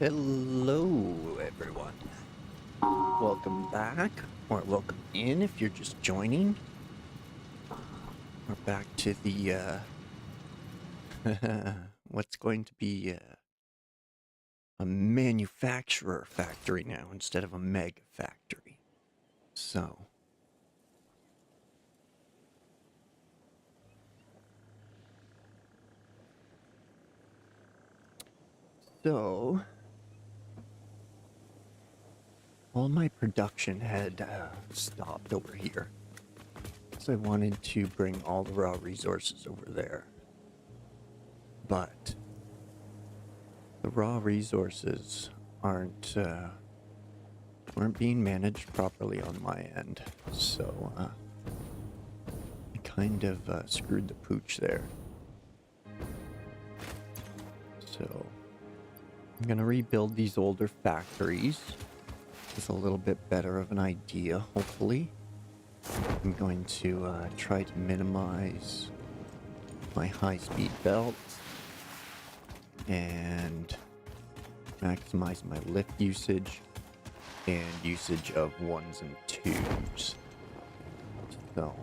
Hello, everyone. Welcome back, or welcome in if you're just joining. We're back to the, what's going to be a manufacturer factory now instead of a mega factory. So, all my production had stopped over here. So I wanted to bring all the raw resources over there. But the raw resources aren't being managed properly on my end. So I kind of screwed the pooch there. So I'm gonna rebuild these older factories with a little bit better of an idea, hopefully. I'm going to try to minimize my high-speed belt and maximize my lift usage and usage of 1s and 2s. So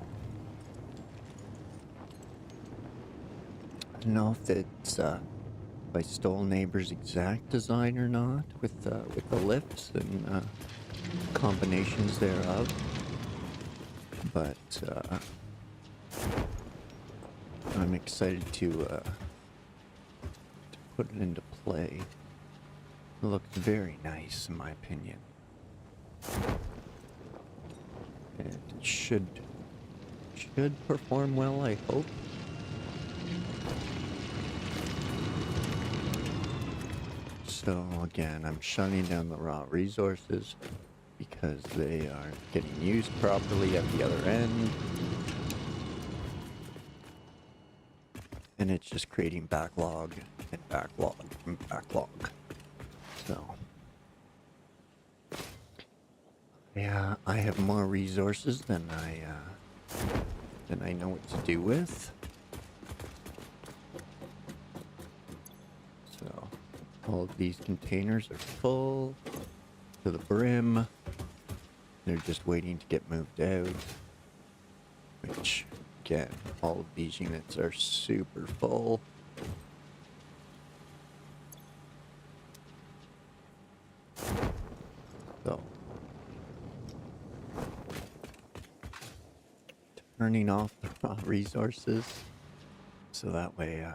I don't know if it's if I stole neighbor's exact design or not with the lifts and combinations thereof, but I'm excited to put it into play. It looks very nice in my opinion. And it should perform well, I hope. So again, I'm shutting down the raw resources because they aren't getting used properly at the other end. And it's just creating backlog and backlog and backlog. So yeah, I have more resources than I know what to do with. So all of these containers are full to the brim. They're just waiting to get moved out. Which, again, all of these units are super full. So turning off the raw resources so that way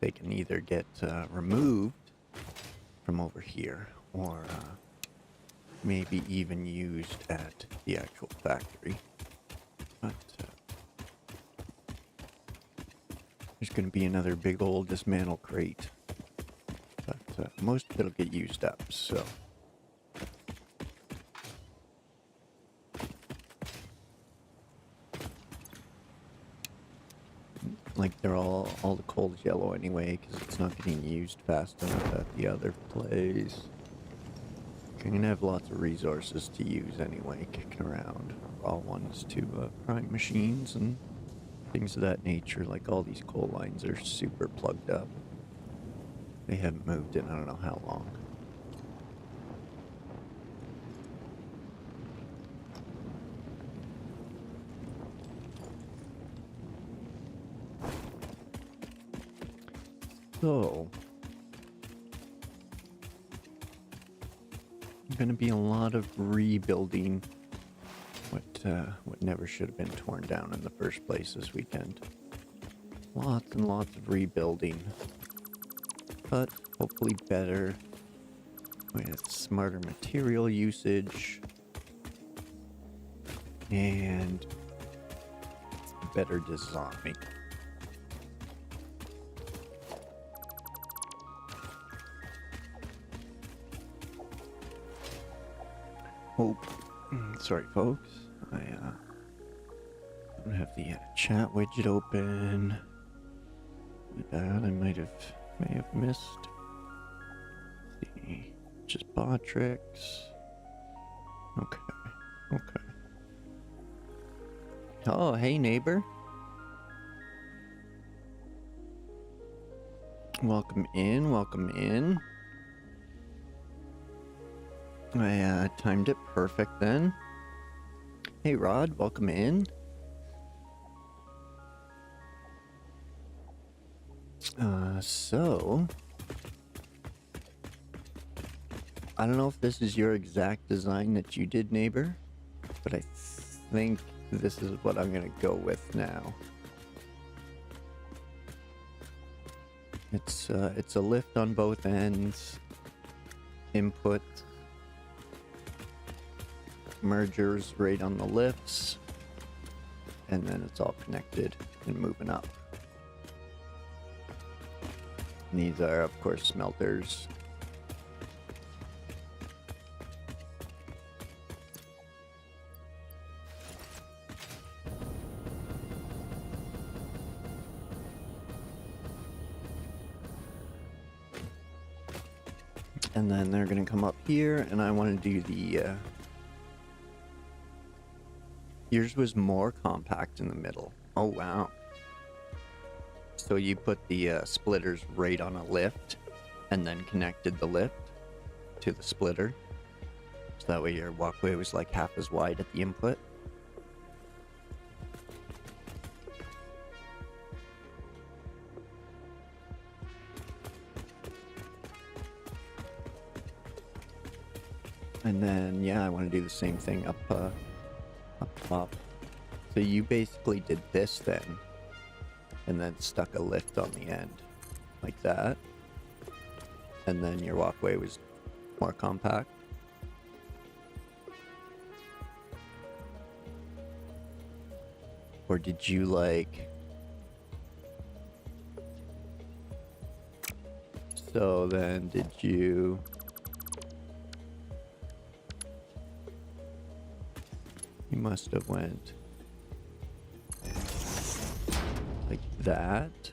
they can either get removed from over here or maybe even used at the actual factory. But there's going to be another big old dismantle crate, but most of it'll get used up, so like they're all the coal's yellow anyway because it's not getting used fast enough at the other place. You're gonna have lots of resources to use anyway, kicking around. Raw ones to prime machines and things of that nature. Like all these coal lines are super plugged up. They haven't moved in I don't know how long. So gonna be a lot of rebuilding what never should have been torn down in the first place this weekend. Lots and lots of rebuilding, but hopefully better with smarter material usage and better design. Sorry folks, I don't have the chat widget open. That I may have missed. Let's see, just Botrix. Okay. Oh, hey neighbor. Welcome in. I timed it perfect then. Hey Rod, welcome in. So I don't know if this is your exact design that you did, neighbor, but I think this is what I'm gonna go with now. It's a lift on both ends, input, mergers right on the lifts, and then it's all connected and moving up. And these are, of course, smelters. And then they're gonna come up here, and I want to do the yours was more compact in the middle. Oh wow. So you put the splitters right on a lift and then connected the lift to the splitter, so that way your walkway was like half as wide at the input. And then, yeah, I want to do the same thing up top. So you basically did this then, and then stuck a lift on the end, like that. And then your walkway was more compact. Or did you like... So then did you... You must have went like that,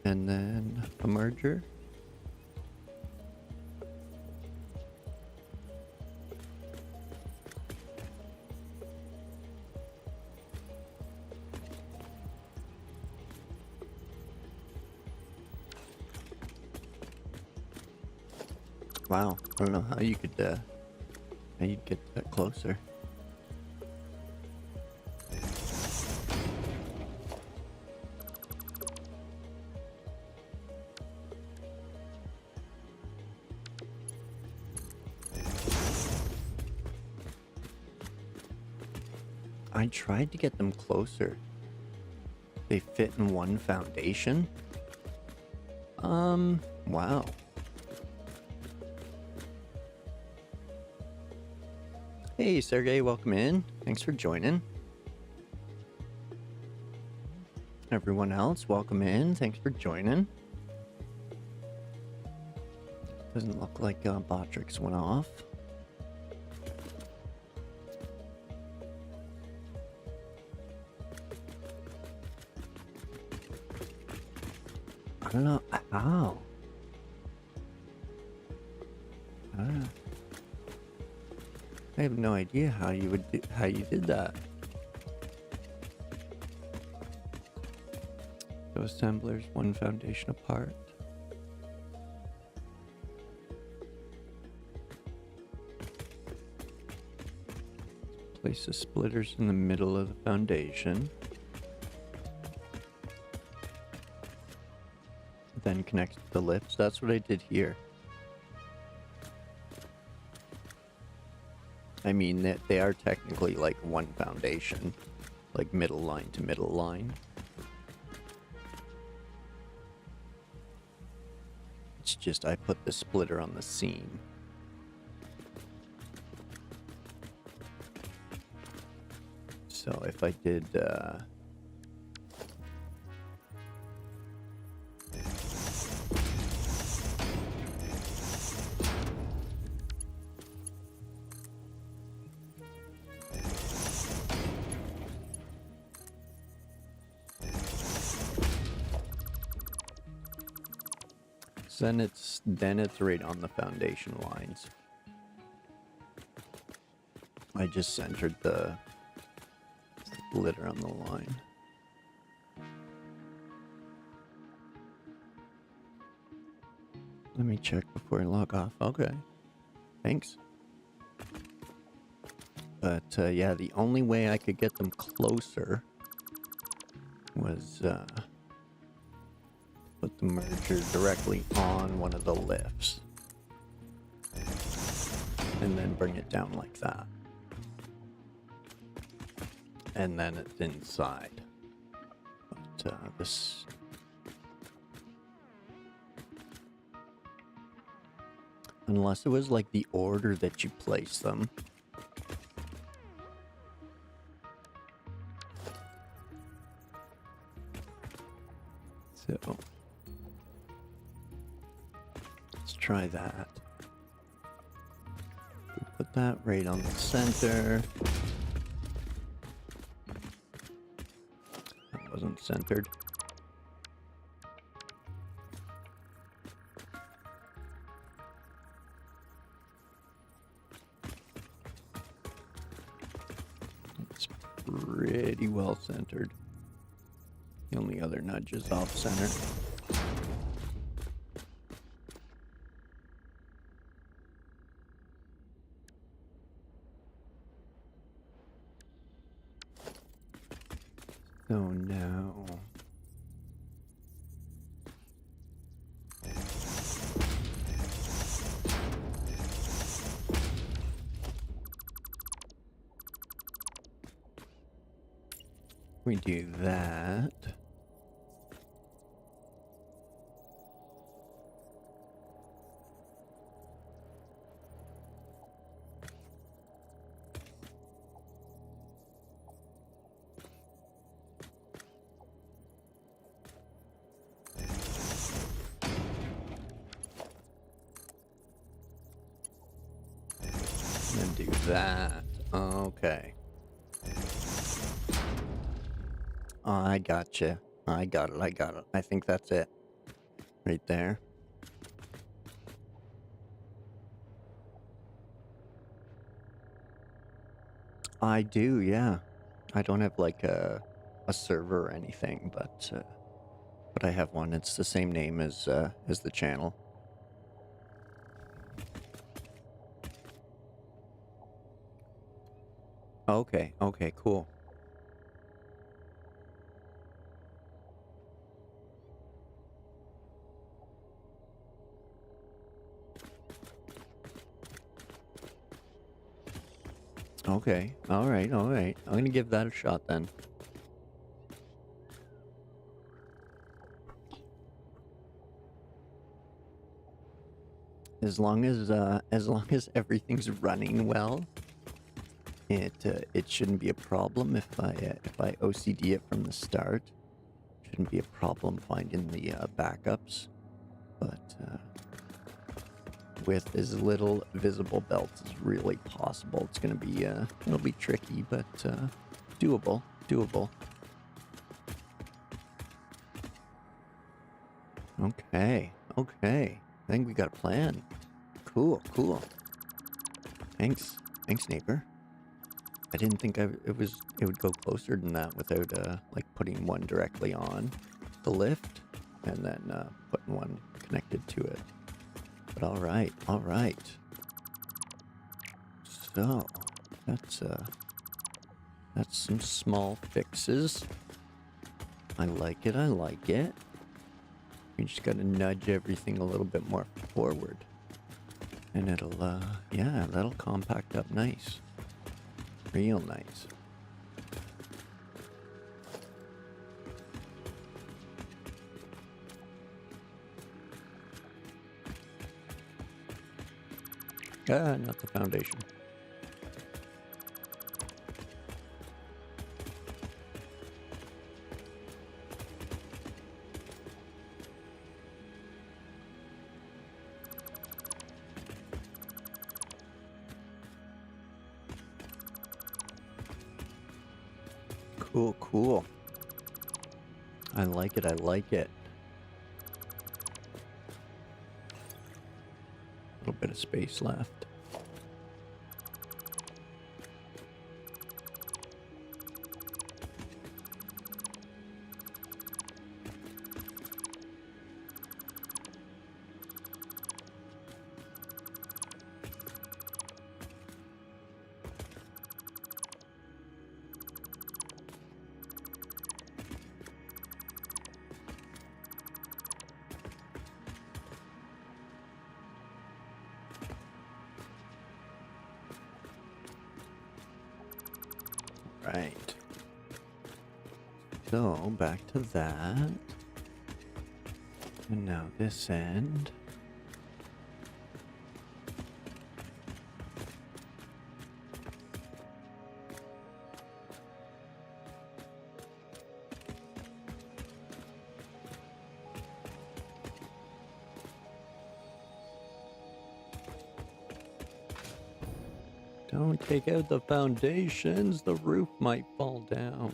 and then a merger. Wow, I don't know how you could how you'd get that closer. I tried to get them closer. They fit in one foundation. Wow. Hey, Sergey, welcome in. Thanks for joining. Everyone else, welcome in. Thanks for joining. Doesn't look like Botrix went off. I don't know how. I have no idea how you would how you did that. So assemblers one foundation apart. Place the splitters in the middle of the foundation. Then connect the lifts. That's what I did here. I mean, that they are technically like one foundation, like middle line to middle line. It's just I put the splitter on the seam. So if I did then it's right on the foundation lines. I just centered the splitter on the line. Let me check before I log off. Okay. Thanks. But, yeah, the only way I could get them closer was, put the merger directly on one of the lifts. And then bring it down like that. And then it's inside. But, this... Unless it was like the order that you place them. So, let's try that. Put that right on the center. That wasn't centered. It's pretty well centered. The only other nudge is off center. So now... we do that. And do that. Okay. I gotcha. I got it. I got it. I think that's it. Right there. I do, yeah. I don't have like a server or anything, but I have one. It's the same name as the channel. Okay, okay, cool. Okay, alright, alright. I'm gonna give that a shot then. As long as everything's running well, it shouldn't be a problem if I OCD it from the start. Shouldn't be a problem finding the backups, but with as little visible belts as really possible, it's gonna be it'll be tricky, but doable. Okay, okay. I think we got a plan. Cool. Thanks, neighbor. I didn't think it would go closer than that without like putting one directly on the lift and then putting one connected to it. But all right. So that's some small fixes. I like it. We just gotta nudge everything a little bit more forward, and it'll yeah, that'll compact up nice. Real nice. Not the foundation. Cool. I like it. A little bit of space left. Alright. So, back to that. And now this end. Don't take out the foundations, the roof might fall down.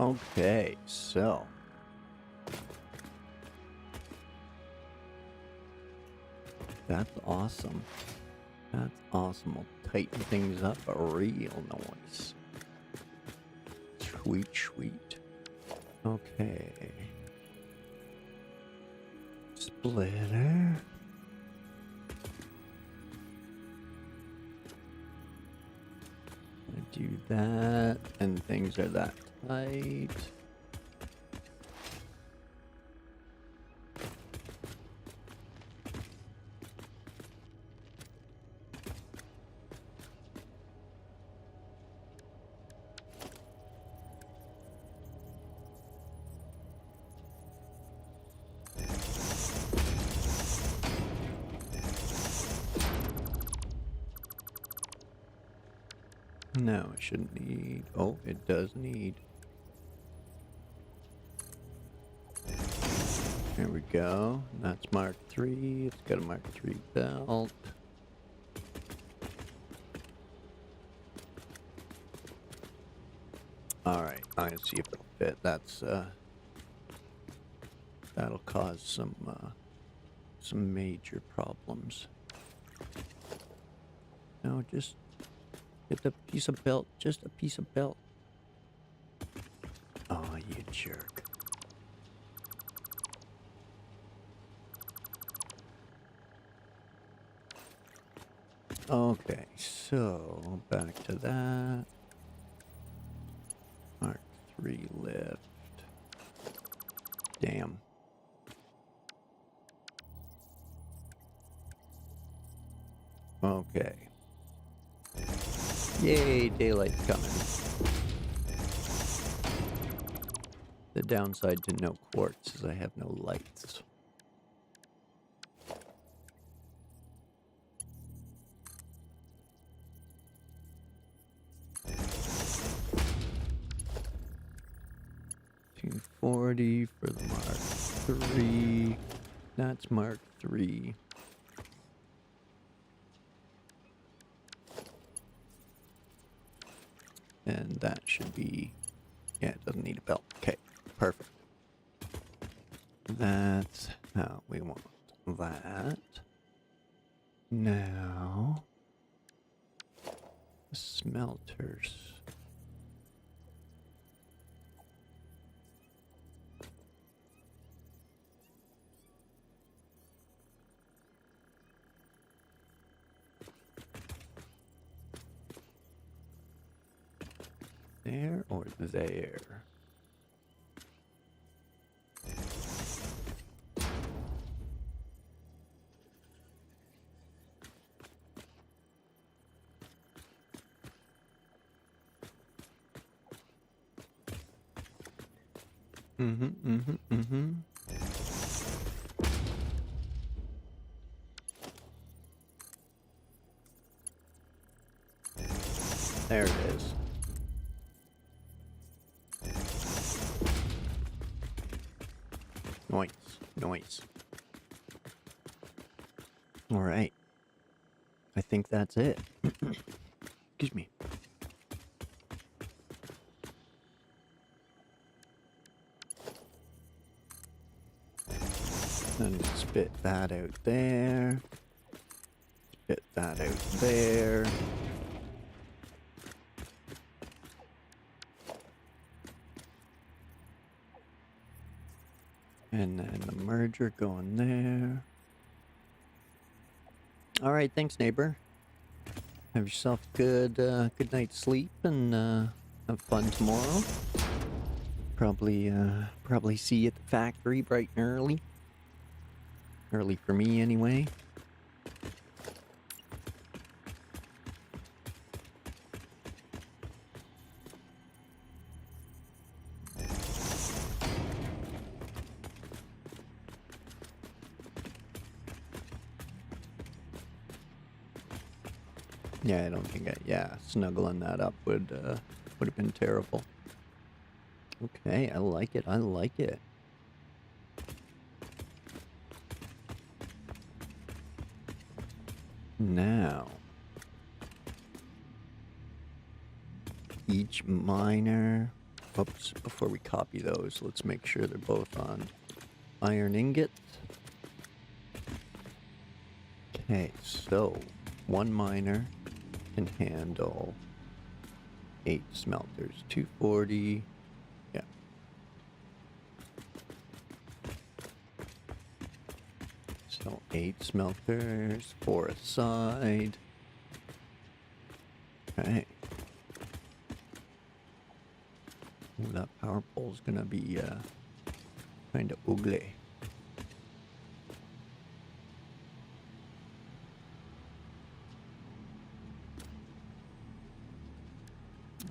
Okay, so that's awesome. That's awesome. We'll tighten things up real nice. Sweet, sweet. Okay. Splitter. Do that, and things are that tight. No, it shouldn't need. Oh, it does need. There we go. That's Mark III. It's got a Mark III belt. Alright, I'm gonna see if it'll fit. That's that'll cause some major problems. No, just get a piece of belt. Just a piece of belt. Oh, you jerk. Okay, so back to that. Mark III lift. Damn. Okay. Yay, daylight's coming. The downside to no quartz is I have no lights. $240 for the Mark III. That's Mark III. And that should be, yeah, it doesn't need a belt. Okay, perfect. That's how we want that. Now, smelters. There or there? There it is. Noise, noise. All right. I think that's it. Excuse me. And spit that out there. Spit that out there. And then the merger going there. All right, thanks, neighbor. Have yourself a good night's sleep and have fun tomorrow. Probably see you at the factory bright and early. Early for me, anyway. Yeah, I don't think snuggling that up would have been terrible. Okay, I like it. I like it. Now, each miner. Oops, before we copy those, let's make sure they're both on iron ingot. Okay, so one miner can handle 8 smelters, 240. Yeah. So 8 smelters, 4 aside. Okay. Ooh, that power pole's gonna be kind of ugly.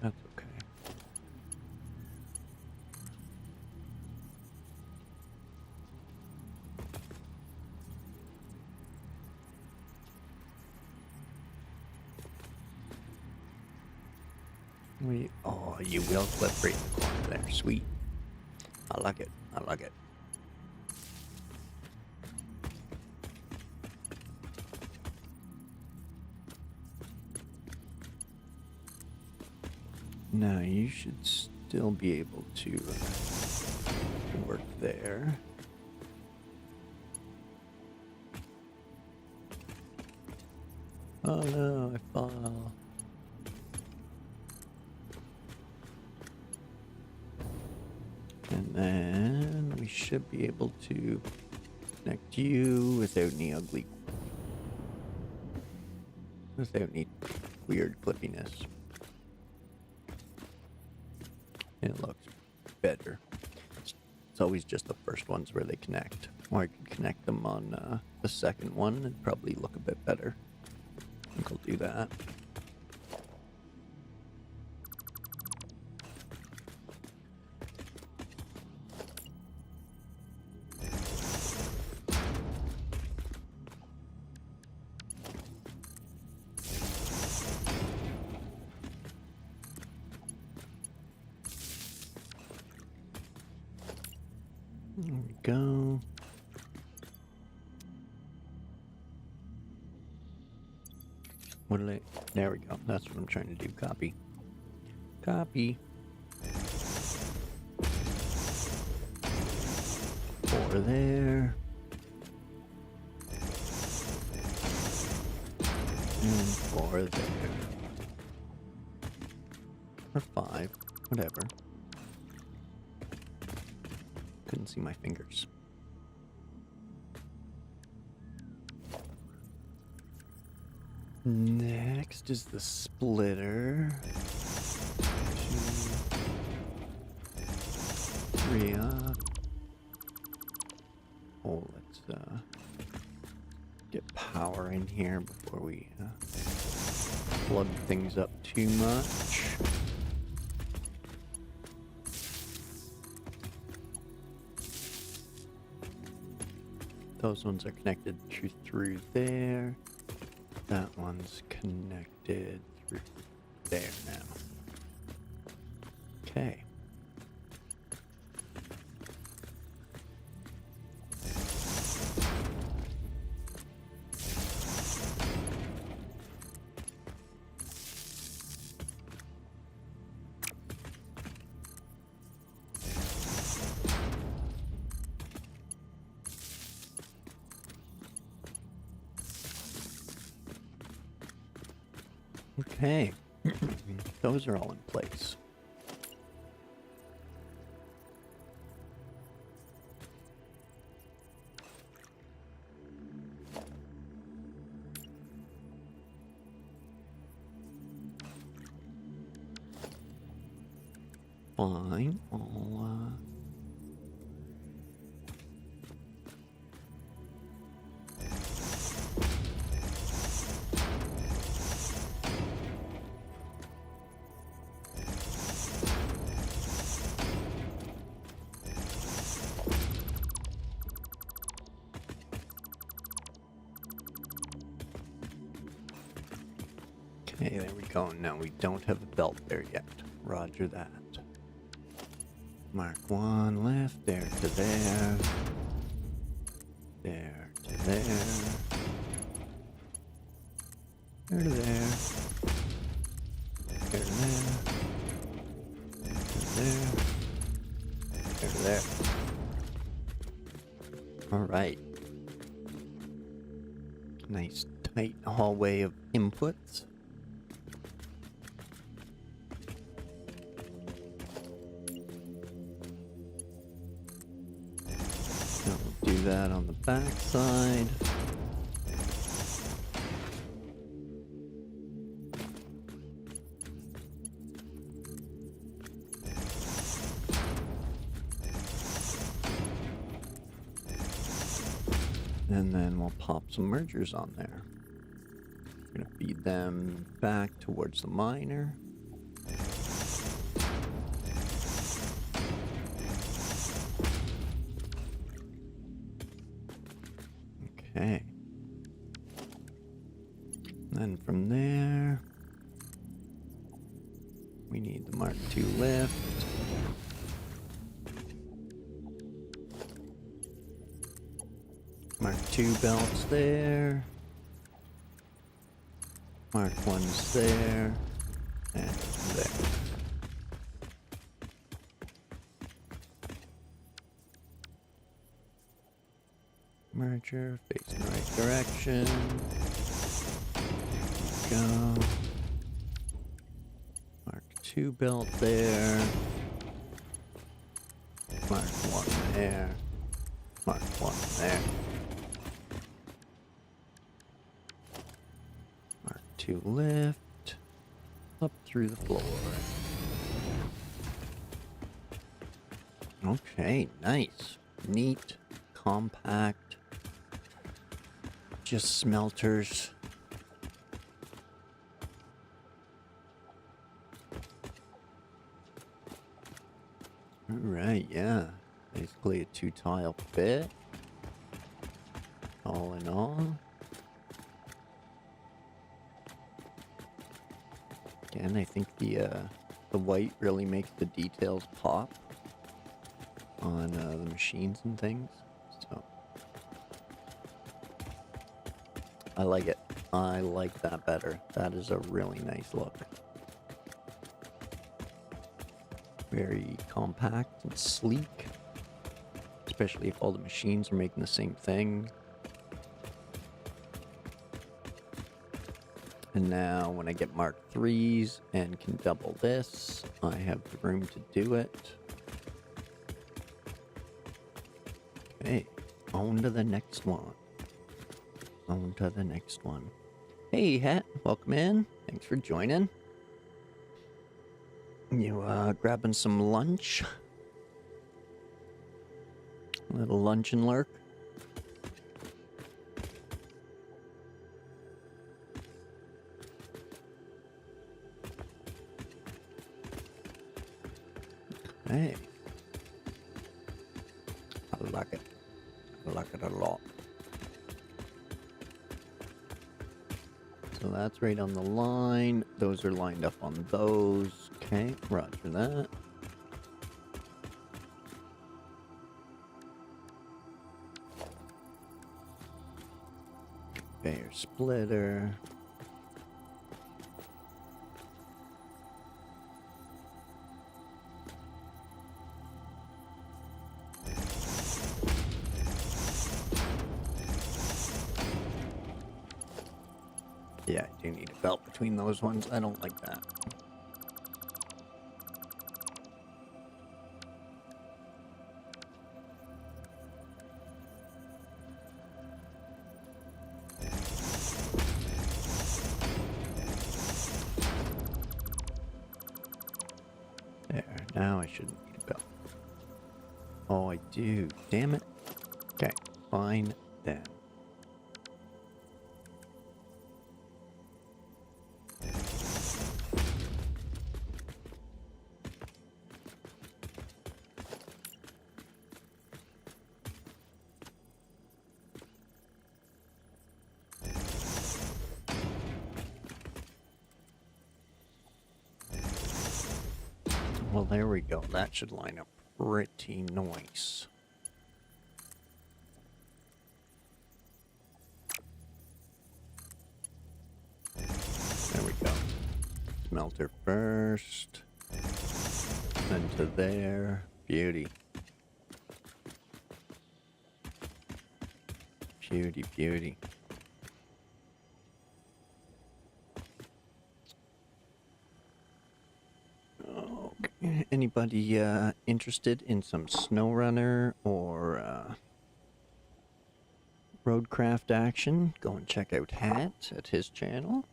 That's okay. Oh, you will flip right in the corner there. Sweet. I like it. I like it. Now you should still be able to work there. Oh no, I fall. And then we should be able to connect you without any weird clippiness. It looks better. It's always just the first ones where they connect. Or I could connect them on the second one and probably look a bit better. I think I'll do that. There we go. There we go. That's what I'm trying to do. Copy. Copy. 4 there. And 4 there. Or 5. Whatever. Couldn't see my fingers. Next is the splitter. 2, 3 up. Oh, let's get power in here before we plug things up too much. Those ones are connected through there. That one's connected through there now. Okay. Okay, those are all in place. fine. I'll, Okay, there we go. Now we don't have a belt there yet. Roger that. Mark 1 left, there to there. There to there. There to there. There to there. There to there. There to there. Alright. Nice tight hallway of inputs. Do that on the back side. And then we'll pop some mergers on there. We're gonna feed them back towards the miner. Okay. Then from there, we need the Mark II lift. Mark II belts there. Mark I's there. And there. Merger, facing the right direction. Go. Mark II belt there. Mark 1 there. Mark 1 there. Mark II lift. Up through the floor. Okay, nice. Neat. Compact. Just smelters. Alright, yeah. Basically a 2-tile fit. All in all. Again, I think the white really makes the details pop on the machines and things. So I like it. I like that better. That is a really nice look. Very compact and sleek. Especially if all the machines are making the same thing. And now when I get Mark IIIs and can double this, I have the room to do it. Okay, on to the next one. On to the next one. Hey, Hat, welcome in. Thanks for joining. You grabbing some lunch? A little lunch and lurk? Hey. I like it. I like it a lot. So that's right on the line. Those are lined up on those. Okay, roger that. Conveyor splitter. Yeah, I do need a belt between those ones. I don't like that. There, now I shouldn't need a belt. Oh, I do. Damn it. Okay, fine then. Well, there we go. That should line up pretty nice. There we go. Smelter first. Then to there. Beauty. Beauty, beauty. Okay. Anybody interested in some SnowRunner or roadcraft action? Go and check out Hat at his channel.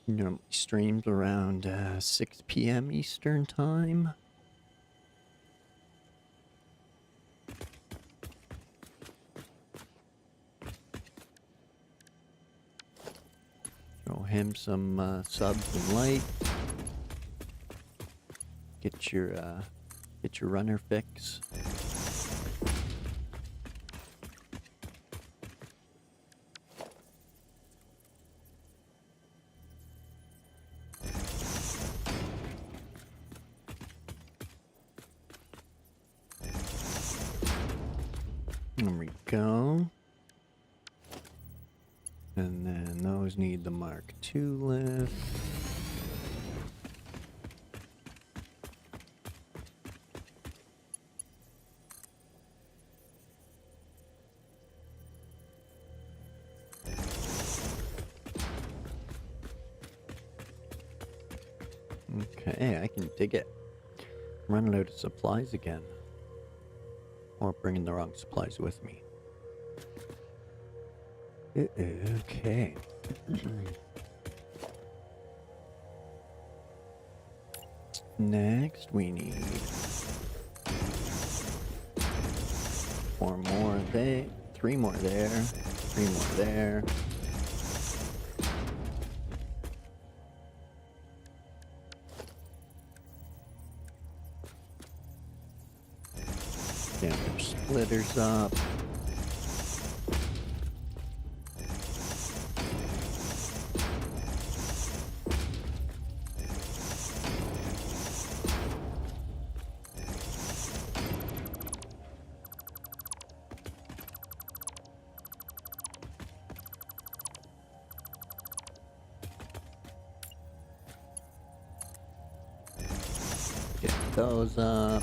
Normally streams around 6 p.m. Eastern time. Throw him some subs and likes. Get your runner fix. There we go. And then those need the Mark II lift. Okay, I can dig it. Running out of supplies again. Or bringing the wrong supplies with me. Okay. Next, we need 4 more there, 3 more there, 3 more there. Get our splitters up. Get those up.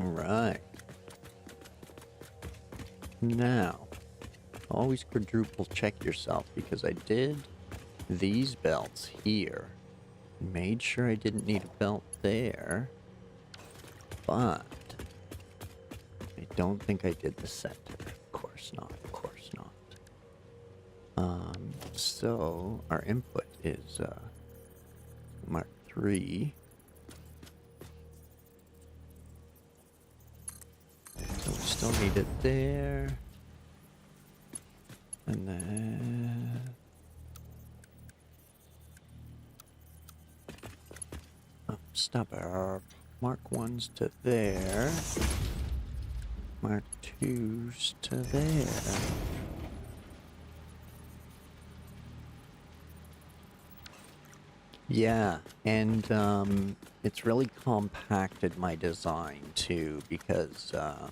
Alright. Now, always quadruple check yourself because I did these belts here. Made sure I didn't need a belt there. But I don't think I did the center. Of course not, of course not. So our input is Mark III. So we still need it there. And then stop our Mark 1s to there. Mark 2s to there. Yeah, and it's really compacted my design too because I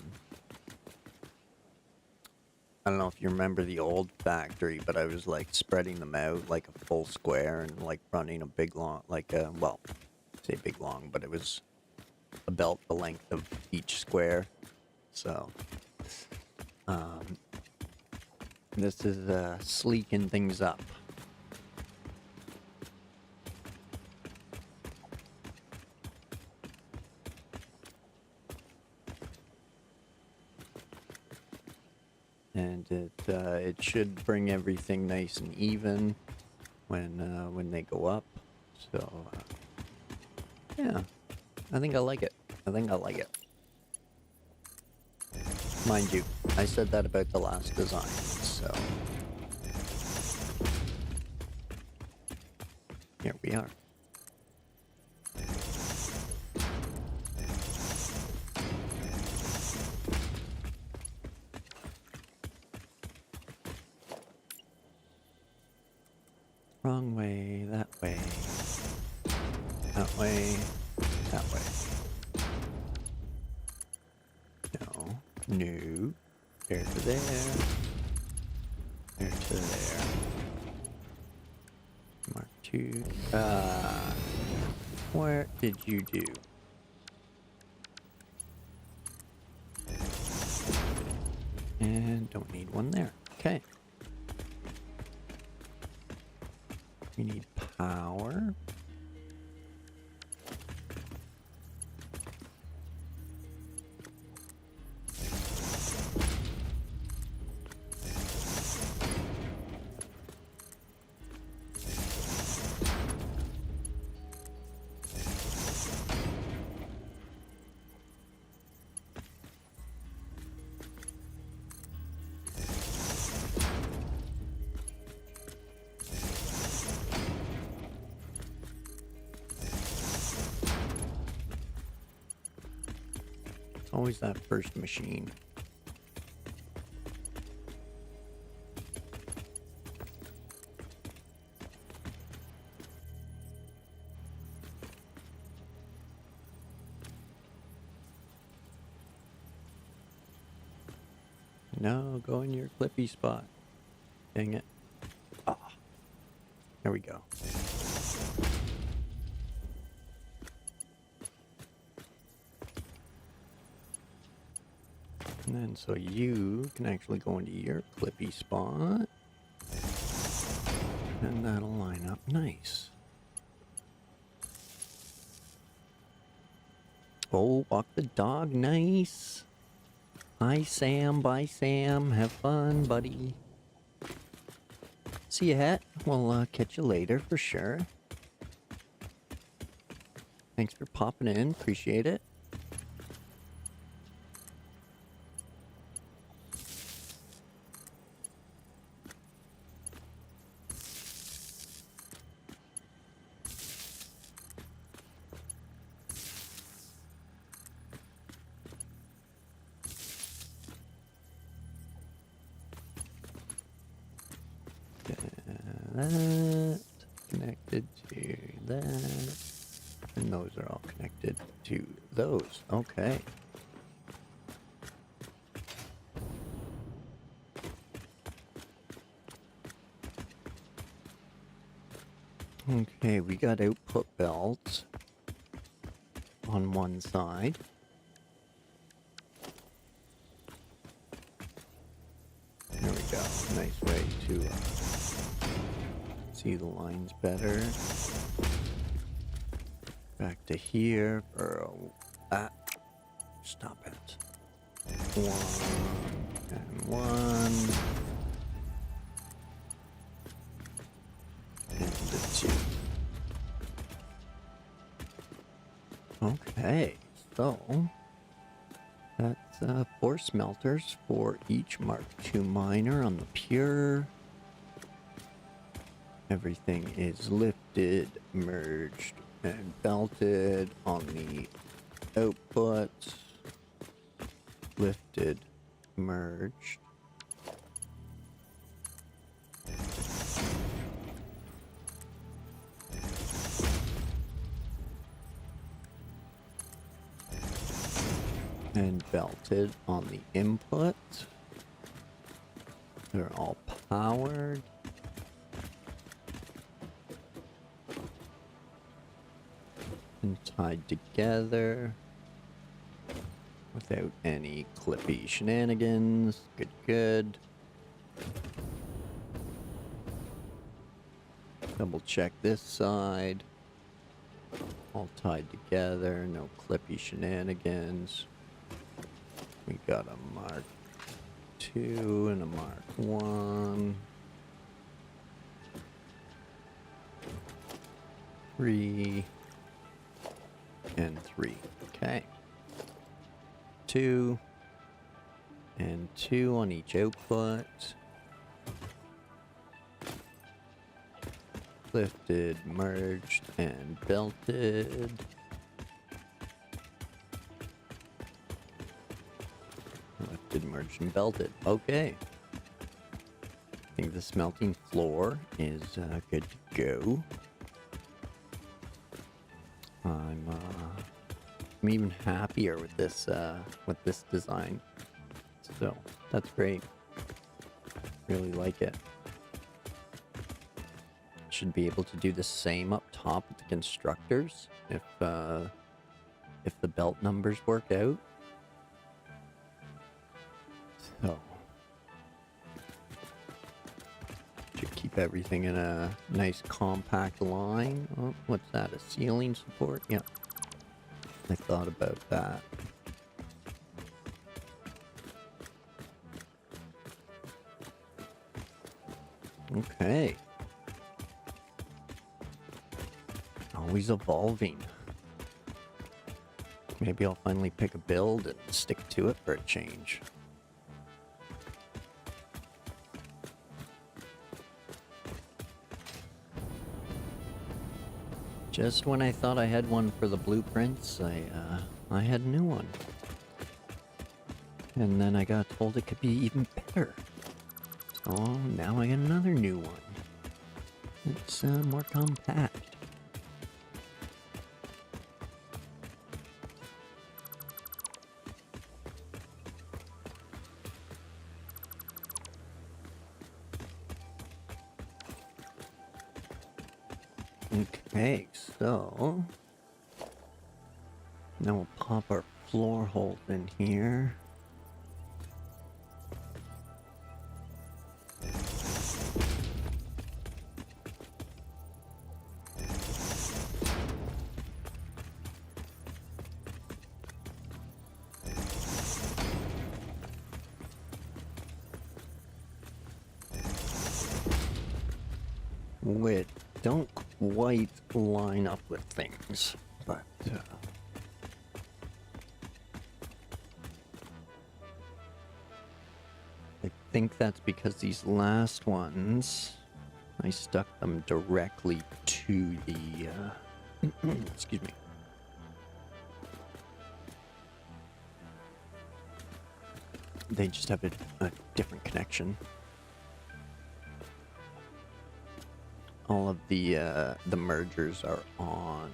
don't know if you remember the old factory, but I was like spreading them out like a full square and like running a big long, like a, well, say big long, but it was a belt the length of each square. So this is sleeking things up. and it should bring everything nice and even when they go up. So yeah, I think I like it. I think I like it. Mind you, I said that about the last design, so here we are. Wrong way, that way, that way, that way. No, no, there to there, there to there. Mark 2. What did you do? And don't need one there. Okay. We need power. Always that first machine. No, go in your clippy spot. Dang it. Ah, there we go. And then so you can actually go into your clippy spot. And that'll line up nice. Oh, walk the dog, nice. Hi Sam, bye Sam, have fun buddy. See you, Het. We'll catch you later for sure. Thanks for popping in, appreciate it. That connected to that, and those are all connected to those. Okay. Okay, we got output belts on one side. There we go. Nice way to see the lines better. Back to here for stop it. 1 and 1 and a 2. Okay, so that's 4 smelters for each Mark II miner on the pure. Everything is lifted, merged, and belted on the output. Lifted, merged. And belted on the input. They're all powered. And tied together without any clippy shenanigans. Good, good. Double check this side. All tied together, no clippy shenanigans. We got a Mark 2 and a Mark 1. 3 and 3. Okay. 2 and 2 on each output. Lifted, merged, and belted. Lifted, merged, and belted. Okay. I think the smelting floor is good to go. I'm even happier with this design. So that's great. Really like it. Should be able to do the same up top with the constructors if the belt numbers work out. So should keep everything in a nice compact line. Oh, what's that? A ceiling support? Yeah. I thought about that. Okay. Always evolving. Maybe I'll finally pick a build and stick to it for a change. Just when I thought I had one for the blueprints, I had a new one. And then I got told it could be even better. So now I got another new one. It's more compact. Okay, so now we'll pop our floor holes in here. Which don't quite line up with things, but I think that's because these last ones, I stuck them directly to the, excuse me. They just have a different connection. All of the mergers are on.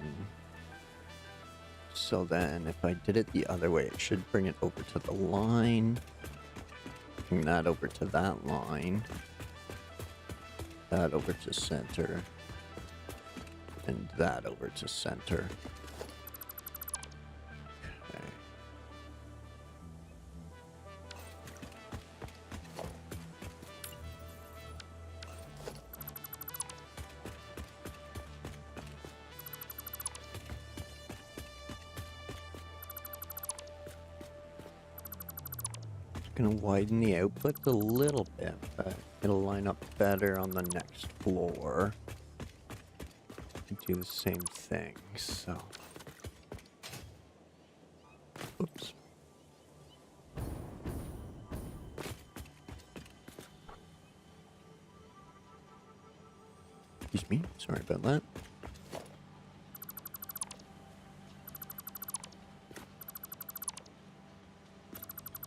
So then if I did it the other way, it should bring it over to the line. Bring that over to that line. That over to center. And that over to center. Okay. Gonna widen the output a little bit, but it'll line up better on the next floor. Do the same thing, so. Oops. Excuse me, sorry about that.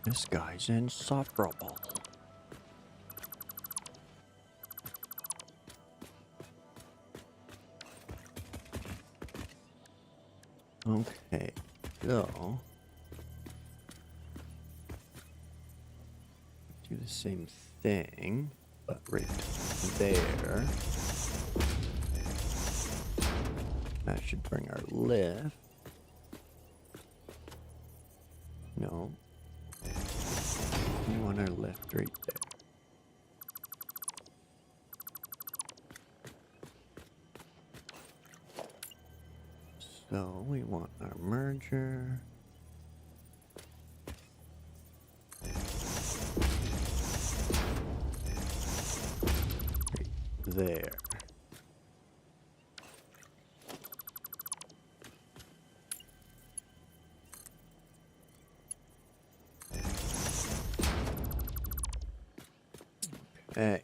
This guy's insufferable. Okay, so do the same thing, but right there. That should bring our lift. No. We want our lift right there. So we want our merger. there. Okay.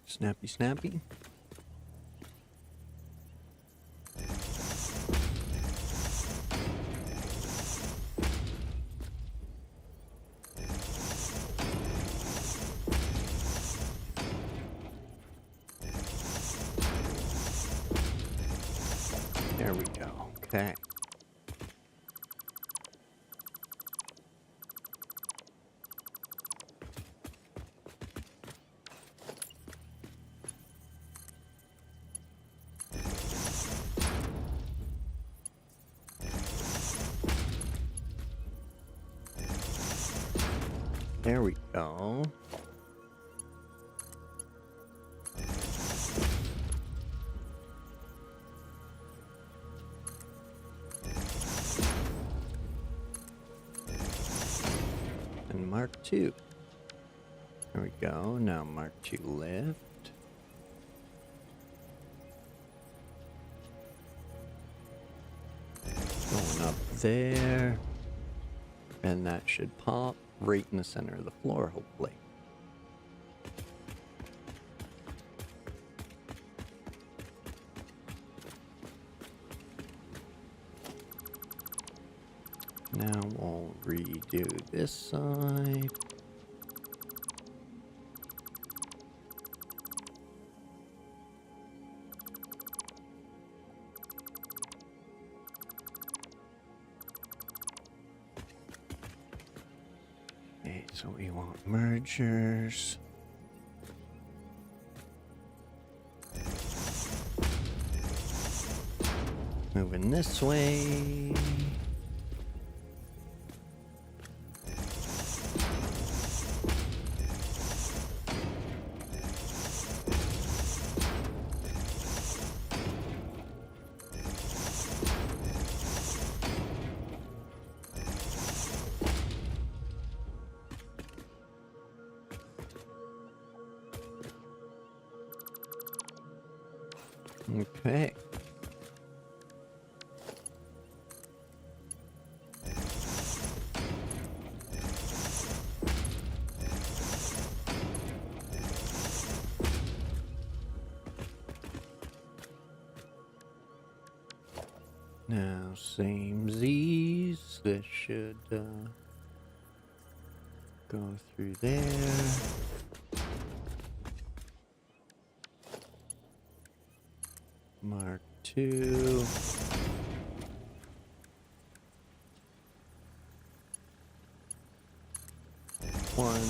Snappy, snappy. There we go. Okay. There we go. And Mark II. There we go. Now Mark II lift. Going up there. And that should pop right in the center of the floor, hopefully. Now we'll redo this side. Okay, so we want mergers. Moving this way. Okay. Now, same Z's. This should go through there. Mark II. One.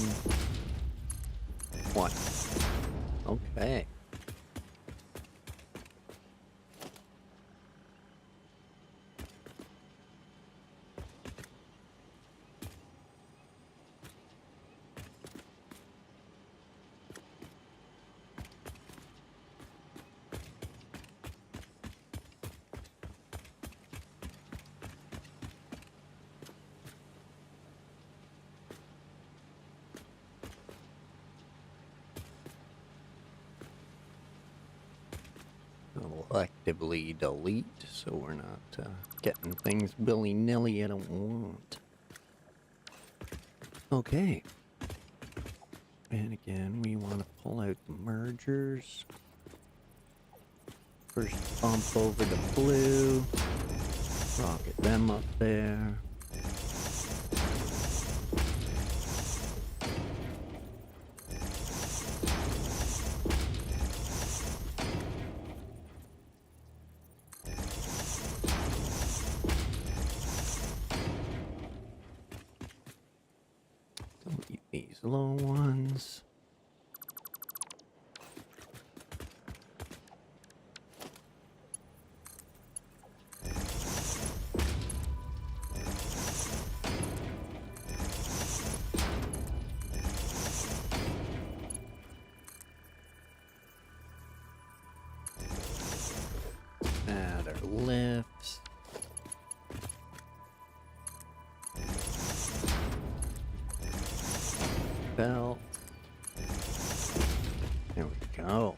Okay. Selectively delete, so we're not getting things willy-nilly I don't want. Okay. And again, we want to pull out the mergers. First bump over the blue. Rocket them up there. Delete these low ones. belt. There we go.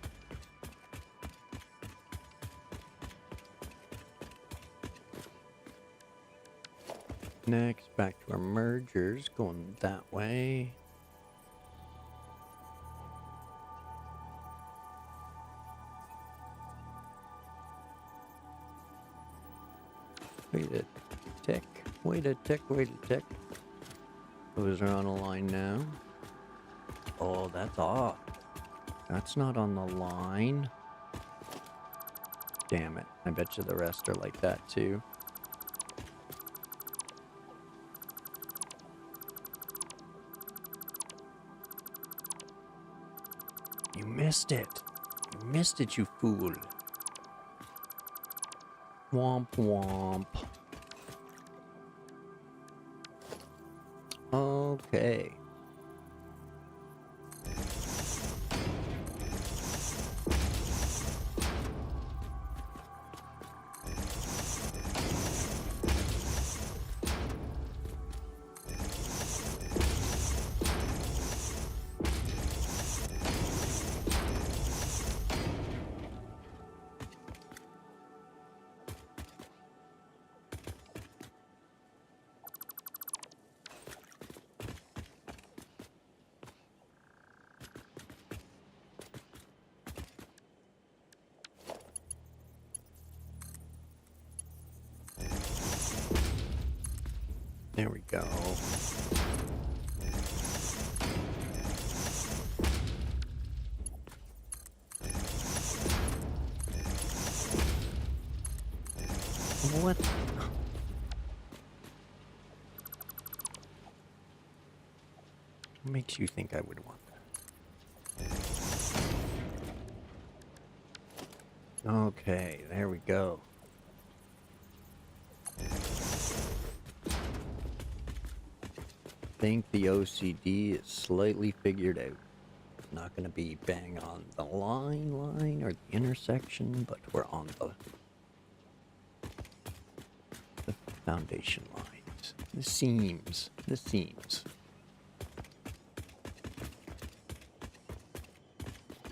Next, back to our mergers, going that way. Wait a tick, wait a tick, wait a tick. Those are on a line now. Oh, that's off. That's not on the line. Damn it. I bet you the rest are like that too. You missed it. You missed it, you fool. Womp womp. Okay. There we go. What? What makes you think I would want that? Okay, there we go. Think the OCD is slightly figured out. Not going to be bang on the line or the intersection, but we're on the foundation lines, the seams.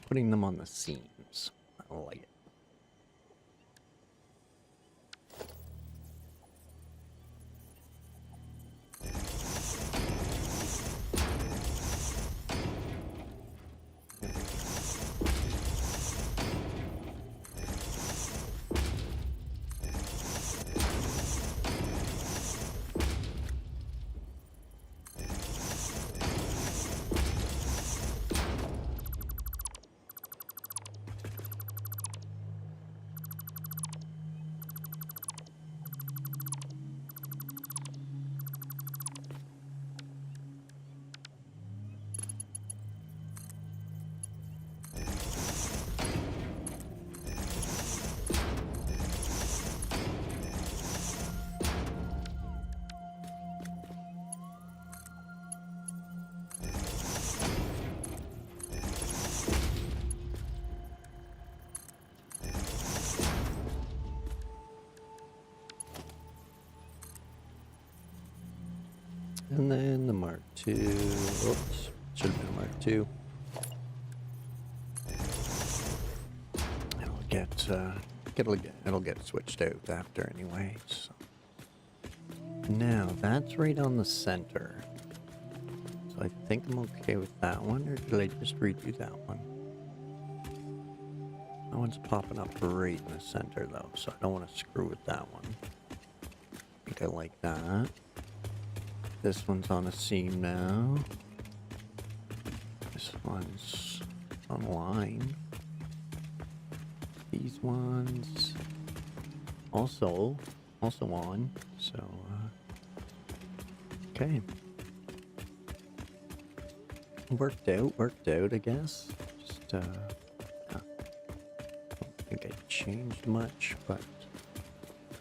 Putting them on the seams. I like it. And then the Mark II. Oops, should have been Mark II. It'll get switched out after anyway. So. Now that's right on the center. So I think I'm okay with that one, or did I just redo that one? That one's popping up right in the center though, so I don't want to screw with that one. I think I like that. This one's on a seam now. This one's on a line. These ones also on. So, okay. Worked out, I guess. Just, I don't think I changed much, but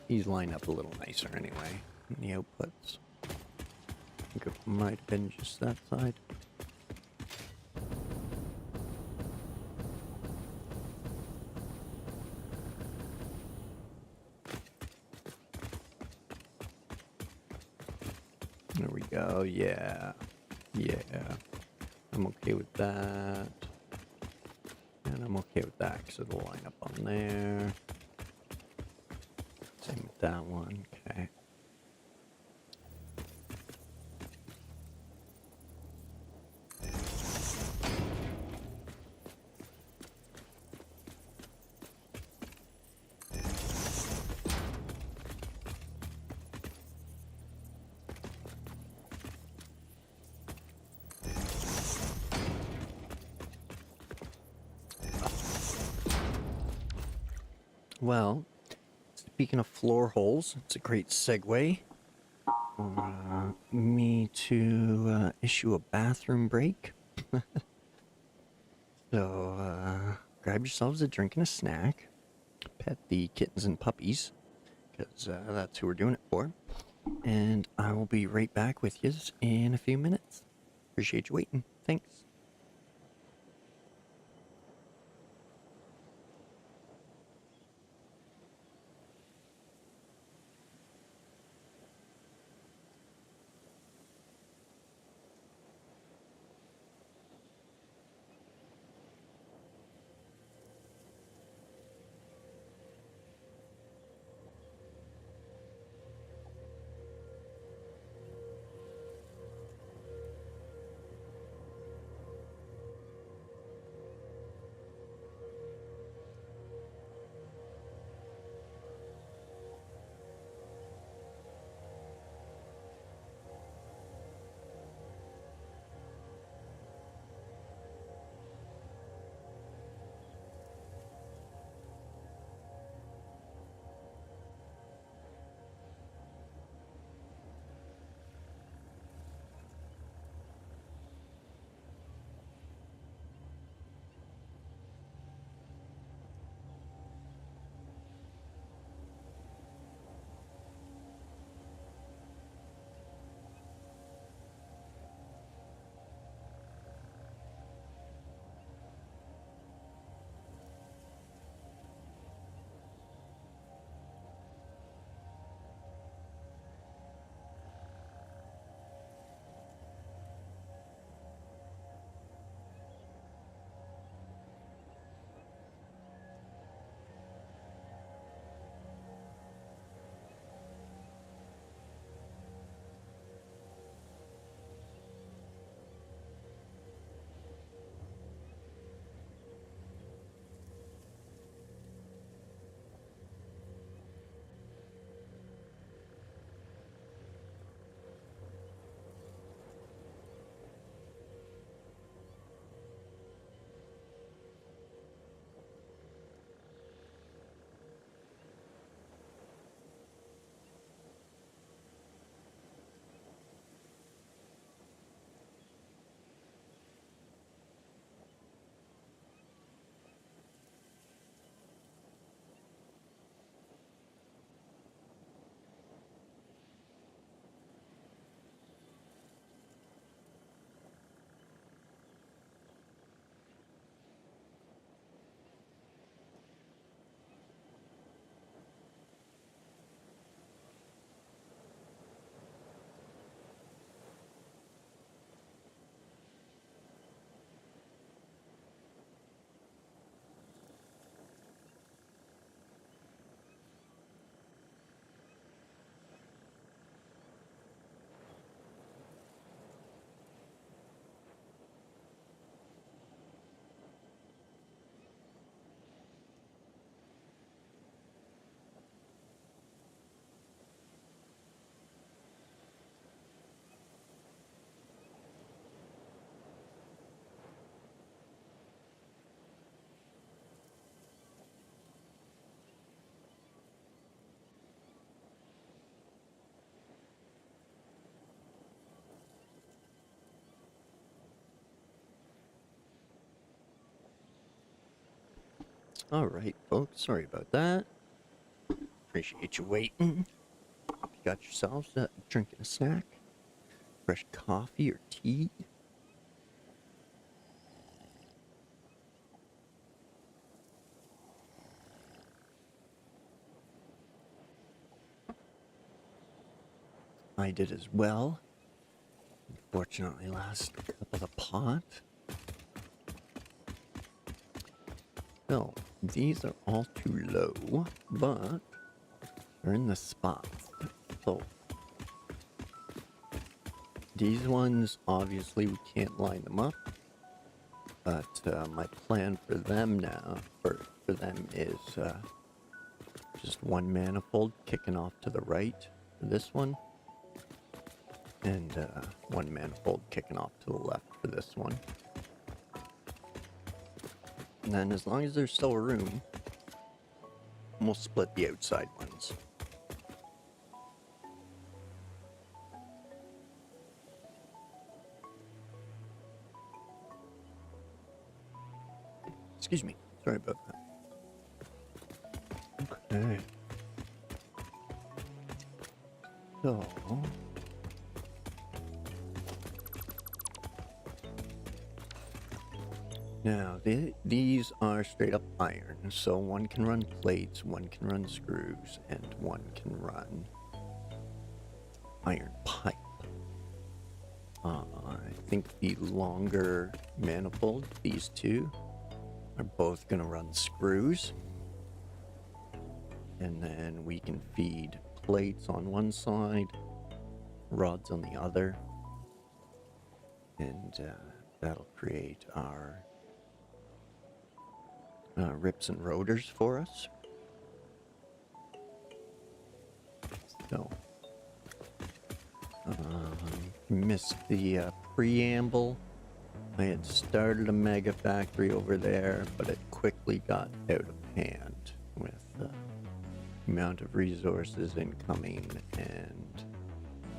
these line up a little nicer anyway in the outputs. I think it might have been just that side. There we go, yeah. I'm okay with that. And I'm okay with that because it'll line up on there. Same with that one. Okay. Well, speaking of floor holes, it's a great segue for me to issue a bathroom break. So, grab yourselves a drink and a snack. Pet the kittens and puppies, because that's who we're doing it for. And I will be right back with you in a few minutes. Appreciate you waiting. Thanks. All right, folks. Sorry about that. Appreciate you waiting. Hope you got yourselves a drink and a snack, fresh coffee or tea. I did as well. unfortunately last cup of the pot. So, these are all too low, but they're in the spots. So, these ones, obviously we can't line them up, but my plan for them now, for them is just one manifold kicking off to the right for this one, and one manifold kicking off to the left for this one. And then as long as there's still room, we'll split the outside ones. Excuse me. Sorry about that. Okay. So... now, these are straight up iron, so one can run plates, one can run screws, and one can run iron pipe. I think the longer manifold, these two, are both going to run screws. And then we can feed plates on one side, rods on the other, and that'll create our rips and rotors for us. So, missed the preamble. I had started a Megafactory over there, but it quickly got out of hand with the amount of resources incoming and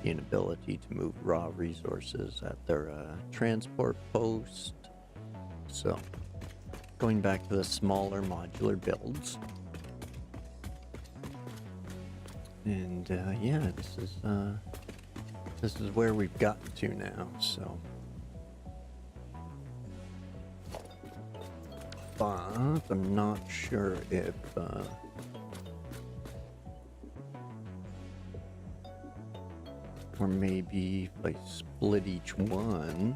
the inability to move raw resources at their transport post. So, going back to the smaller modular builds. And yeah, this is where we've gotten to now, so. But I'm not sure if or maybe if I split each one,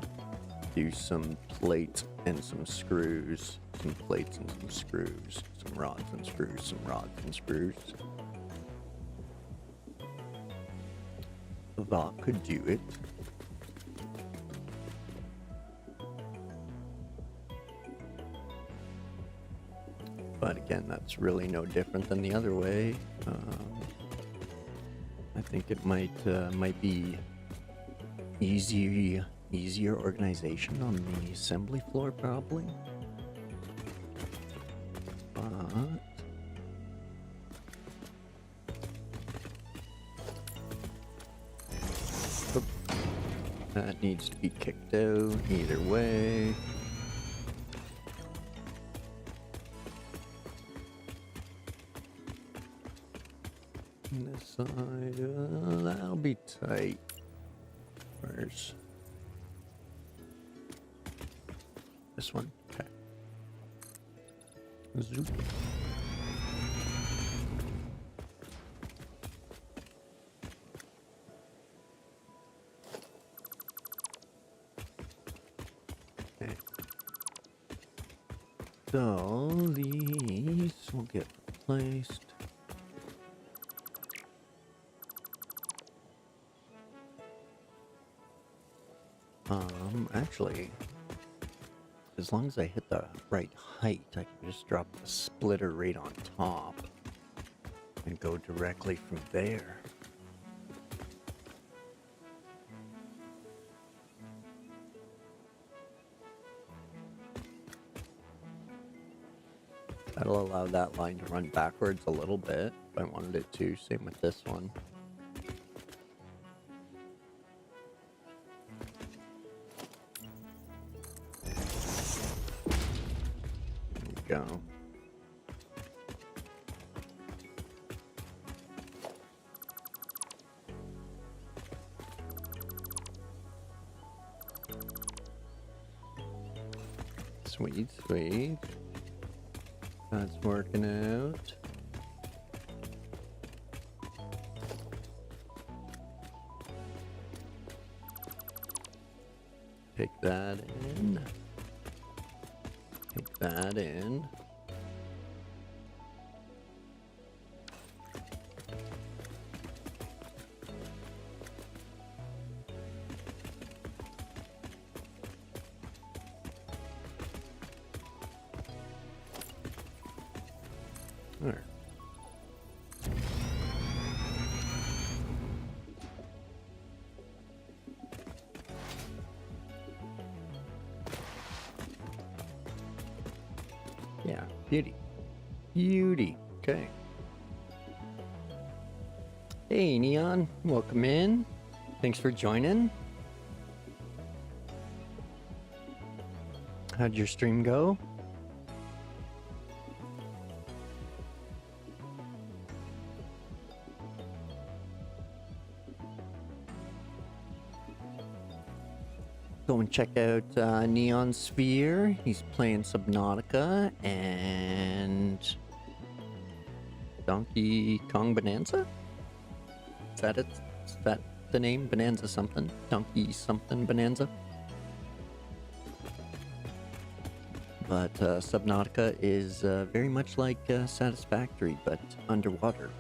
do some plates and some screws, some plates and some screws, some rods and screws, some rods and screws. That could do it. But again, that's really no different than the other way. I think it might be easier organization on the assembly floor, probably. But that needs to be kicked out either way. And this side, that'll be tight. Where's this one? Okay. Zoop. Okay. So these will get replaced. Actually, as long as I hit the right height, I can just drop the splitter right on top and go directly from there. That'll allow that line to run backwards a little bit if I wanted it to. Same with this one. Go. Sweet, sweet. That's working out. Take that in. Take that in. There. Yeah, beauty. Beauty. Okay. Hey, Neon. Welcome in. Thanks for joining. How'd your stream go? Go and check out Neon Sphere. He's playing Subnautica and Donkey Kong Bonanza? Is that it? Is that the name? Bonanza something? Donkey something Bonanza? But Subnautica is very much like Satisfactory, but underwater.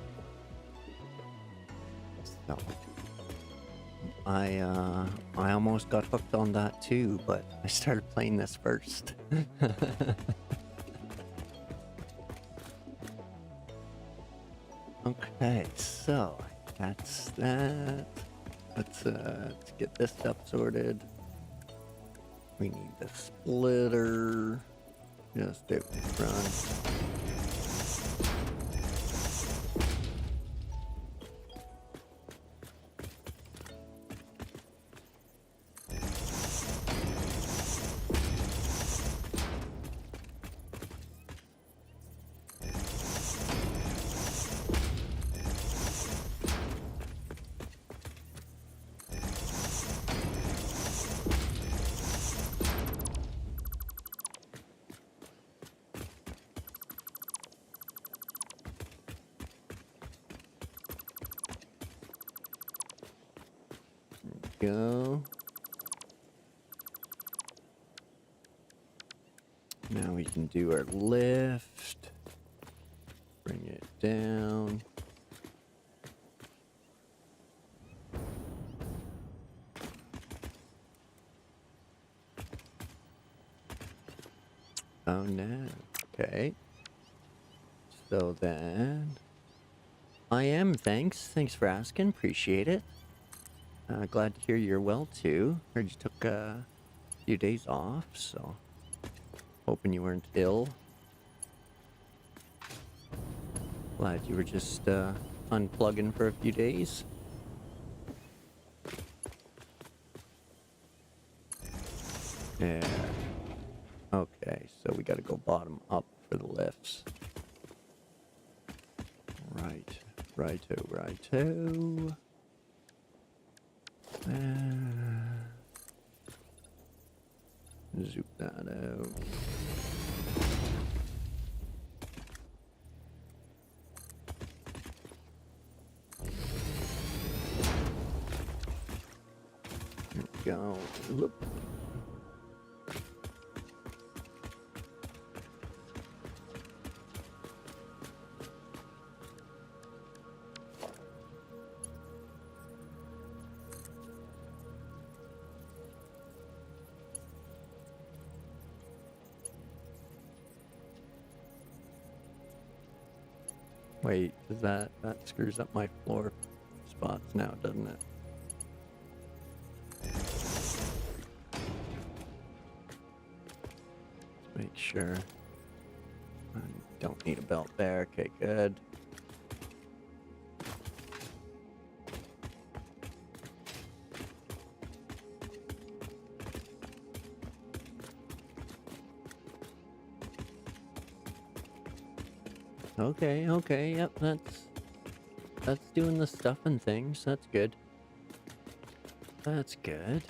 So I almost got hooked on that too, but I started playing this first. Okay, so that's that. Let's get this stuff sorted. We need the splitter just out in front. Go. Now we can do our lift. Bring it down. Oh no. Okay. So then I am, thanks. Thanks for asking. Appreciate it. Glad to hear you're well too. Heard you took a few days off, so hoping you weren't ill. Glad you were just unplugging for a few days. Yeah. Okay, so we gotta go bottom up for the lifts. Right. Righto, righto. Zoop that out. Here we go. Whoop. Wait, does that screws up my floor spots now, doesn't it? Let's make sure. I don't need a belt there. Okay, good. Okay, okay, yep, that's doing the stuff and things. That's good. That's good.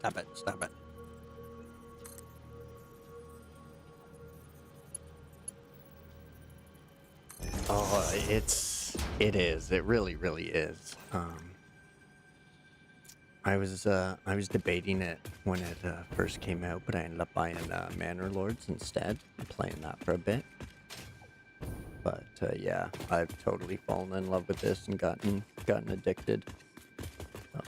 Stop it, stop it. Oh, it is. It really, really is. I was debating it when it first came out, but I ended up buying Manor Lords instead and playing that for a bit. But yeah, I've totally fallen in love with this and gotten addicted. So.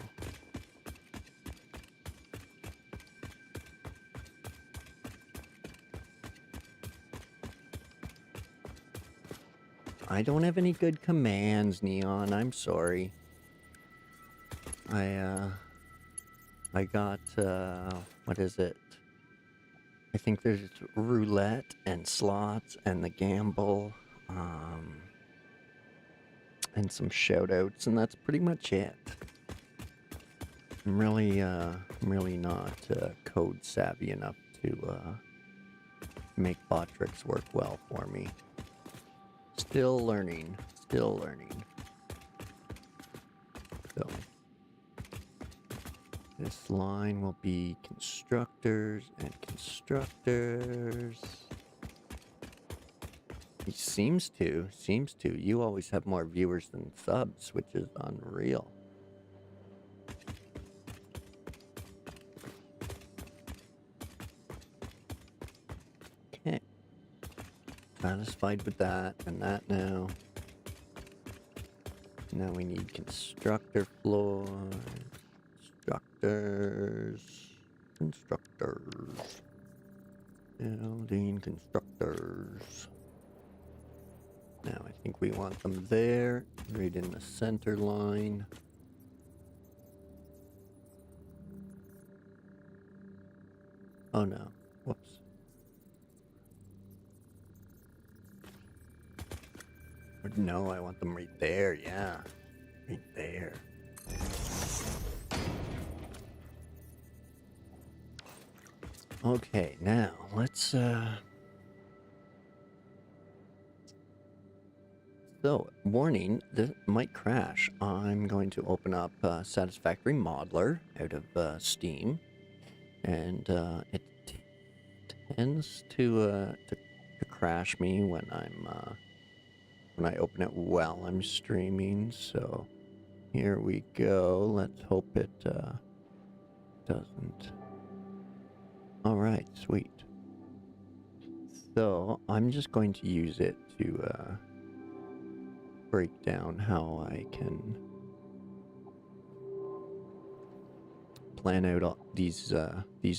I don't have any good commands, Neon. I'm sorry. I got, what is it? I think there's roulette and slots and the gamble, and some shoutouts, and that's pretty much it. I'm really not code savvy enough to make bot tricks work well for me. Still learning. So this line will be constructors and constructors. He seems to. You always have more viewers than subs, which is unreal. Okay. Satisfied with that and that now. Now we need constructor floor. Constructors. Building constructors. Now I think we want them there, right in the center line. Oh no, whoops. No, I want them right there, yeah. Right there. Okay, now let's so, warning, this might crash. I'm going to open up Satisfactory Modular out of Steam, and it tends to crash me when I open it while I'm streaming. So here we go. Let's hope it doesn't. All right, sweet. So I'm just going to use it to break down how I can plan out all these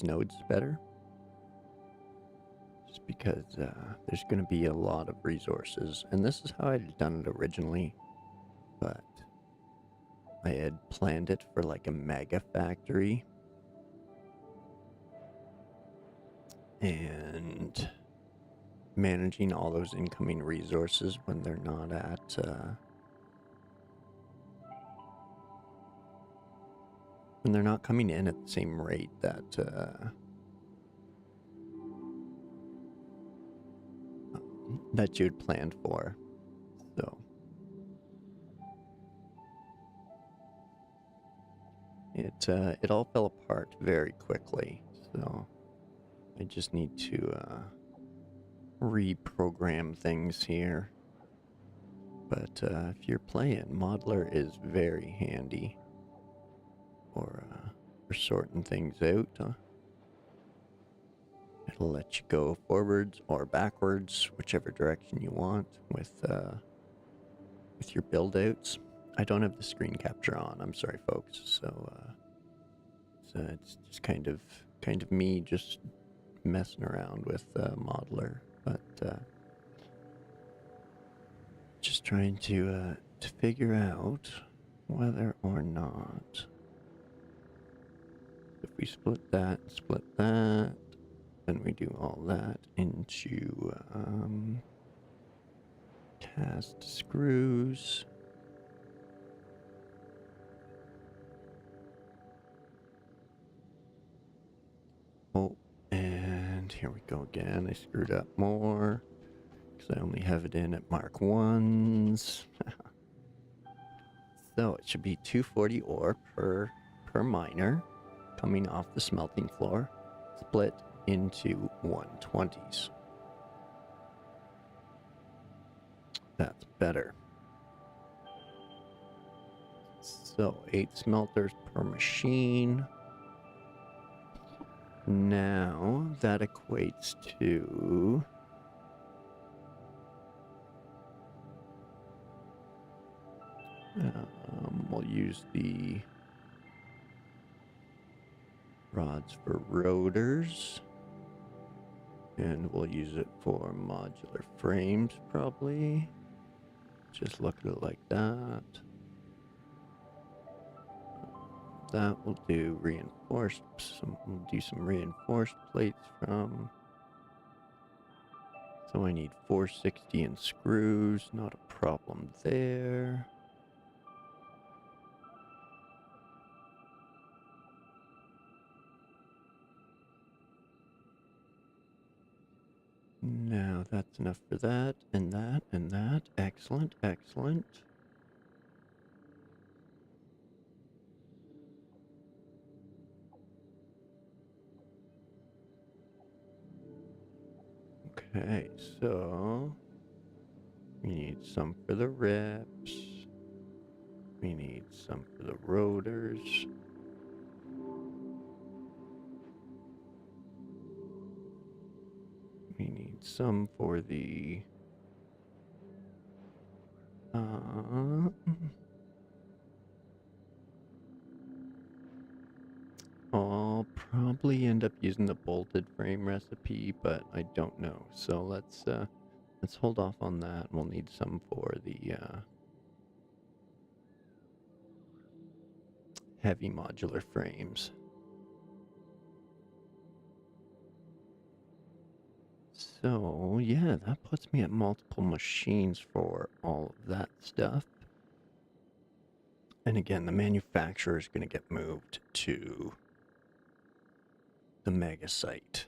nodes better. Just because there's going to be a lot of resources, and this is how I'd done it originally, but I had planned it for like a Megafactory, and managing all those incoming resources when they're not at when they're not coming in at the same rate that that you'd planned for. So it all fell apart very quickly. So I just need to reprogram things here. But if you're playing, modular is very handy for sorting things out. It'll let you go forwards or backwards, whichever direction you want with your build outs. I don't have the screen capture on. I'm sorry, folks. So it's just kind of me just messing around with modular, but just trying to figure out whether or not if we split that, then we do all that into cast screws. Oh, and here we go again. I screwed up more because I only have it in at Mark 1s. So it should be 240 ore per miner coming off the smelting floor split into 120s. That's better. So 8 smelters per machine. Now that equates to we'll use the rods for rotors, and we'll use it for modular frames probably. Just look at it like that. That will do reinforced. We'll do some reinforced plates from. So I need 460 in screws. Not a problem there. Now that's enough for that, and that, and that. Excellent, excellent. Okay, so we need some for the reps. We need some for the rotors. We need some for the I'll probably end up using the bolted frame recipe, but I don't know. So let's hold off on that. We'll need some for the heavy modular frames. So yeah, that puts me at multiple machines for all of that stuff. And again, the manufacturer is going to get moved to the mega site.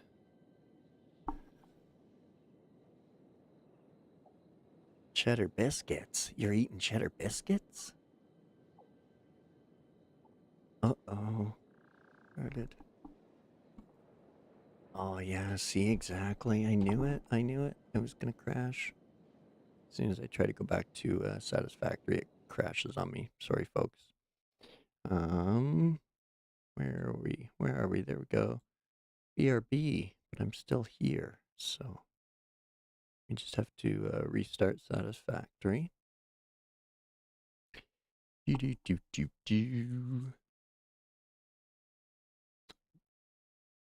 Cheddar biscuits? You're eating cheddar biscuits? Uh-oh. Started. Oh yeah, see, exactly. I knew it. I knew it. It was gonna crash. As soon as I try to go back to Satisfactory, it crashes on me. Sorry, folks. Where are we? Where are we? There we go. BRB, but I'm still here, so we just have to restart Satisfactory.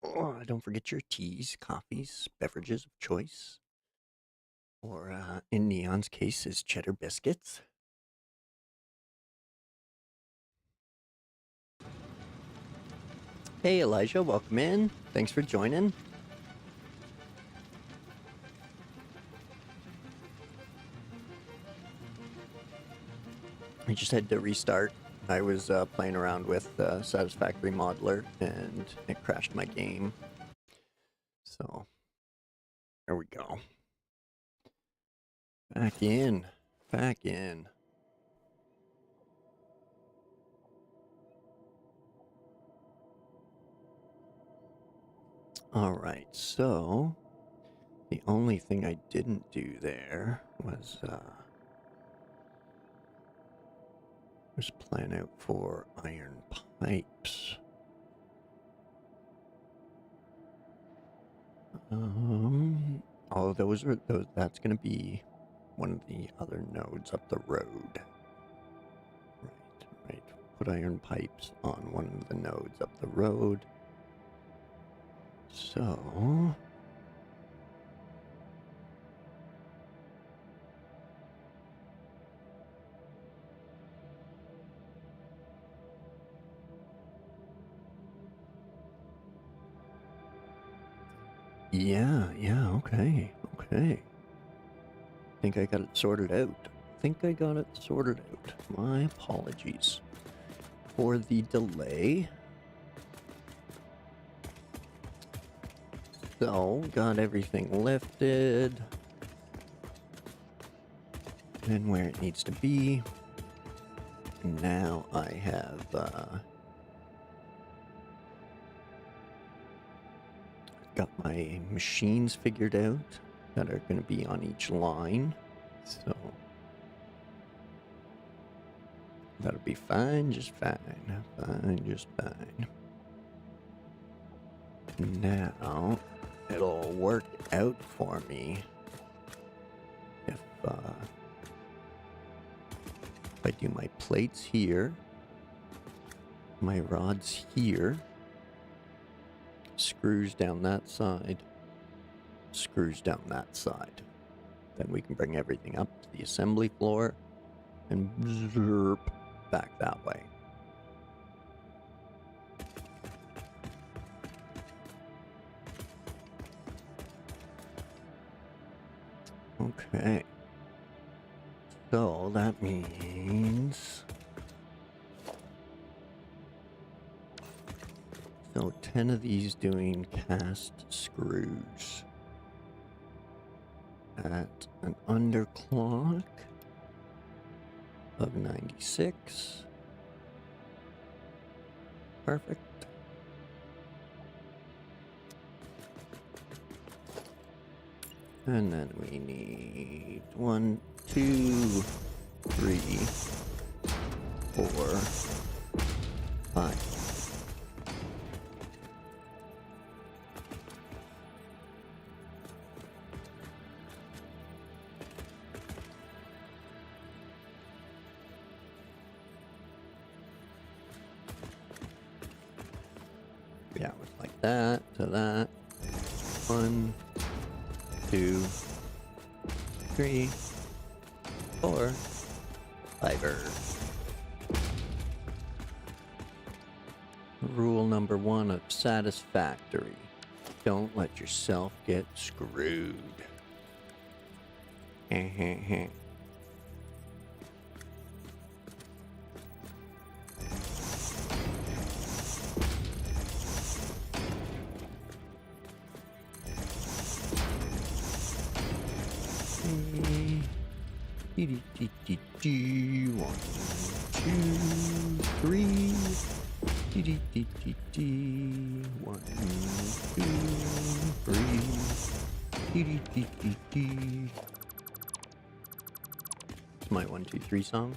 Oh, don't forget your teas, coffees, beverages of choice. Or, in Neon's case, is cheddar biscuits. Hey, Elijah, welcome in. Thanks for joining. I just had to restart. I was playing around with Satisfactory Modular, and it crashed my game. So, there we go. Back in. Back in. Alright, so the only thing I didn't do there was plan out for iron pipes. Oh, that's gonna be one of the other nodes up the road. Right. Put iron pipes on one of the nodes up the road. So yeah, okay. Think I got it sorted out. My apologies for the delay. So, got everything lifted and where it needs to be. Now I have got my machines figured out that are going to be on each line. So that'll be fine, just fine. Fine, just fine. Now, it'll work out for me if I do my plates here, my rods here, screws down that side, screws down that side. Then we can bring everything up to the assembly floor and zerp back that way. Okay. So that means 10 of these doing cast screws at an underclock of 96. Perfect. And then we need 1, 2, 3, 4, 5. Yeah, it was like that to that. 1, 2, 3, 4, 5. Rule number 1 of Satisfactory. Don't let yourself get screwed. One, two, three. 1, 2, 3. It's my 1, 2, 3 song.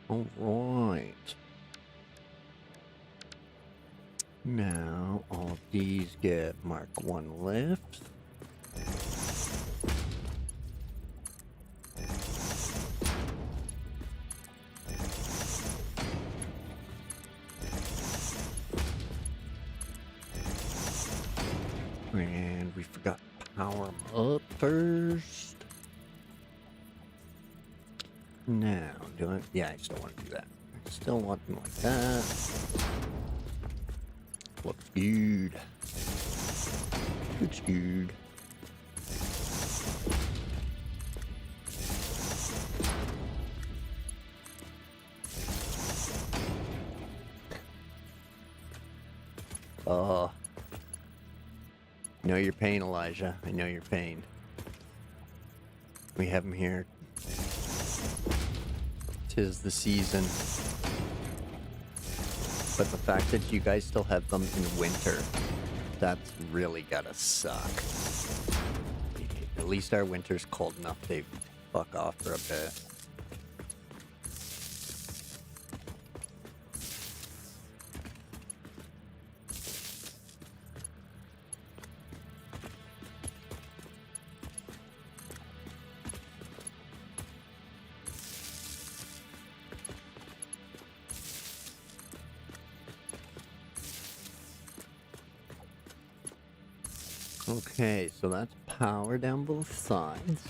All right. Now all of these get Mark 1 lift. And we forgot to power them up first. Now, do I? Yeah, I still want to do that. I still want them like that. Looks good. Looks good. Oh. I know your pain, Elijah. I know your pain. We have him here. 'Tis the season. But the fact that you guys still have them in winter, that's really gotta suck. At least our winter's cold enough they fuck off for a bit. Okay, so that's power down both sides.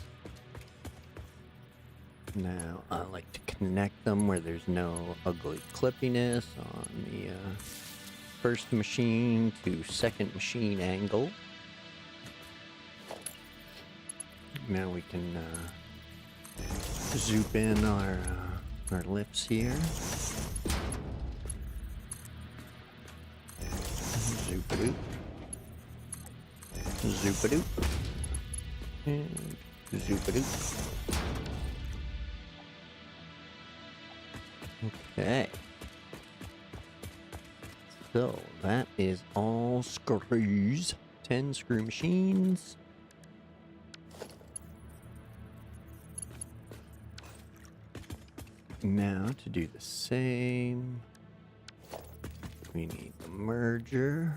Now, I like to connect them where there's no ugly clippiness on the first machine to second machine angle. Now we can zoop in our lifts here. Zoop-a-doop. Zoop-a-doop. And zoop-a-doop. Okay. So that is all screws. 10 screw machines. Now to do the same, we need the merger.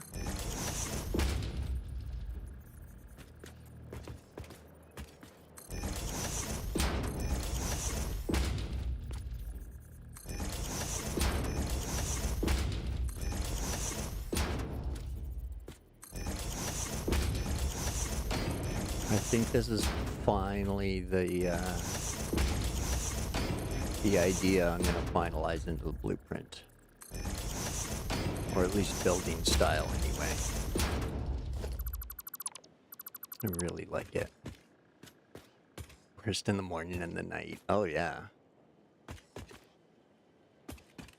I think this is finally the idea I'm going to finalize into the blueprint. Or at least building style anyway. I really like it. First in the morning and the night. Oh yeah.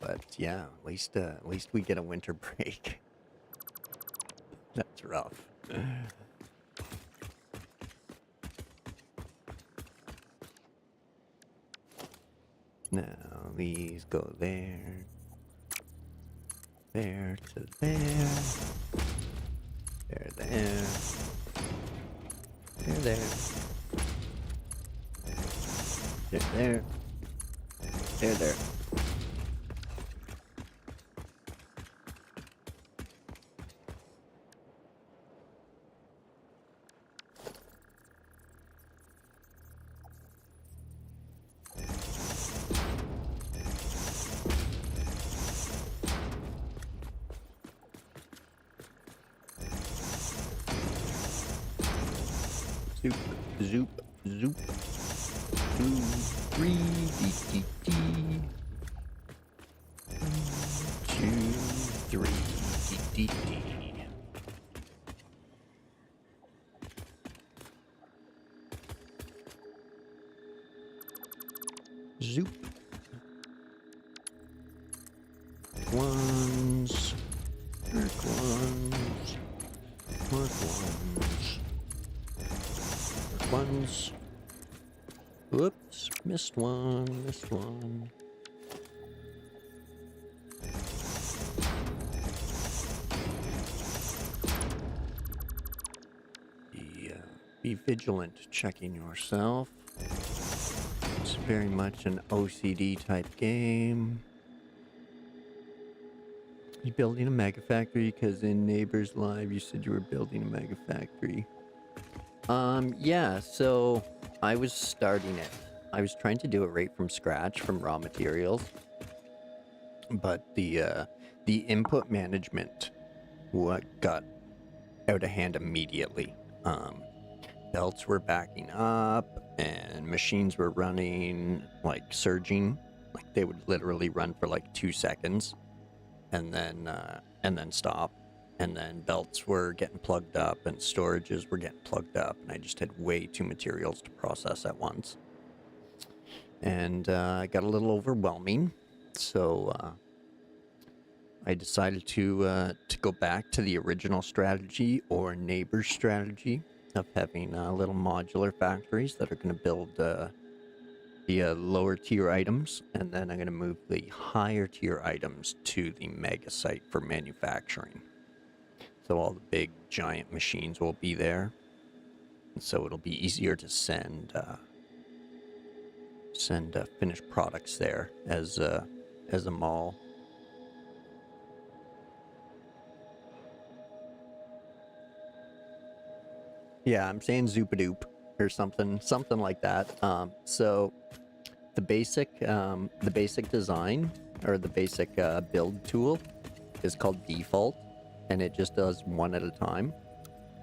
But yeah, at least we get a winter break. That's rough. Now these go there. There to there. There, there. There, there. There, there. There, there. Zoop, zoop, zoop. 2, 3, D, D, D. 2, 3, D, D, D. Zoop. Ones. Mark ones. Mark ones. Mark ones. Whoops, missed one, missed one. Be vigilant checking yourself. It's very much an OCD type game. You building a Megafactory? Because in Neighbors Live you said you were building a Megafactory. Yeah, so I was starting it. I was trying to do it right from scratch from raw materials. But the input management got out of hand immediately. Belts were backing up and machines were running like surging. Like they would literally run for like 2 seconds and then stop. And then belts were getting plugged up and storages were getting plugged up, and I just had way too materials to process at once. And it got a little overwhelming, so I decided to go back to the original strategy or neighbor strategy of having little modular factories that are going to build the lower tier items, and then I'm going to move the higher tier items to the mega site for manufacturing. So all the big giant machines will be there, and so it'll be easier to send finished products there as a mall. Yeah, I'm saying Zoopadoop or something like that. So the basic design or the basic build tool is called default, and it just does one at a time.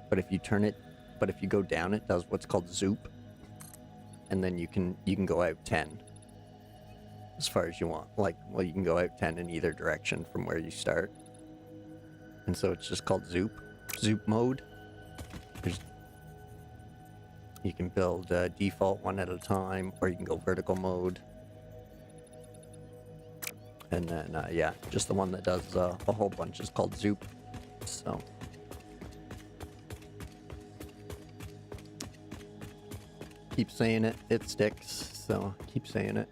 But if you go down, it does what's called zoop, and then you can go out 10 as far as you want. Like, well, you can go out 10 in either direction from where you start, and so it's just called zoop mode. You can build default one at a time, or you can go vertical mode. And then, yeah, just the one that does a whole bunch is called Zoop. So. Keep saying it, it sticks, so keep saying it.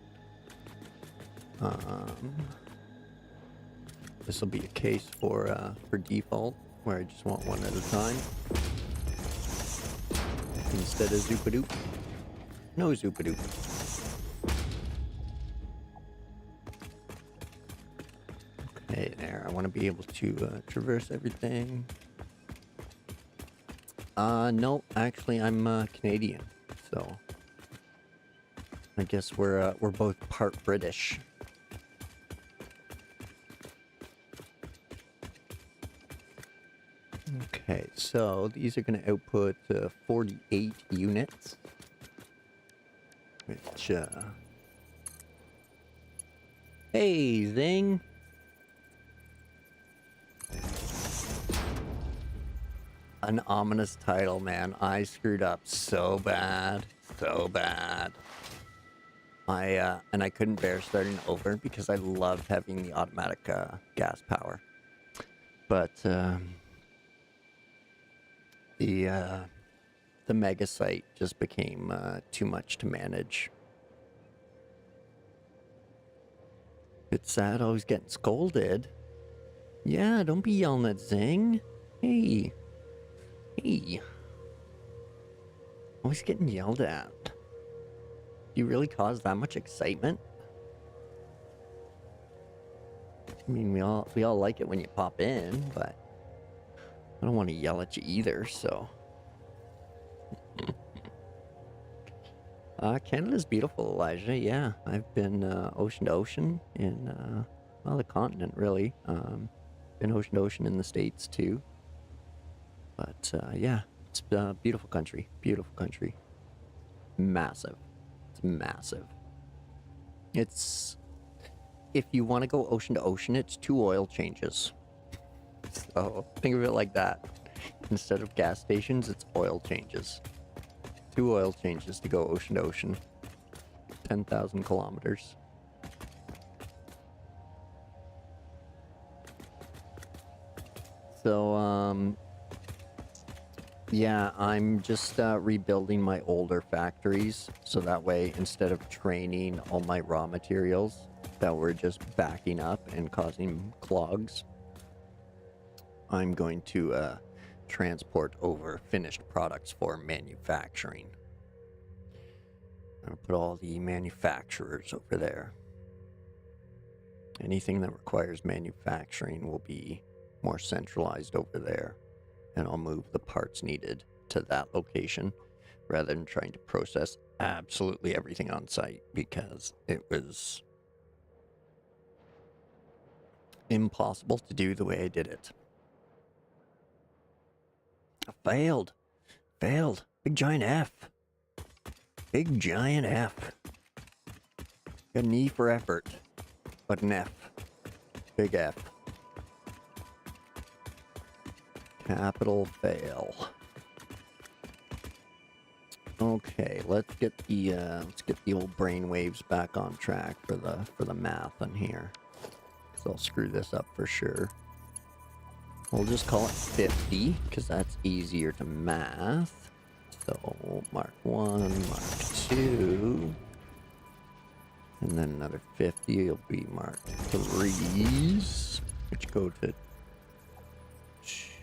This will be a case for default, where I just want one at a time. Instead of Zoopadoop. No Zoopadoop. Okay, there. I want to be able to traverse everything. No, actually, I'm Canadian, so I guess we're both part British. Okay, so these are going to output 48 units, which, hey, Zing! An ominous title, man. I screwed up so bad, so bad. And I couldn't bear starting over because I loved having the automatic gas power. But, the mega site just became too much to manage. It's sad always getting scolded. Yeah, don't be yelling at Zing. Hey. Hey. Always getting yelled at. Do you really cause that much excitement? I mean, we all like it when you pop in, but I don't want to yell at you either, so. Canada's beautiful, Elijah. Yeah, I've been ocean to ocean in, well, the continent, really. Been ocean to ocean in the States, too. But, yeah, it's a beautiful country. Beautiful country. Massive. It's massive. It's... If you want to go ocean to ocean, it's 2 oil changes. So, think of it like that. Instead of gas stations, it's oil changes. 2 oil changes to go ocean to ocean. 10,000 kilometers. So, yeah, I'm just rebuilding my older factories, so that way, instead of training all my raw materials that were just backing up and causing clogs, I'm going to transport over finished products for manufacturing. I'm going to put all the manufacturers over there. Anything that requires manufacturing will be more centralized over there. And I'll move the parts needed to that location rather than trying to process absolutely everything on site, because it was impossible to do the way I did it. I failed. Failed. Big giant F. Big giant F. Got an E for effort, but an F. Big F. Capital fail. Okay, let's get the old brainwaves back on track for the math on here. 'Cause I'll screw this up for sure. We'll just call it 50 because that's easier to math. So mark 1, mark 2, and then another 50 will be mark 3s, which go to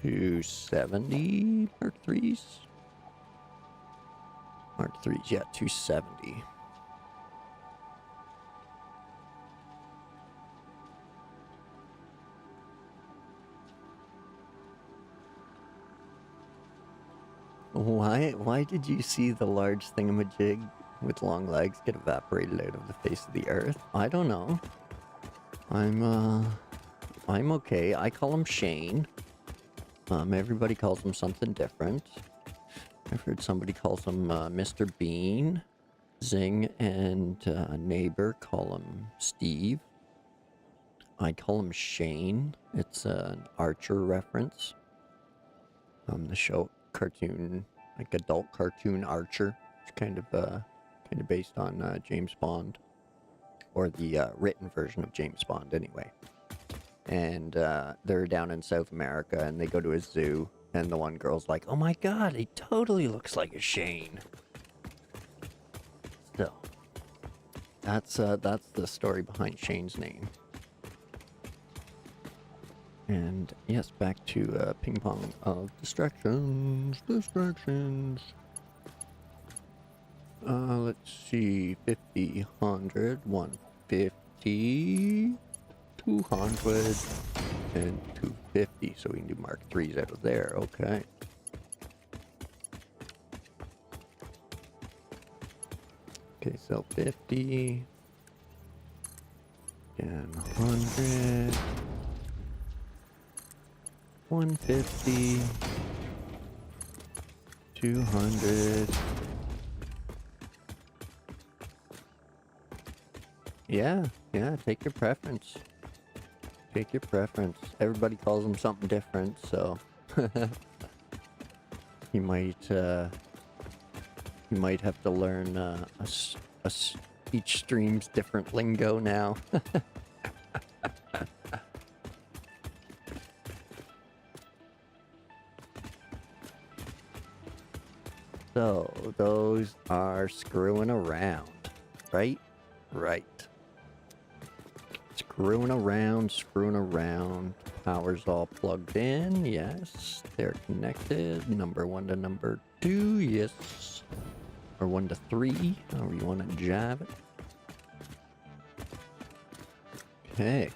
270 Mark 3s. Mark 3s, yeah, 270. Why did you see the large thingamajig with long legs get evaporated out of the face of the earth? I don't know. I'm okay. I call him Shane. Everybody calls him something different. I've heard somebody calls him Mr. Bean. Zing and neighbor call him Steve. I call him Shane. It's an Archer reference. The show cartoon, like adult cartoon Archer. It's kind of based on James Bond, or the written version of James Bond, anyway. And they're down in South America, and they go to a zoo, and the one girl's like, "Oh my God, he totally looks like a Shane." So, that's the story behind Shane's name. And yes, back to ping pong of distractions. Let's see, 50, 100, 150, 200, and 250. So we can do Mark 3s out of there. Okay. Okay, so 50 and 100, 150, 200. Yeah, take your preference. Take your preference. Everybody calls them something different, so you might have to learn each stream's different lingo now. So those are screwing around, right? Right. Screwing around. Power's all plugged in. Yes, they're connected. Number 1 to number 2. Yes. Or 1 to 3. However you want to jab it. Okay.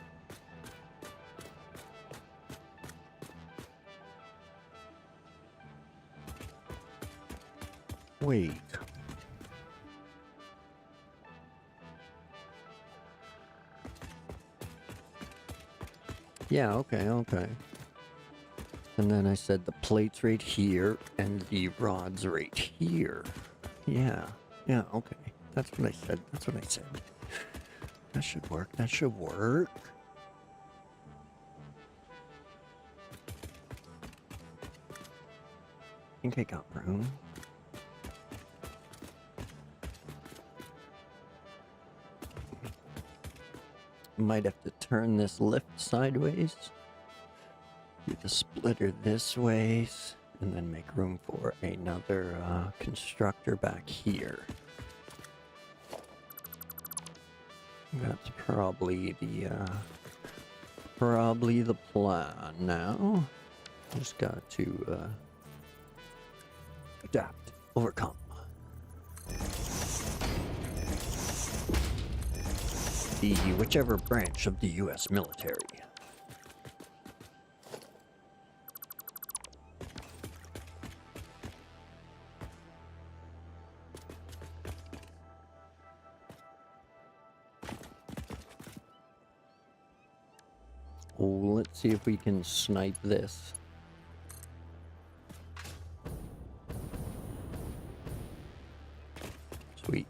Wait. Yeah, okay. And then I said the plate's right here and the rod's right here. Yeah, okay. That's what I said. That should work. I think I got room. Might have to turn this lift sideways. Do the splitter this ways. And then make room for another constructor back here. That's probably the plan now. Just got to adapt, overcome. Whichever branch of the U.S. military. Oh, let's see if we can snipe this. Sweet.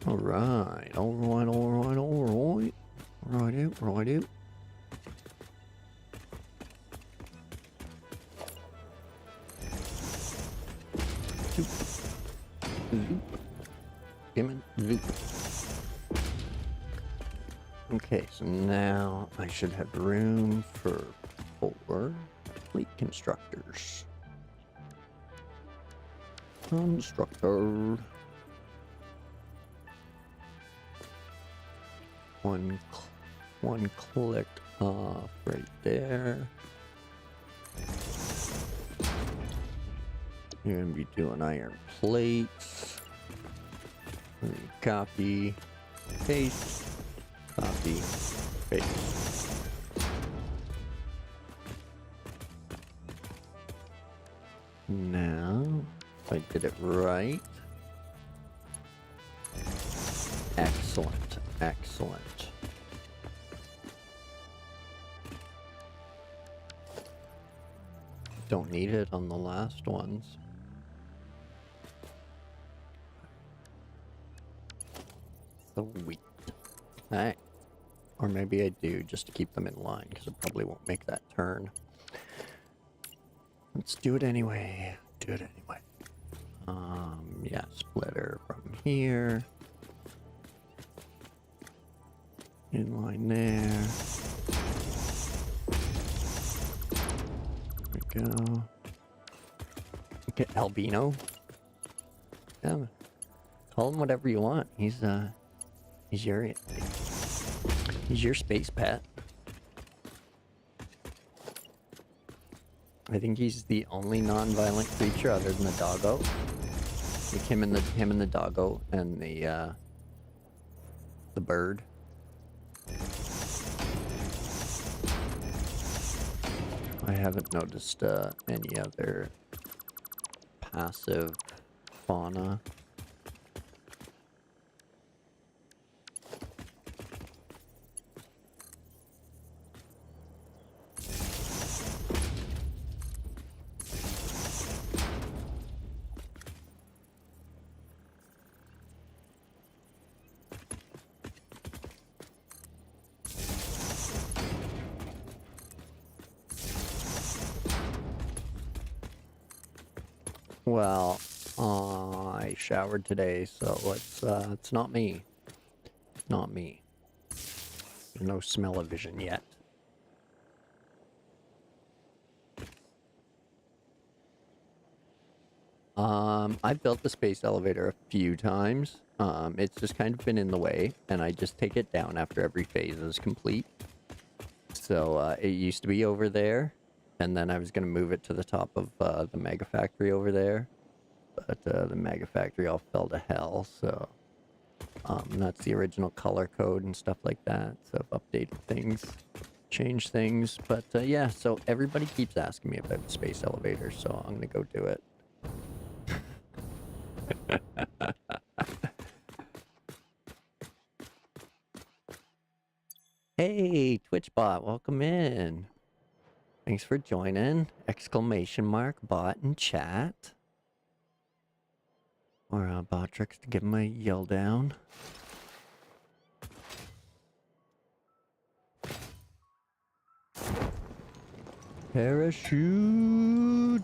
Alright. Right out. Zoop. Okay, so now I should have room for 4 fleet constructors. Constructor. One clicked off right there. You're gonna be doing iron plates. Copy, paste, copy, paste. Now, if I did it right. Excellent. Don't need it on the last ones. Sweet. Alright. Or maybe I do, just to keep them in line, because I probably won't make that turn. Let's do it anyway. Yeah, splitter from here. In line there. There we go. Okay, albino. Yeah, call him whatever you want. He's your space pet. I think he's the only non-violent creature other than the doggo. Like him and the doggo and the bird. I haven't noticed any other passive fauna. Well, I showered today, so it's not me. Not me. There's no smell-o-vision yet. I've built the space elevator a few times. It's just kind of been in the way, and I just take it down after every phase is complete. So, it used to be over there, and then I was gonna move it to the top of, the Megafactory over there. But, the Megafactory all fell to hell, so... that's the original color code and stuff like that, so I've updated things, changed things, but, yeah, so everybody keeps asking me about the space elevator, so I'm gonna go do it. Hey, TwitchBot, welcome in. Thanks for joining. Exclamation mark, bot in chat. Or Botrix to give him a yell down. Parachute!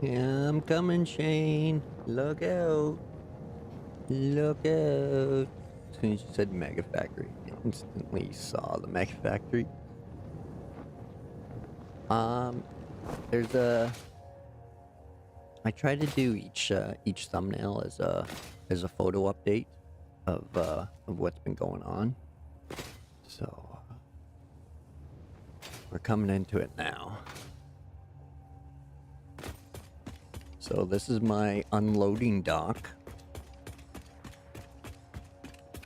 Yeah, I'm coming, Shane. Look out. Look out. As soon as you said Megafactory, I instantly saw the Megafactory. There's a... I try to do each thumbnail as a photo update of what's been going on. So, we're coming into it now. So this is my unloading dock,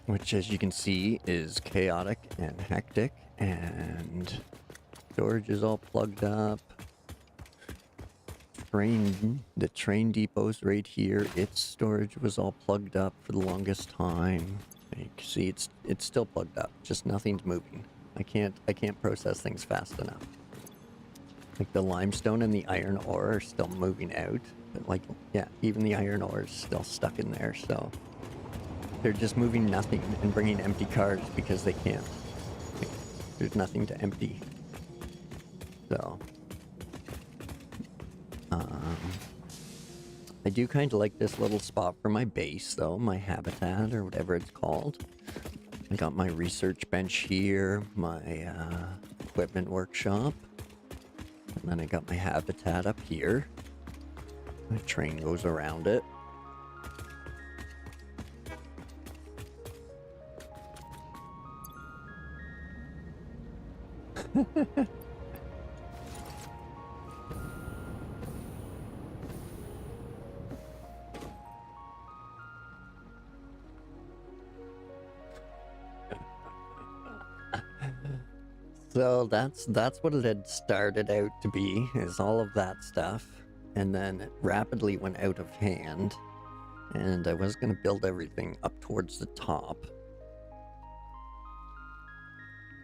which as you can see is chaotic and hectic, and storage is all plugged up. The train depot's right here. Its storage was all plugged up for the longest time. You can see it's still plugged up, just nothing's moving. I can't process things fast enough. Like the limestone and the iron ore are still moving out. But like, yeah, even the iron ore is still stuck in there, so... They're just moving nothing and bringing empty cars because they can't. Like, there's nothing to empty. So... I do kind of like this little spot for my base, though. My habitat, or whatever it's called. I got my research bench here, my equipment workshop. And then I got my habitat up here. My train goes around it. So that's what it had started out to be, is all of that stuff. And then it rapidly went out of hand. And I was going to build everything up towards the top.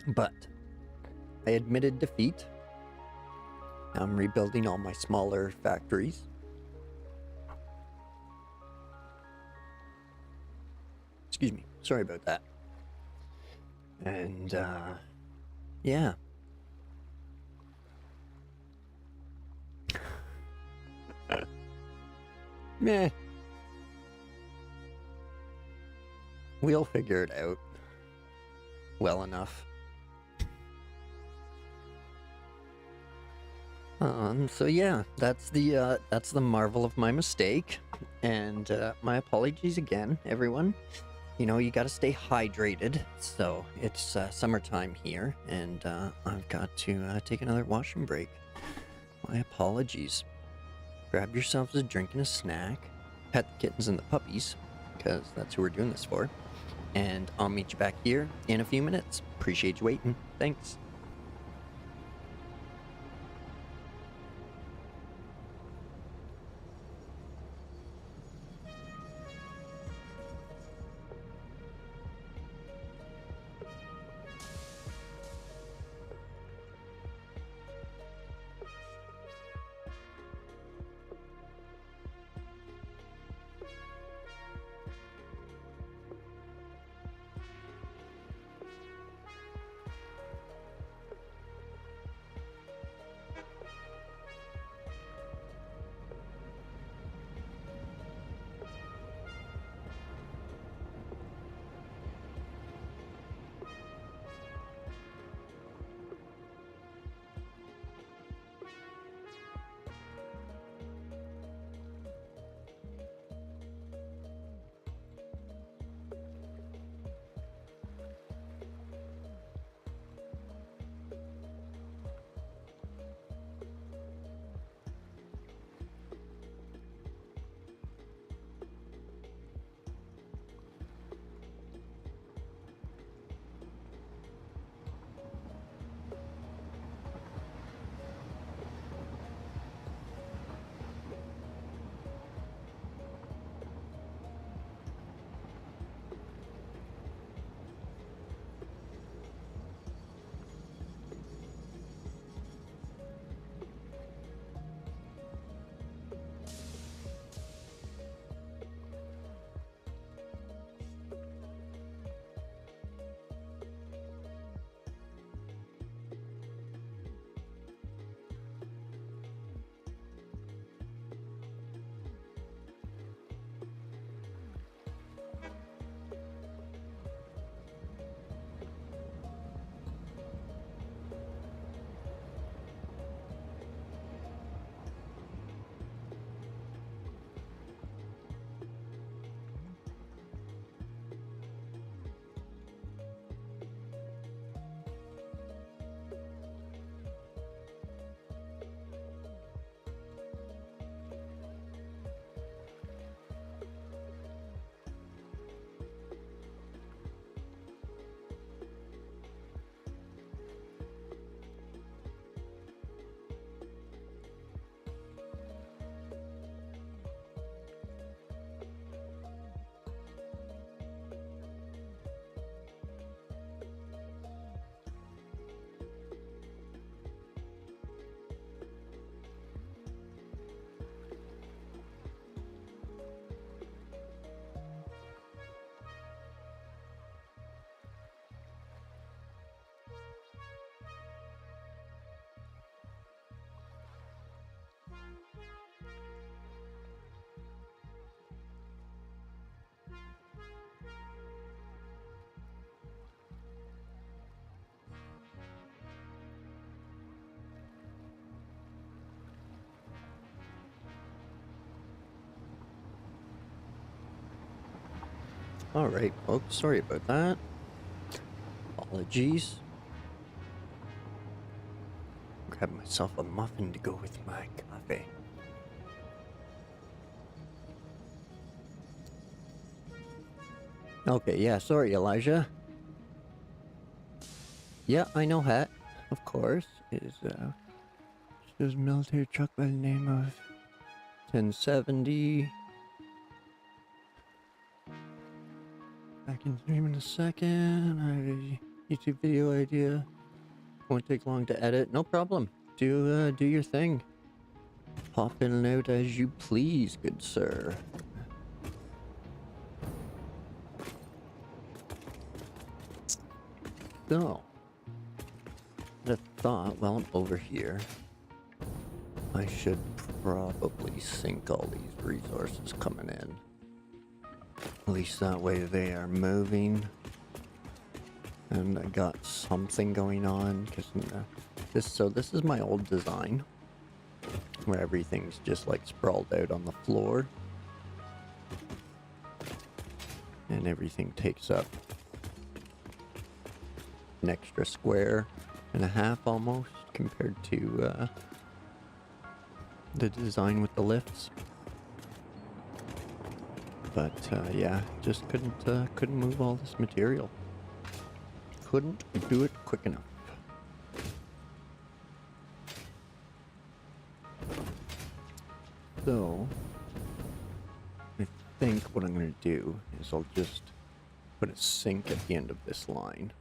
But I admitted defeat. I'm rebuilding all my smaller factories. Excuse me. Sorry about that. And, yeah. Meh. We'll figure it out well enough. So yeah, that's the marvel of my mistake, and my apologies again, everyone. You know, you gotta stay hydrated, so it's summertime here, and I've got to take another washroom break. My apologies. Grab yourselves a drink and a snack, pet the kittens and the puppies, because that's who we're doing this for, and I'll meet you back here in a few minutes. Appreciate you waiting. Thanks. Alright, folks, sorry about that. Apologies. Grab myself a muffin to go with my coffee. Okay, yeah, sorry, Elijah. Yeah, I know Hat, of course. Is a military truck by the name of 1070. I can stream in a second. I have a YouTube video idea. Won't take long to edit. No problem. Do your thing. Pop in and out as you please, good sir. So, I thought, well, I'm over here. I should probably sink all these resources coming in. At least that way they are moving. And I got something going on, because this is my old design, where everything's just like sprawled out on the floor. And everything takes up an extra square and a half almost compared to the design with the lifts. But yeah, just couldn't move all this material. Couldn't do it quick enough. So I think what I'm going to do is I'll just put a sink at the end of this line.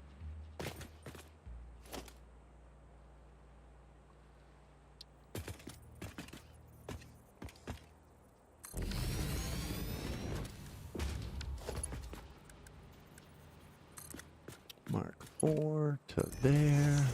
Mark 4 to there.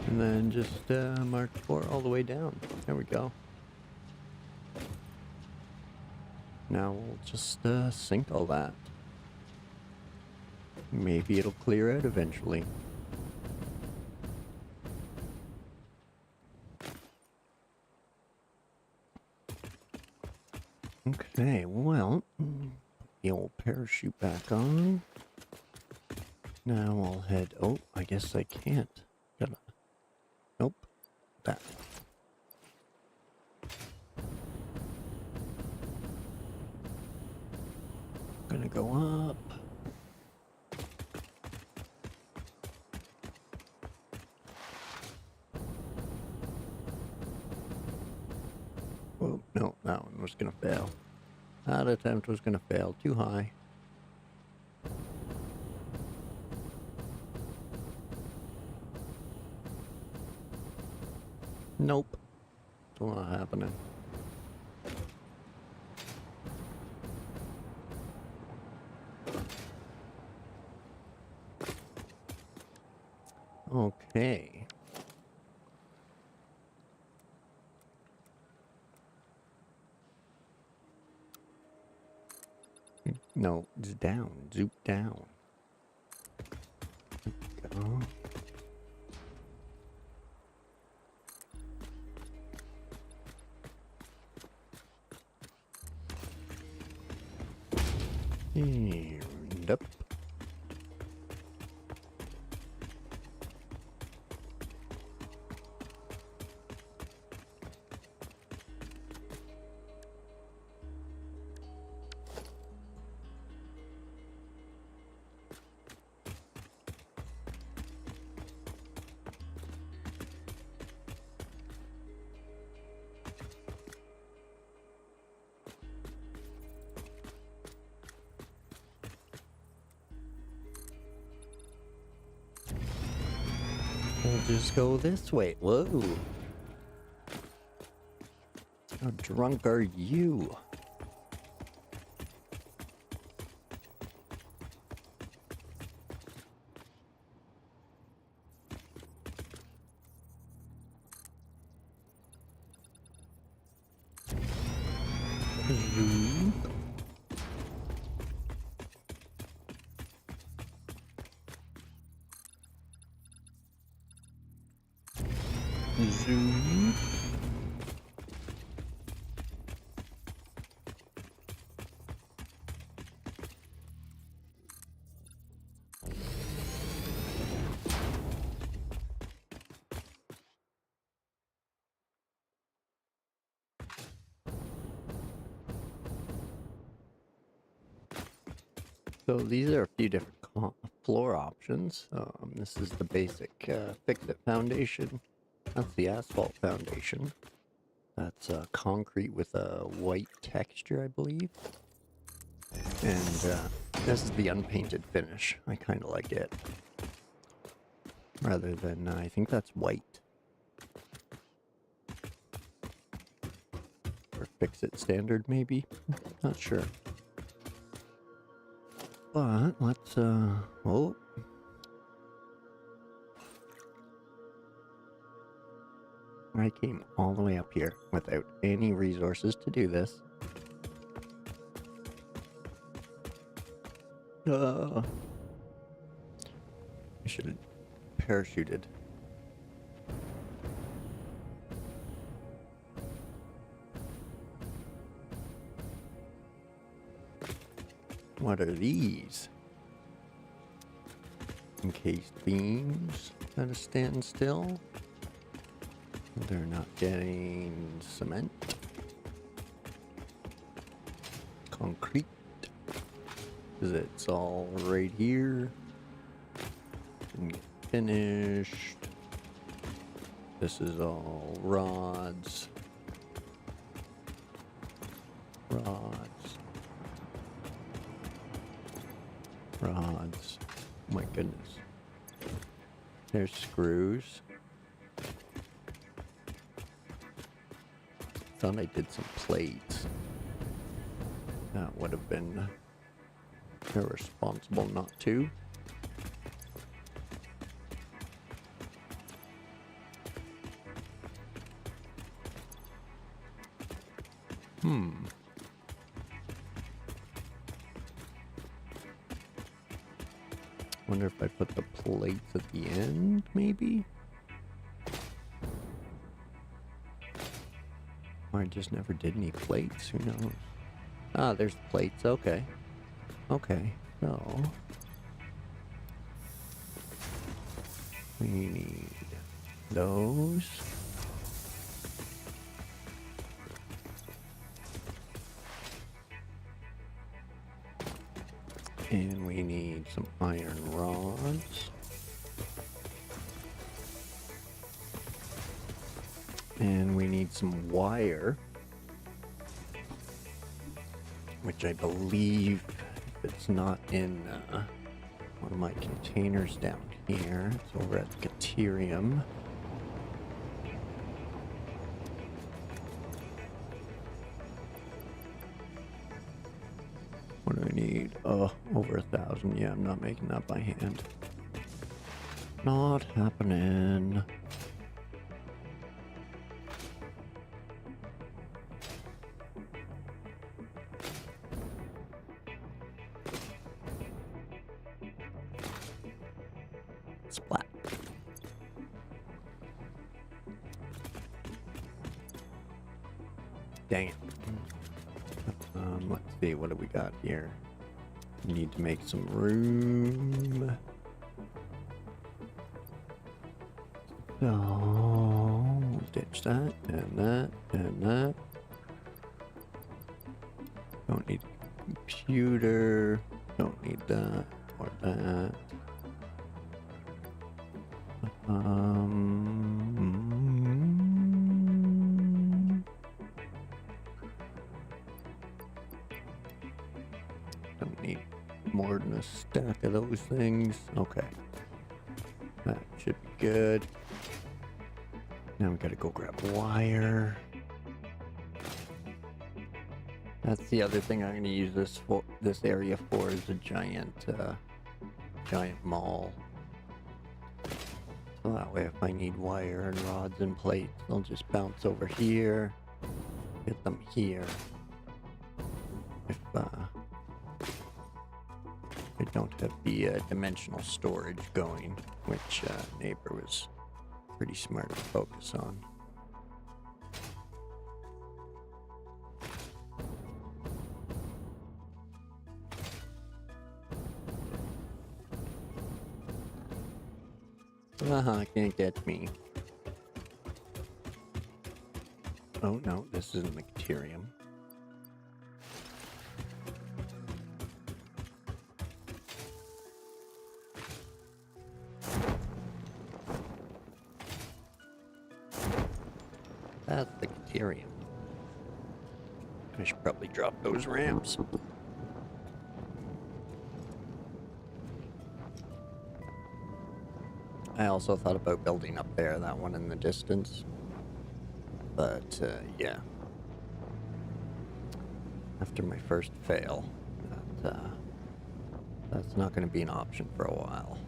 And then just mark 4 all the way down. There we go. Now we'll just sink all that. Maybe it'll clear out eventually. Okay, well, the old parachute back on. Now I'll head... Oh, I guess I can't. Gotta... Nope. That. Gonna go up. Oh, no, that one was gonna fail. That attempt was gonna fail. Too high. Nope. Still not happening. Okay. No, it's down. Zoop down. Go. And up. We'll just go this way. Whoa. How drunk are you? Zoom. Zoom. So these are a few different floor options. This is the basic fix-it foundation. That's the asphalt foundation. That's concrete with a white texture, I believe. And this is the unpainted finish. I kind of like it. Rather than, I think that's white. Or fix-it standard, maybe? Not sure. But, let's, oh. I came all the way up here without any resources to do this. I should have parachuted. What are these? Encased beams at a standstill. They're not getting cement. Concrete. Because it's all right here. Didn't get finished. This is all rods. Rods. Rods. Oh my goodness. There's screws. Thought I did some plates. That would have been irresponsible not to. Wonder if I put the plates at the end, maybe? Or I just never did any plates, who knows? Ah, there's the plates, okay. Okay, so... we need those. And we need some iron rods. And we need some wire. Which I believe, if it's not in one of my containers down here, it's over at the Caterium. What do I need? Oh, over 1,000. Yeah, I'm not making that by hand. Not happening. Splat. Dang it. Let's see, what do we got here? We need to make some room. So, ditch that, and that, and that. Don't need a computer. Don't need that, or that. Don't need more than a stack of those things. Okay. That should be good. Now we gotta go grab wire. That's the other thing I'm gonna use this area for is a giant mall. So that way if I need wire and rods and plates, they'll just bounce over here, get them here. If I don't have the dimensional storage going, which neighbor was pretty smart to focus on. Can't get me. Oh no, this isn't the Caterium. That's the Caterium. I should probably drop those ramps. I also thought about building up there, that one in the distance. But, yeah. After my first fail, that's not going to be an option for a while.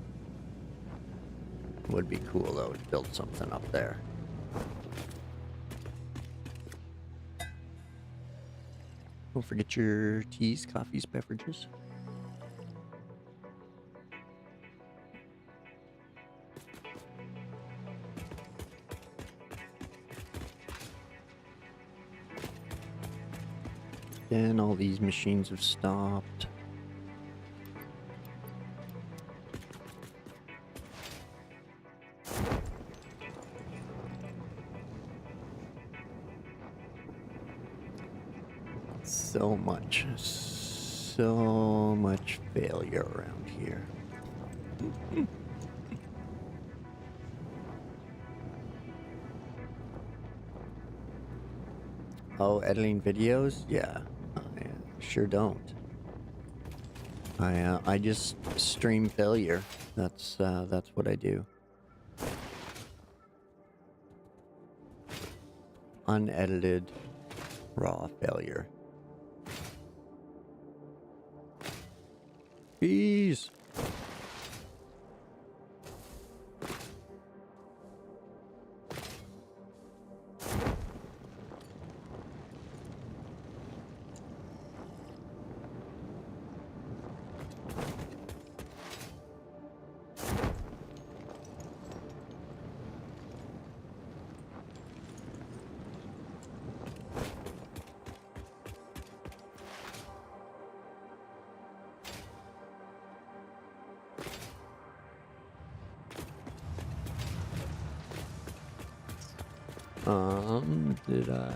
Would be cool, though, to build something up there. Don't forget your teas, coffees, beverages. Then all these machines have stopped. So much failure around here. Oh, editing videos? Yeah, I sure don't. I just stream failure. That's what I do. Unedited, raw failure. Peace. Did I?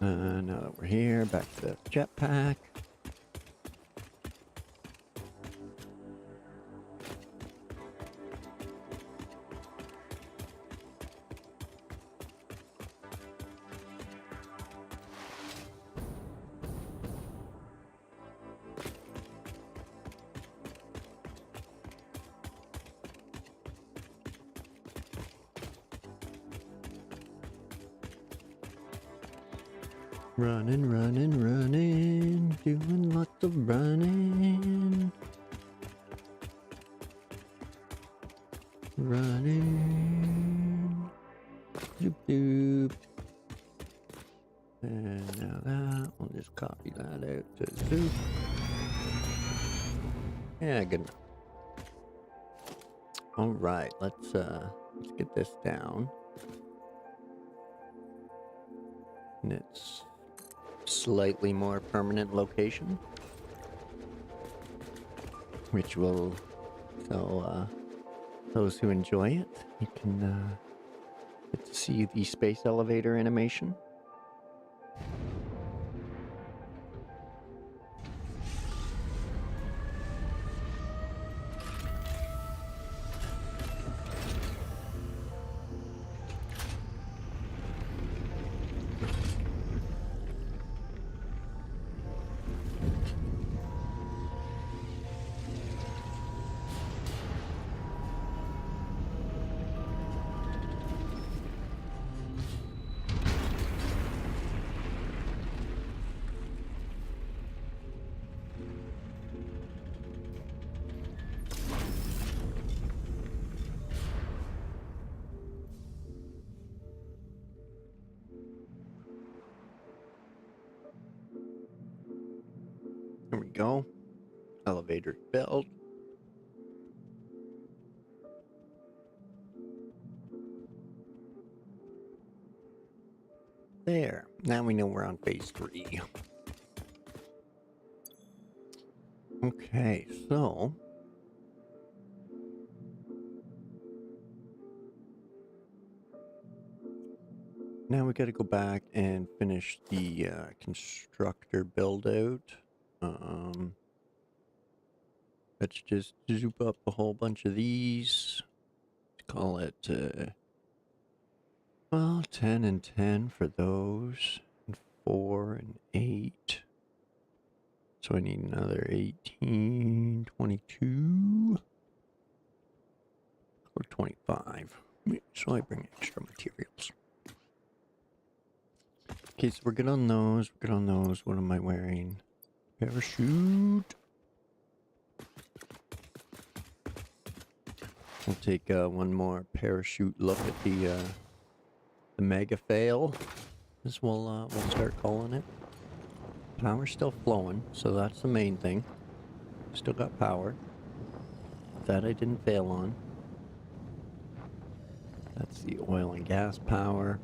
Now that we're here, back to the jetpack. Running, running, running, doing lots of running. Running. Doop doop. And now that, we'll just copy that out to Zoop. Yeah, good enough. Alright, let's get this down. In its slightly more permanent location. Which will, so those who enjoy it, you can get to see the space elevator animation. There we go. Elevator built. There. Now we know we're on phase 3. Okay, so Now we got to go back and finish the constructor build out. Let's just zoop up a whole bunch of these. Call it, well, 10 and 10 for those, and 4 and 8. So I need another 18, 22, or 25. So I bring extra materials. Okay, so we're good on those. We're good on those. What am I wearing? Parachute. We'll take one more parachute look at the mega fail, as we'll start calling it. Power's still flowing, so that's the main thing. Still got power. That I didn't fail on. That's the oil and gas power.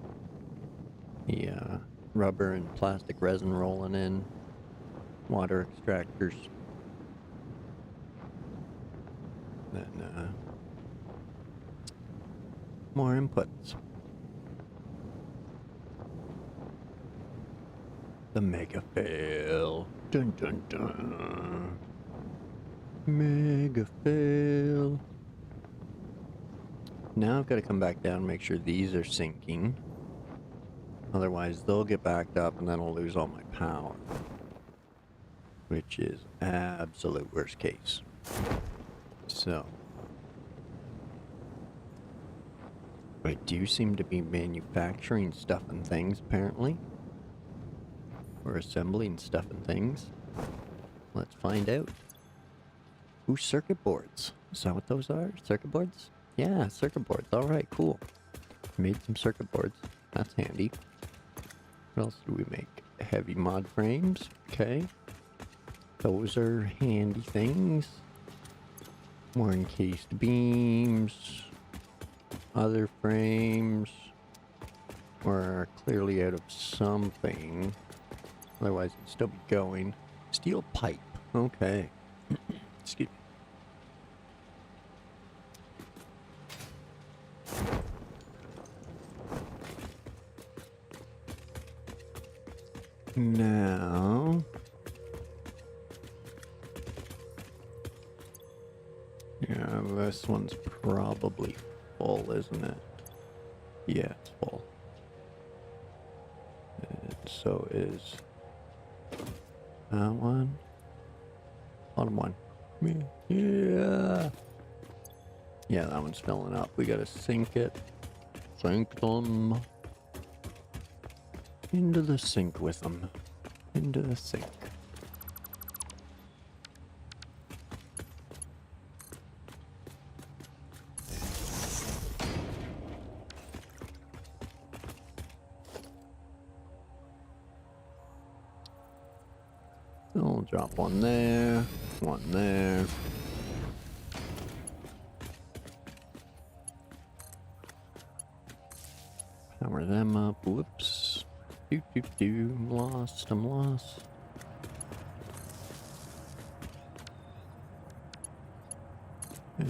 The rubber and plastic resin rolling in. Water extractors. Then more inputs. The mega fail. Dun dun dun. Mega fail. Now I've got to come back down and make sure these are sinking. Otherwise they'll get backed up and then I'll lose all my power. Which is absolute worst case. So. I do seem to be manufacturing stuff and things apparently. Or assembling stuff and things. Let's find out. Ooh, circuit boards. Is that what those are? Circuit boards? Yeah, circuit boards. Alright, cool. Made some circuit boards. That's handy. What else do we make? Heavy mod frames. Okay. Those are handy things. More encased beams. Other frames. We're clearly out of something. Otherwise it'd still be going. Steel pipe. Okay. Excuse me. Now. Yeah, this one's probably full, isn't it? Yeah, it's full. And so is that one. Bottom one. Yeah. Yeah, that one's filling up. We gotta sink it. Sink them. Into the sink with them. Into the sink. I'll drop one there, one there. Power them up. Whoops. I'm lost. I'm lost. And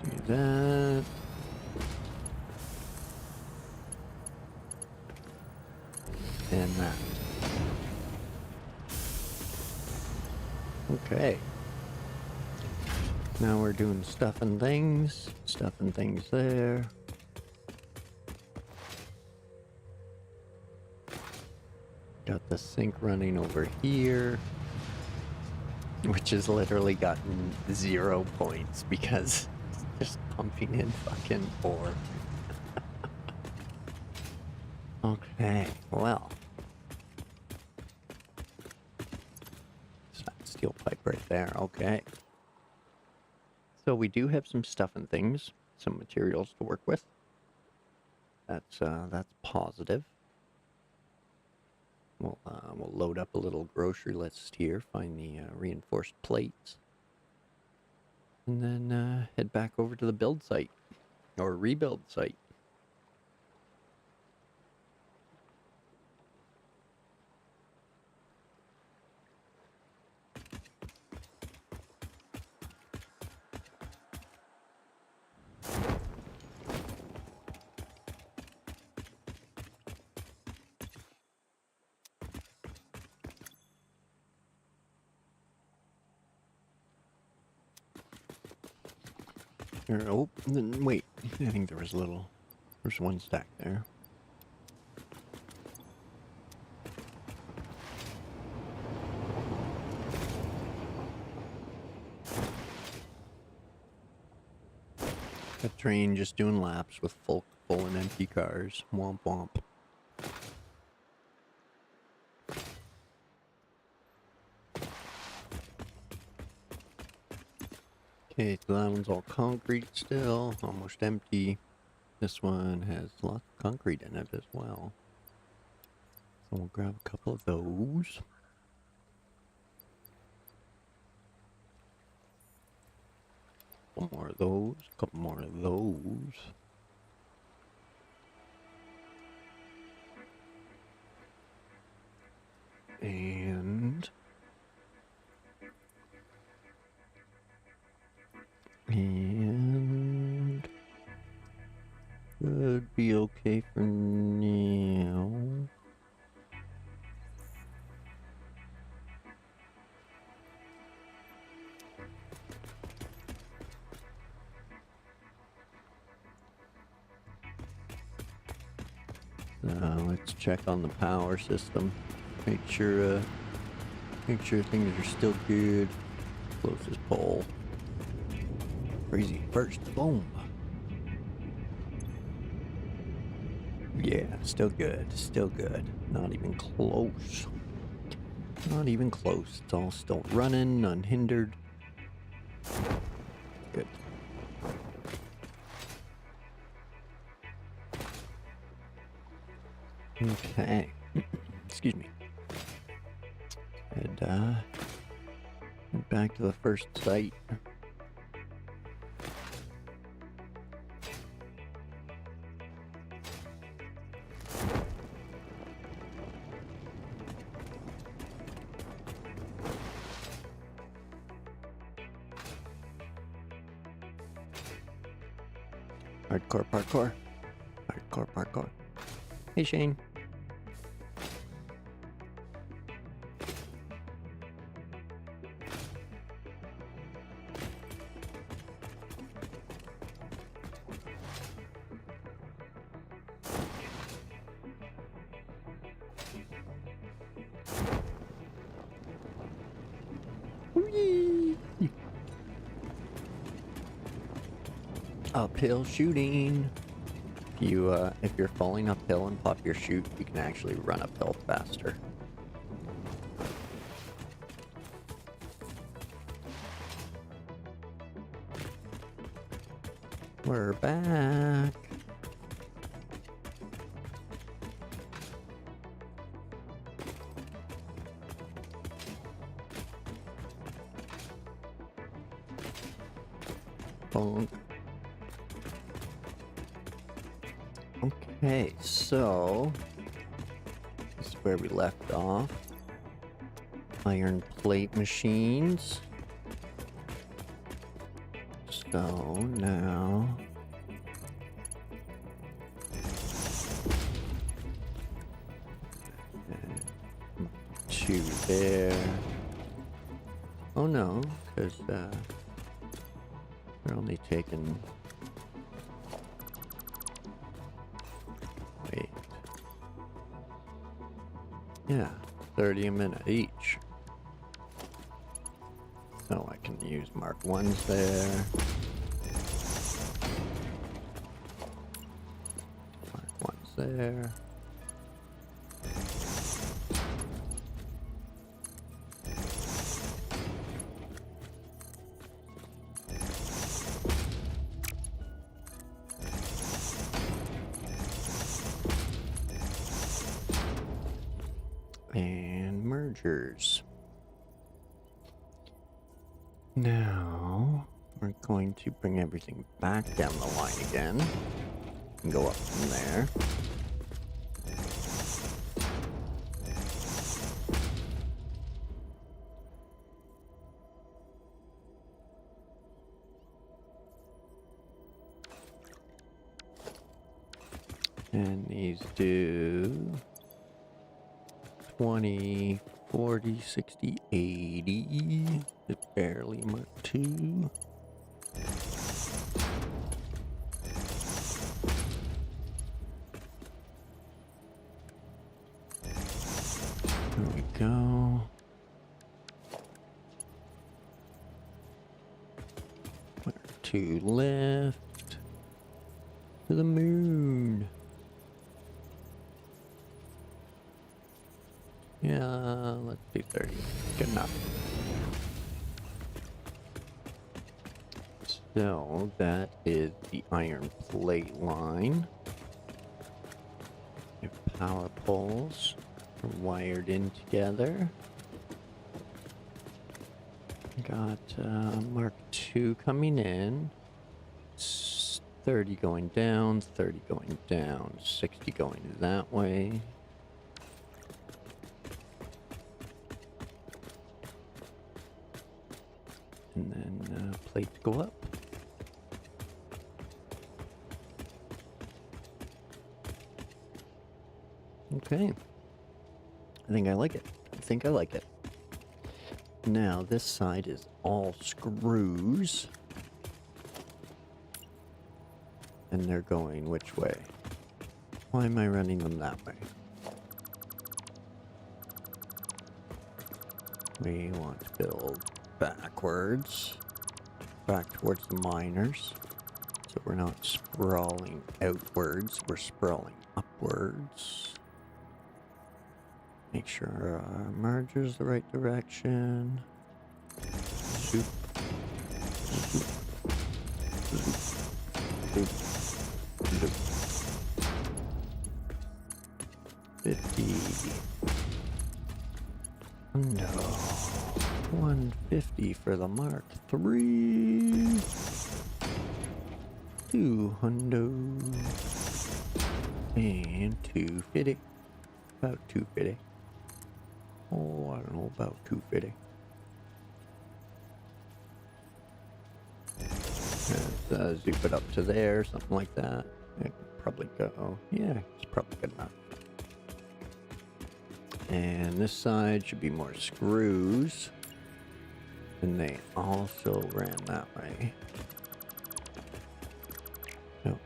do that. And that. Okay. Now we're doing stuff and things. Stuff and things there. Got the sink running over here. Which has literally gotten 0 points because it's just pumping in fucking ore. Okay, well. Steel pipe right there, okay. So we do have some stuff and things, some materials to work with. That's positive. We'll load up a little grocery list here, find the reinforced plates, and then head back over to the build site, or rebuild site. Oh, then wait. I think there was a little. There's one stack there. A train just doing laps with full and empty cars. Womp womp. Okay, so that one's all concrete still, almost empty. This one has lots of concrete in it as well. So we'll grab a couple of those. A couple more of those, a couple more of those. And would be okay for now. Let's check on the power system. Make sure things are still good. Closest pole. Crazy first. Boom. Yeah, still good. Still good. Not even close. Not even close. It's all still running, unhindered. Good. Okay. Excuse me. Head back to the first site. Hardcore parkour. Hardcore parkour. Hey, Shane. Whee! Uphill shooting. If you're falling uphill and pop your chute, you can actually run uphill faster. We're back. Bonk. Okay, so this is where we left off. Iron plate machines. So now two there. Oh no, because they're only taking. Wait. Yeah, 30 a minute each. So I can use Mark 1s there. Mark 1s there. And mergers. Now we're going to bring everything back down the line again and go up from there. And these do 20, 40, 60, 80. It's barely Mark 2. There we go. Where to lift to the moon. Yeah, let's do 30. Good enough. So that is the iron plate line. Your power poles are wired in together. Got Mark II coming in. 30 going down, 30 going down, 60 going that way. And then plates go up. Okay. I think I like it. I think I like it. Now, this side is all screws. And they're going which way? Why am I running them that way? We want to build backwards. Back towards the miners. So we're not sprawling outwards, we're sprawling upwards. Make sure our merger's the right direction. Zoop. Zoop. Zoop. Zoop. 50. No. 150 for the Mark III. 200. And 250. About 250. Oh, I don't know about 250. Let's zoop it up to there, something like that. It could probably go. Yeah, it's probably good enough. And this side should be more screws. And they also ran that way. No,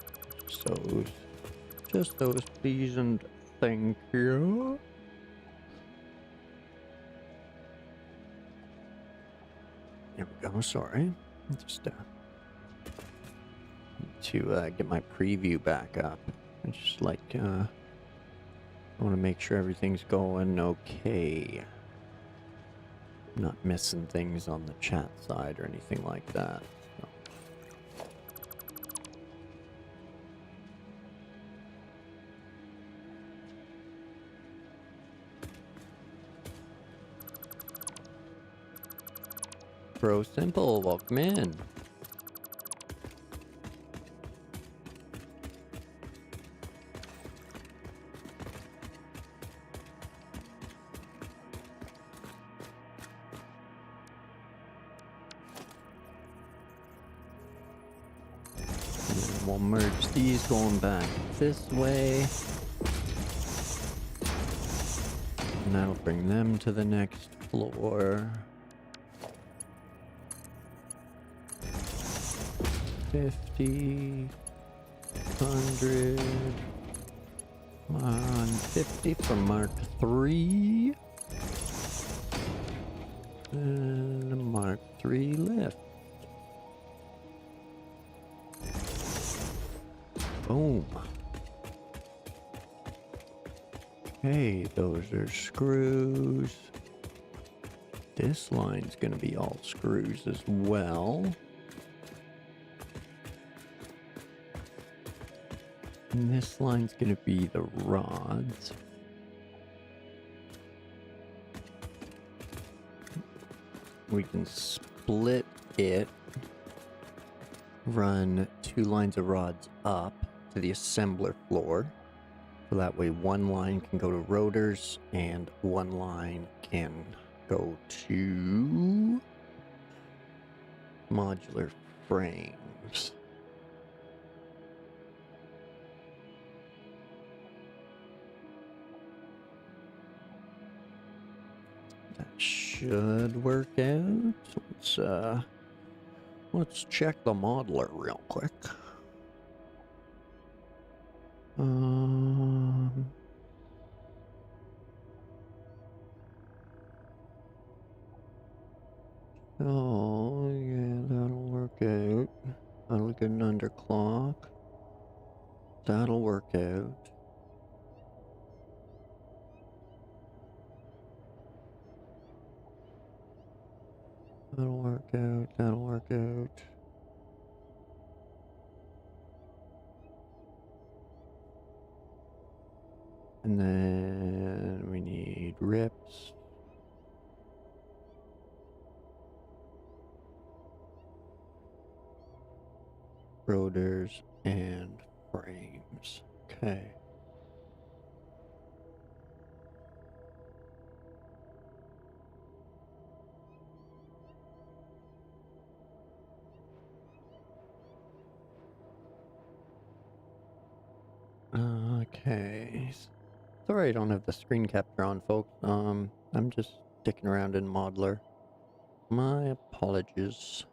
just those, please and thank you. There we go, sorry. Just need to get my preview back up. I just like, I want to make sure everything's going okay. Not missing things on the chat side or anything like that. So. Bro Simple, welcome in. We'll merge these going back this way. And that'll bring them to the next floor. 50, 100, come on, 50 for Mark III. And a Mark III lift. Boom. Okay, those are screws. This line's gonna be all screws as well. And this line's gonna be the rods. We can split it, run 2 lines of rods up to the assembler floor. So that way one line can go to rotors and one line can go to modular frames. That should work out. Let's check the modeler real quick. work out. That'll work out, that'll work out. And then we need rips. Rotors and frames. Okay. Okay. Sorry I don't have the screen capture on, folks. I'm just sticking around in modular. My apologies.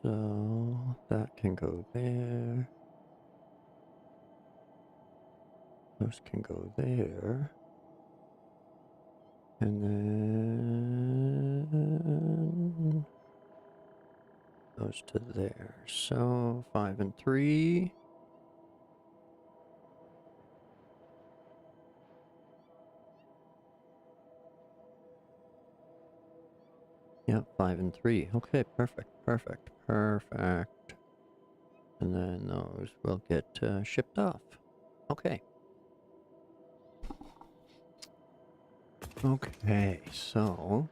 So that can go there. Those can go there. And then those to there. So 5 and 3. Yep, 5 and 3. Okay, perfect, perfect, perfect. And then those will get shipped off. Okay. Okay, so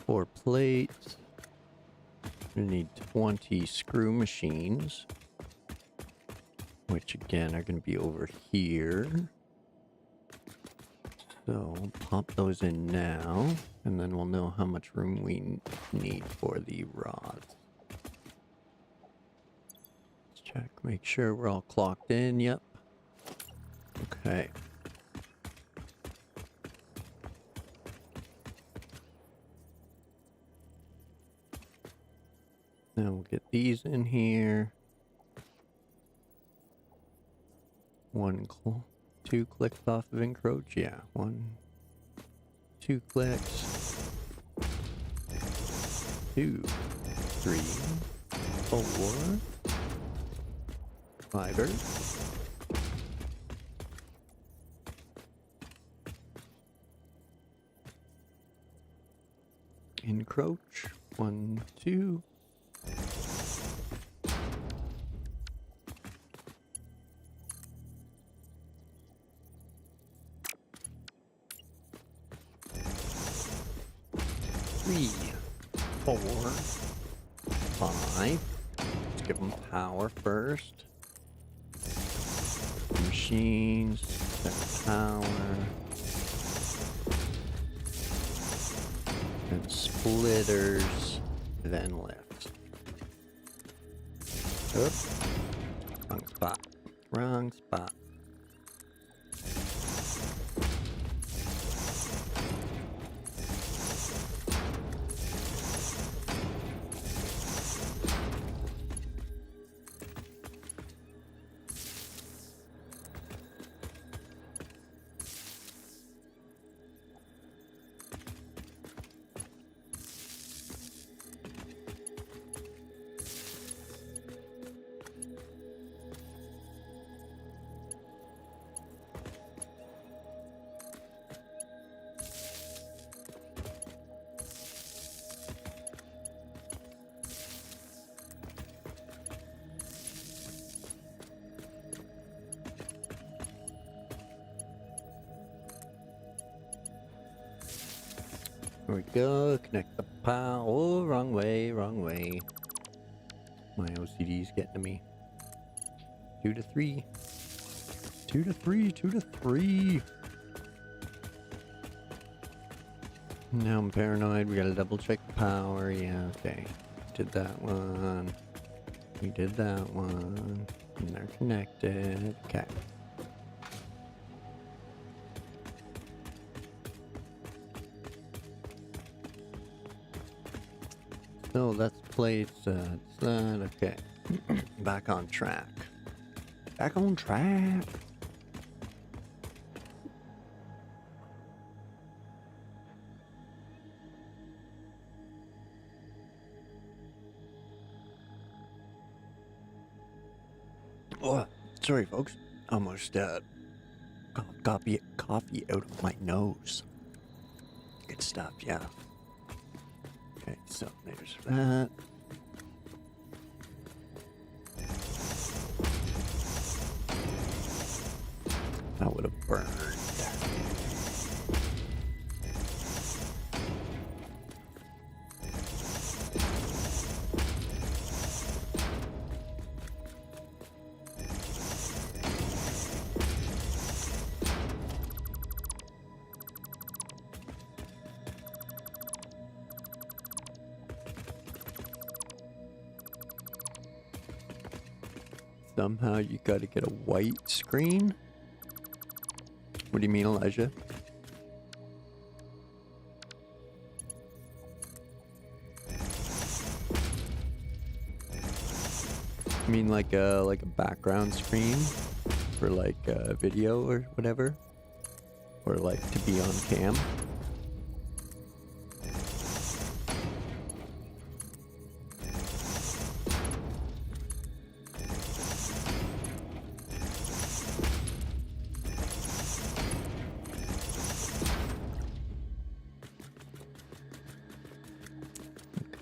for plates, we need 20 screw machines, which again are going to be over here. So pop those in now, and then we'll know how much room we need for the rods. Let's check, make sure we're all clocked in. Yep. Okay. Now we'll get these in here. 2 clicks off of encroach. Yeah, 2 clicks. 2, 3, 4. Fiber. Encroach. 1, 2. Three, 4, 5. Let's give them power first. Machines, set power. And splitters, then lift. Oops. Wrong spot. Wrong spot. There we go, connect the power. Oh, wrong way, wrong way. My OCD's getting to me. 2 to 3. 2 to 3, 2 to 3. Now I'm paranoid, we gotta double check the power. Yeah, okay. Did that one. We did that one. And they're connected. Okay. So that's plates, that's that, okay. Back on track. Back on track. Oh, sorry, folks. Almost got coffee out of my nose. Good stuff, yeah. Okay, so there's that. That would have burned. Somehow you gotta get a white screen? What do you mean, Elijah? You mean like a background screen for like a video or whatever? Or like to be on cam?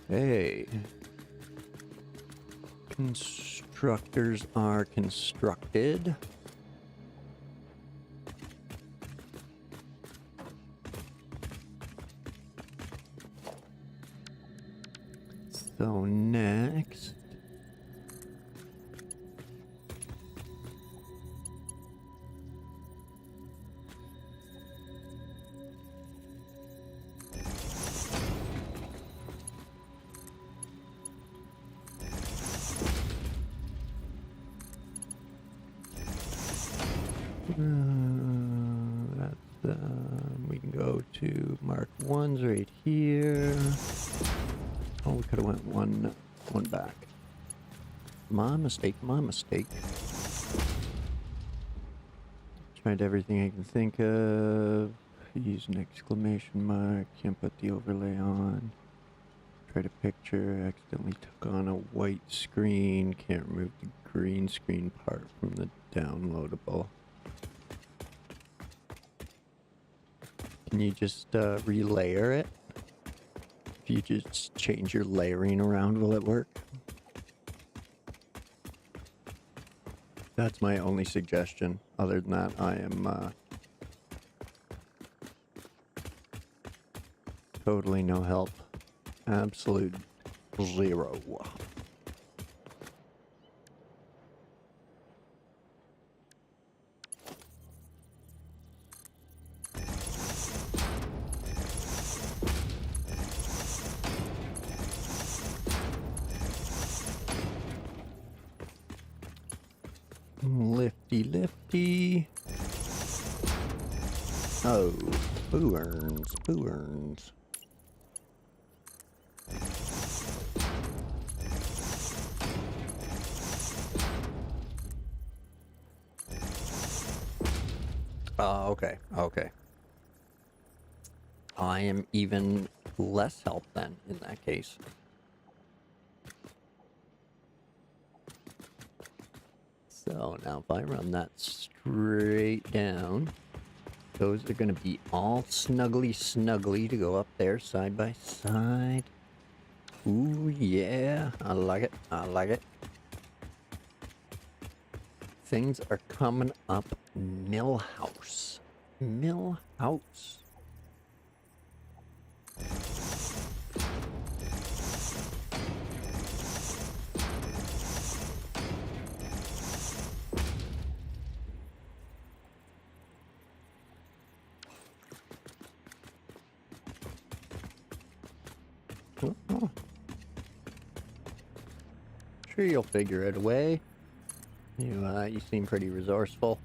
Okay. Constructors are constructed. So next. We can go to Mark 1's right here. Oh, we could have went one back. My mistake, my mistake. Tried everything I can think of. Use an exclamation mark. Can't put the overlay on. Tried a picture. Accidentally took on a white screen. Can't remove the green screen part from the downloadable. Can you just relayer it? If you just change your layering around, will it work? That's my only suggestion. Other than that, I am totally no help. Absolute zero. Lifty, lifty. Oh, boo earns, boo earns. Okay, okay. I am even less help then in that case. So now if I run that straight down, those are going to be all snuggly to go up there side by side. Ooh, yeah. I like it. I like it. Things are coming up. Millhouse. Millhouse. Oh. Sure, you'll figure it away. You seem pretty resourceful.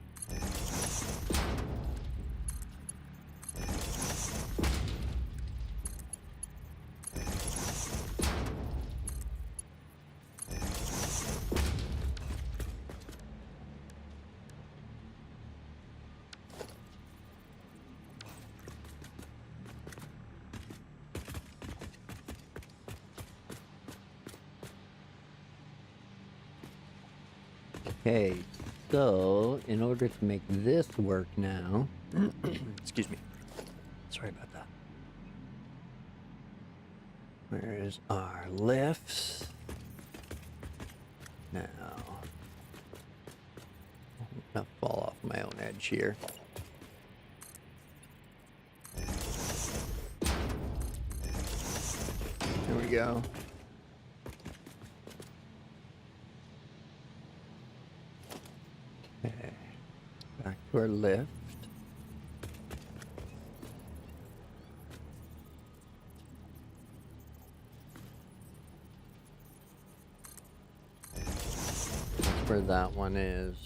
Okay, so in order to make this work now, excuse me, sorry about that. Where's our lifts? Now, I'm gonna fall off my own edge here. There we go. Okay, back to our lift. That's where that one is.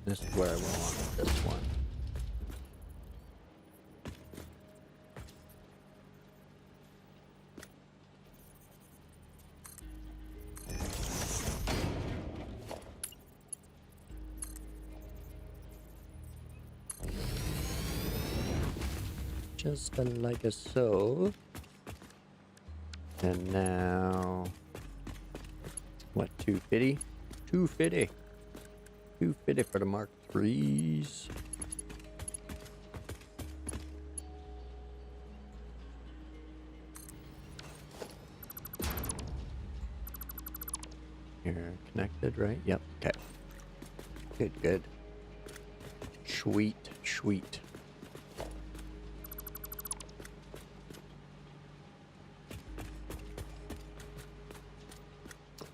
This is where I want this one. Just like so. And now, what, 250? 250. 250 for the Mark IIIs. You're connected, right? Yep, okay. Good, good. Sweet, sweet.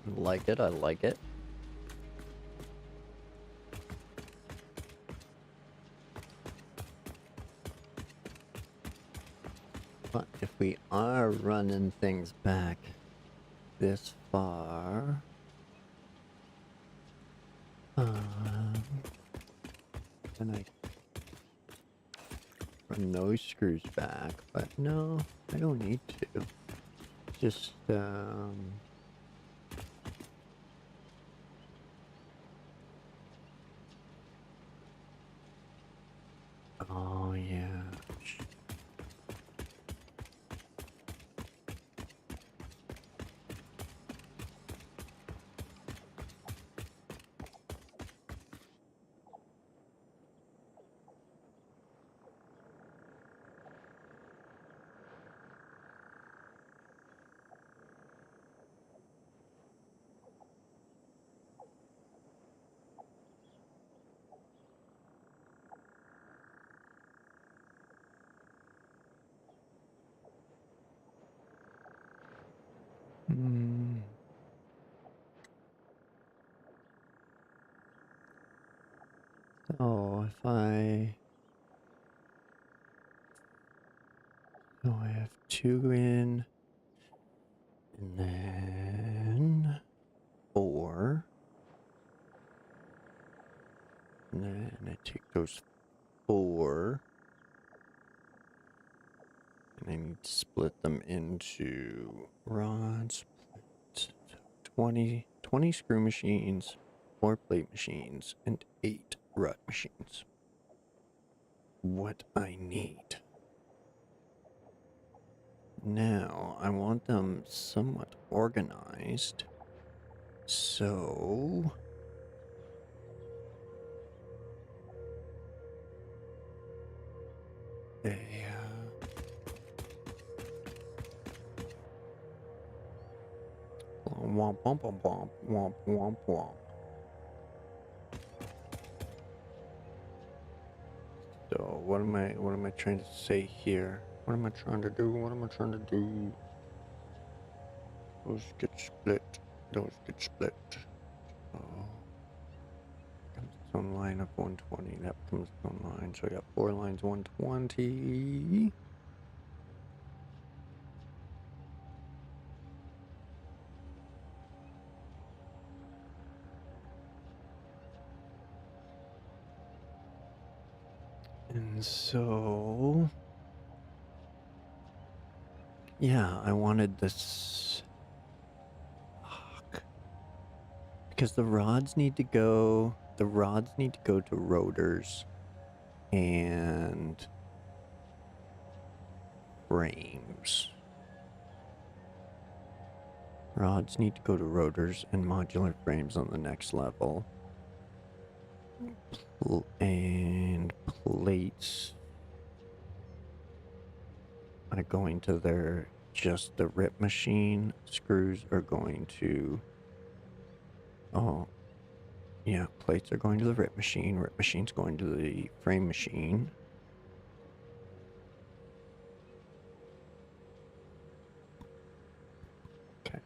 I like it, I like it. But if we are running things back this far, then I run those screws back, but no, I don't need to. Just, oh yeah. So if I have two in, and then 4, and then I take those 4, and I need to split them into rods, 20 screw machines, 4 plate machines, and 8 rut machines. What I need. Now, I want them somewhat organized, so womp womp womp womp womp womp womp. So what am I trying to say here? What am I trying to do? What am I trying to do? Those get split. Those get split. Oh. Comes its own line of 120. That becomes its own line. So I got 4 lines 120. And so, yeah, I wanted this, because the rods need to go to rotors and frames, Rods need to go to rotors and modular frames on the next level. And plates are going to just the rip machine. Screws are going to... Oh, yeah, plates are going to the rip machine. Rip machine's going to the frame machine. Okay.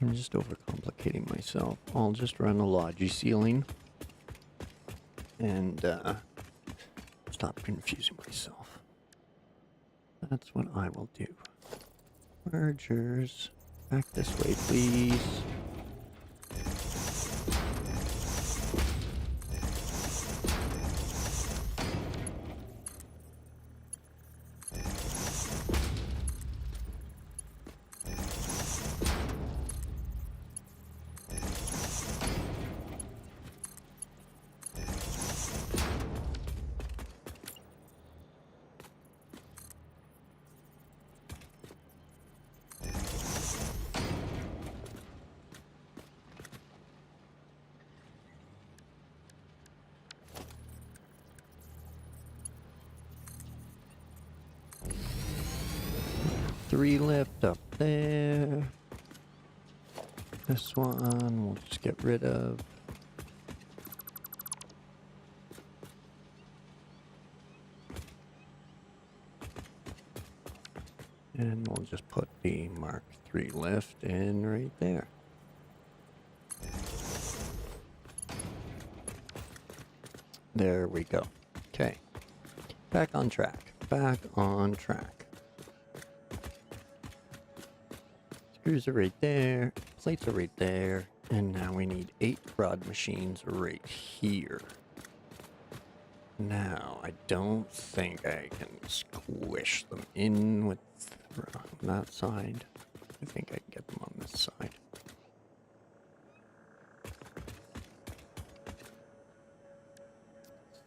I'm just overcomplicating myself. I'll just run a Logi ceiling and stop confusing myself. That's what I will do. Mergers. Back this way, please. Three lift up there. This one we'll just get rid of. And we'll just put the Mark III lift in right there. There we go. Okay. Back on track. Back on track. Screws are right there. Plates are right there. And now we need 8 rod machines right here. Now, I don't think I can squish them in with that side. I think I can get them on this side.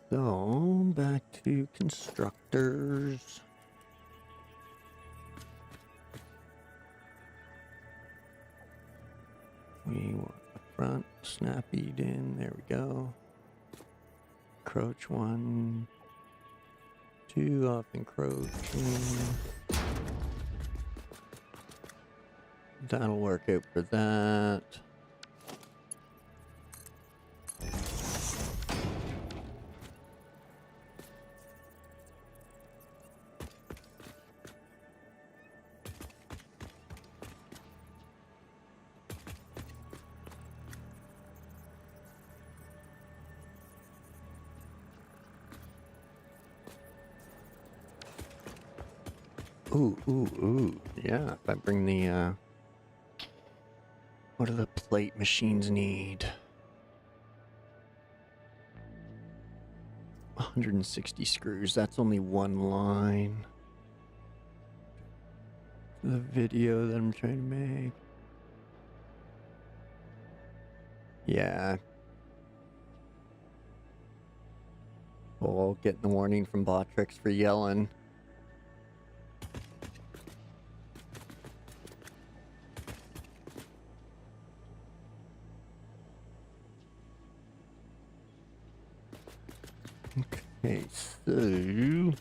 So, back to constructors. We want the front snappied in. There we go. Encroach 1, 2 off encroaching. That'll work out for that. Ooh. Yeah, if I bring the, what do the plate machines need? 160 screws. That's only one line. The video that I'm trying to make. Yeah. Oh, getting the warning from Botrix for yelling. Okay, so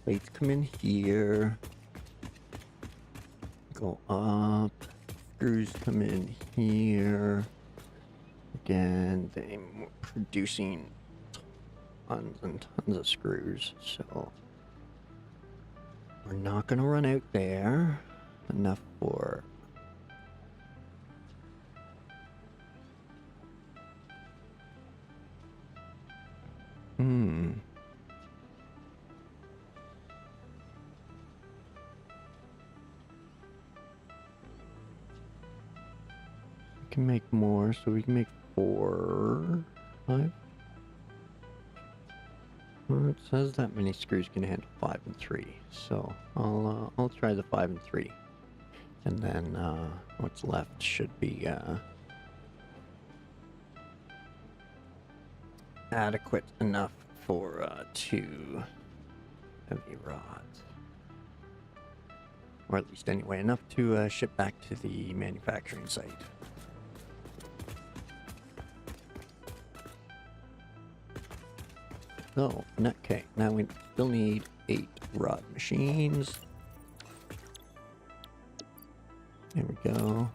plates come in here, go up, screws come in here. Again, they're producing tons and tons of screws, so we're not gonna run out there. Enough for we can make more, so we can make 4. 5. Well, it says that many screws can handle 5 and 3, so I'll try the 5 and 3, and then what's left should be adequate enough for 2 heavy rods, or at least anyway enough to ship back to the manufacturing site. So, okay, now we still need 8 rod machines. There we go.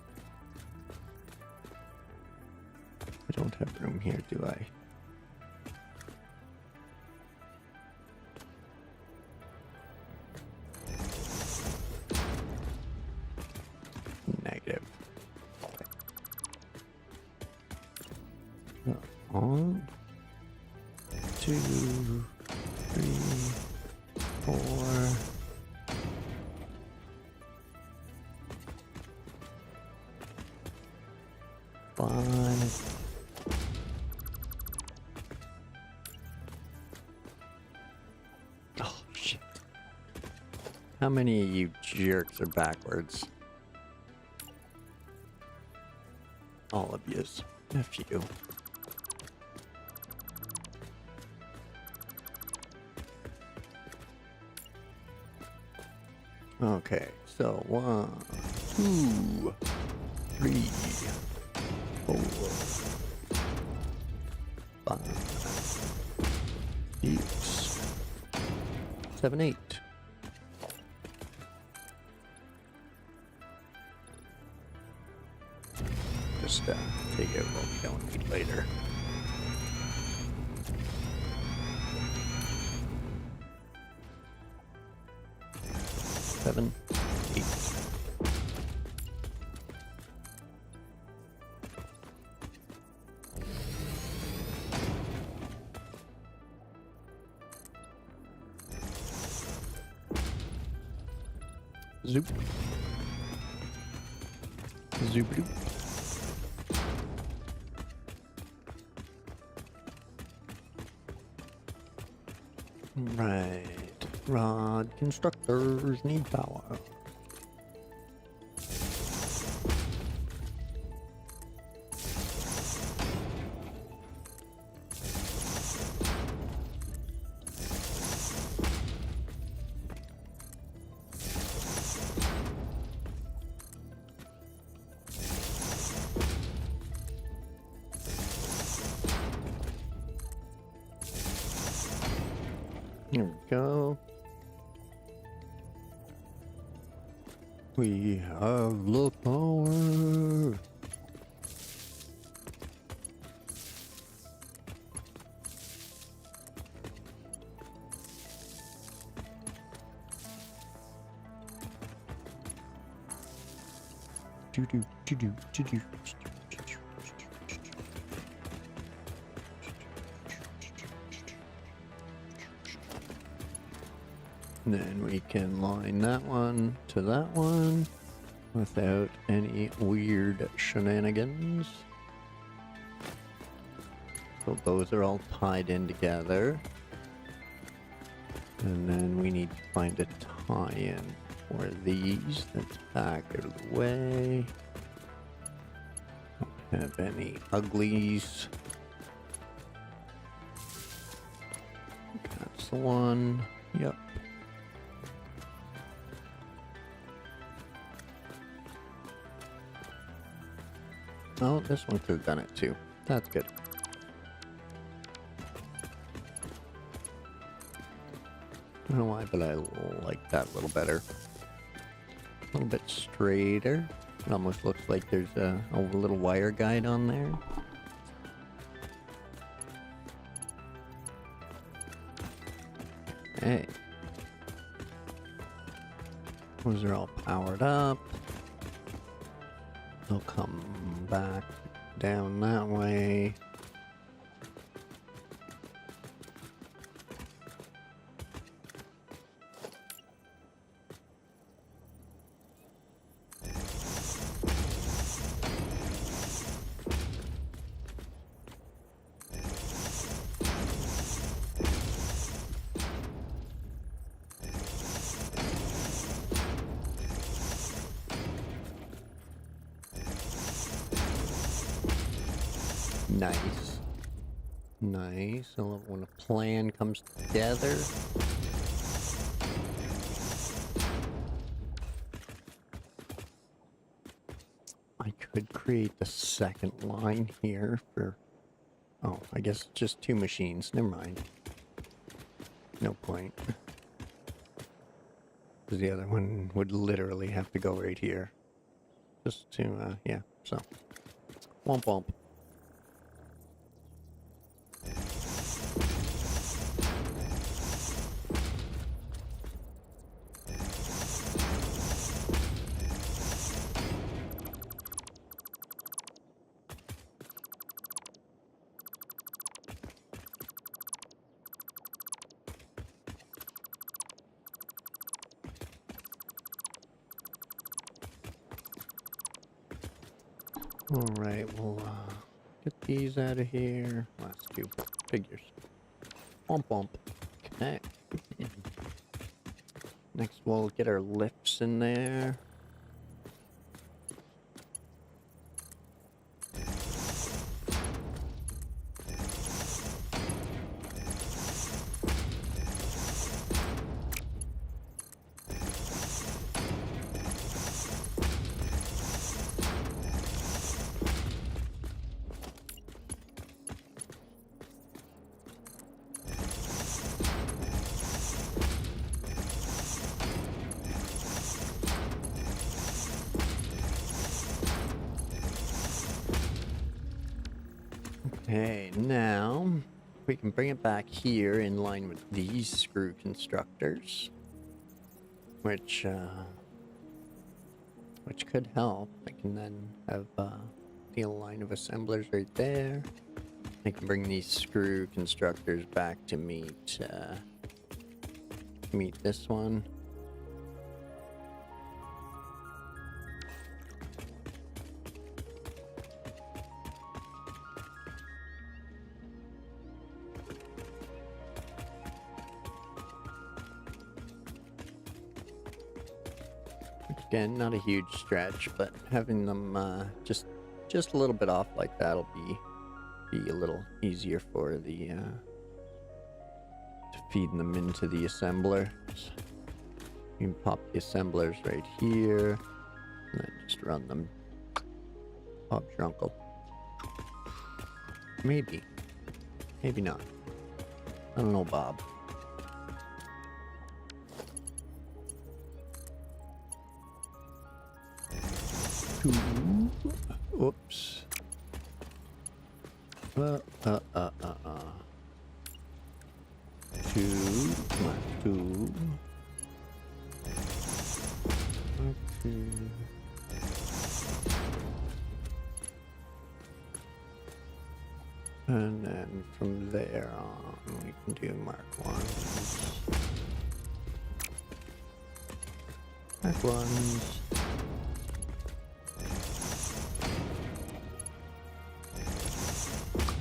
I don't have room here, do I? Negative. So, 1, 2, 3, 4, 5. Oh, shit. How many of you jerks are backwards? All of yous. A few. Okay, so 1, 2, 3, 4, 5, 6, 7, 8. Just take out what we don't need later. Seven, 8. Zoop. Zoop doop. Right. Rod constructors need power. Here we go. We have the power. Then we can line that one to that one without any weird shenanigans. So those are all tied in together. And then we need to find a tie-in for these. That's back out of the way. Don't have any uglies. That's the one. Yep. Oh, this one could have done it too. That's good. I don't know why, but I like that a little better. A little bit straighter. It almost looks like there's a little wire guide on there. Hey. Those are all powered up. They'll come back down that way. Nice. Nice. I love when a plan comes together. I could create the second line here for... Oh, I guess just 2 machines. Never mind. No point. Because the other one would literally have to go right here. Just to, yeah, so. Womp womp. Alright, we'll get these out of here. Last 2 figures. Womp womp. Okay. Next we'll get our lifts in there. Okay, now we can bring it back here in line with these screw constructors, which could help. I can then have the line of assemblers right there. I can bring these screw constructors back to meet this one. Again, not a huge stretch, but having them just a little bit off like that'll be a little easier for the to feed them into the assemblers. You can pop the assemblers right here, and then just run them. Pop your uncle. Maybe not. I don't know, Bob. Oops. Two. Come on, 2. Okay. And then from there on, we can do Mark 1s. Mark 1s.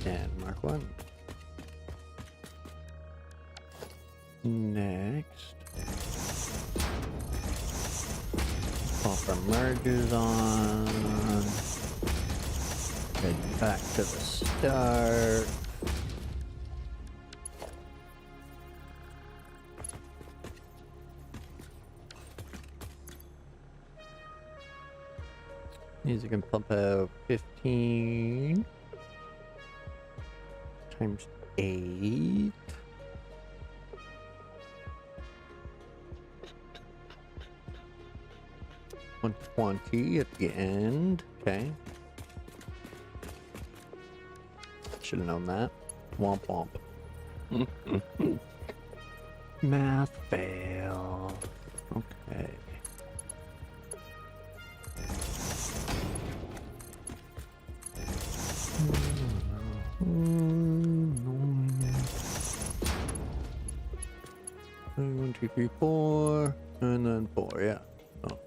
And Mark 1. Next, pop our mergers on. Head back to the start. These are gonna pump out 15 times 8. $120 at the end. Okay. Should have known that. Womp womp. Math fail. Okay. One, two, three, 4, and then 4. Yeah. Oh.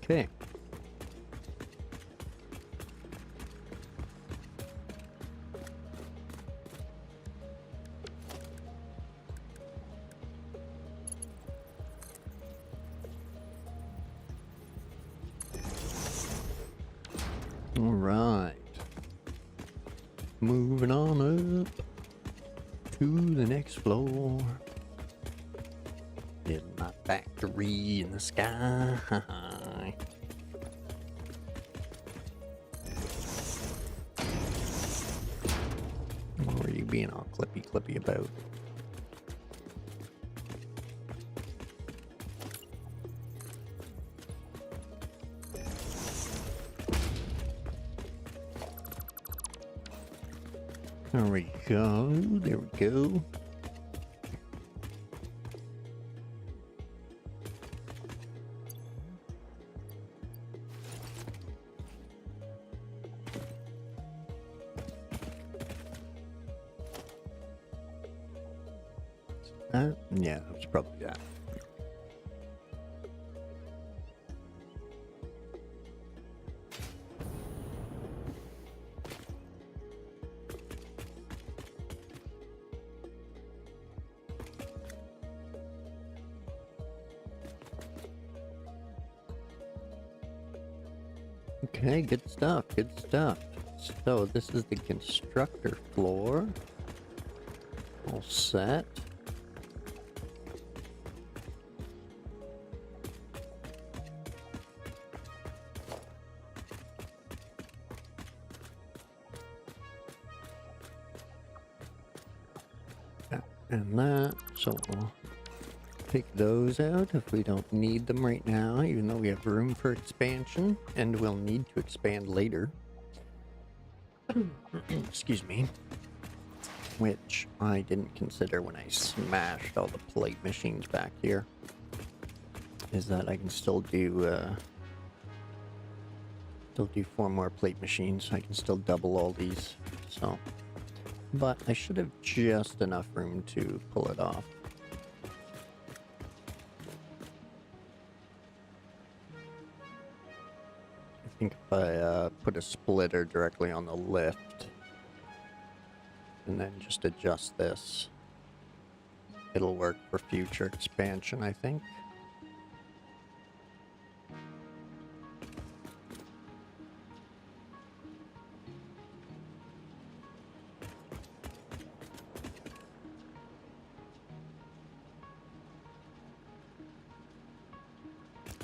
Okay. Alright. Moving on up to the next floor. Is my factory in the sky. What are you being all clippy about? There we go, there we go. Yeah, it's probably that. Okay, good stuff, good stuff. So this is the constructor floor. All set. And that, so we'll take those out if we don't need them right now, even though we have room for expansion, and we'll need to expand later. Excuse me. Which I didn't consider when I smashed all the plate machines back here. Is that I can still do 4 more plate machines. I can still double all these, so. But I should have just enough room to pull it off. I think if I put a splitter directly on the lift and then just adjust this, it'll work for future expansion, I think.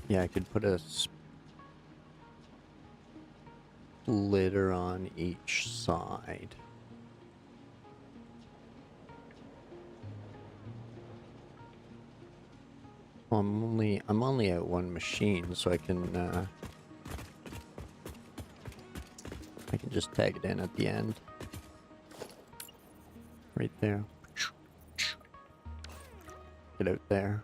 Yeah, I could put a splitter on each side. Well, I'm only at one machine, so I can just tag it in at the end. Right there. Get out there.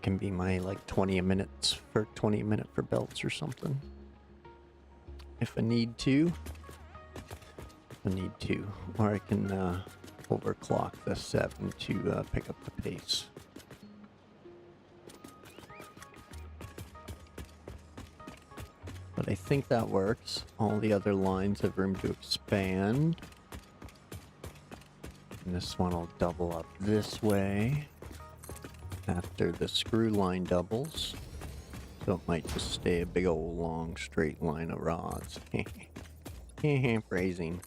Can be my like 20 a minute for belts or something. If I need to. Or I can overclock the 7 to pick up the pace. But I think that works. All the other lines have room to expand. And this one will double up this way after the screw line doubles, so it might just stay a big old long straight line of rods. Phrasing.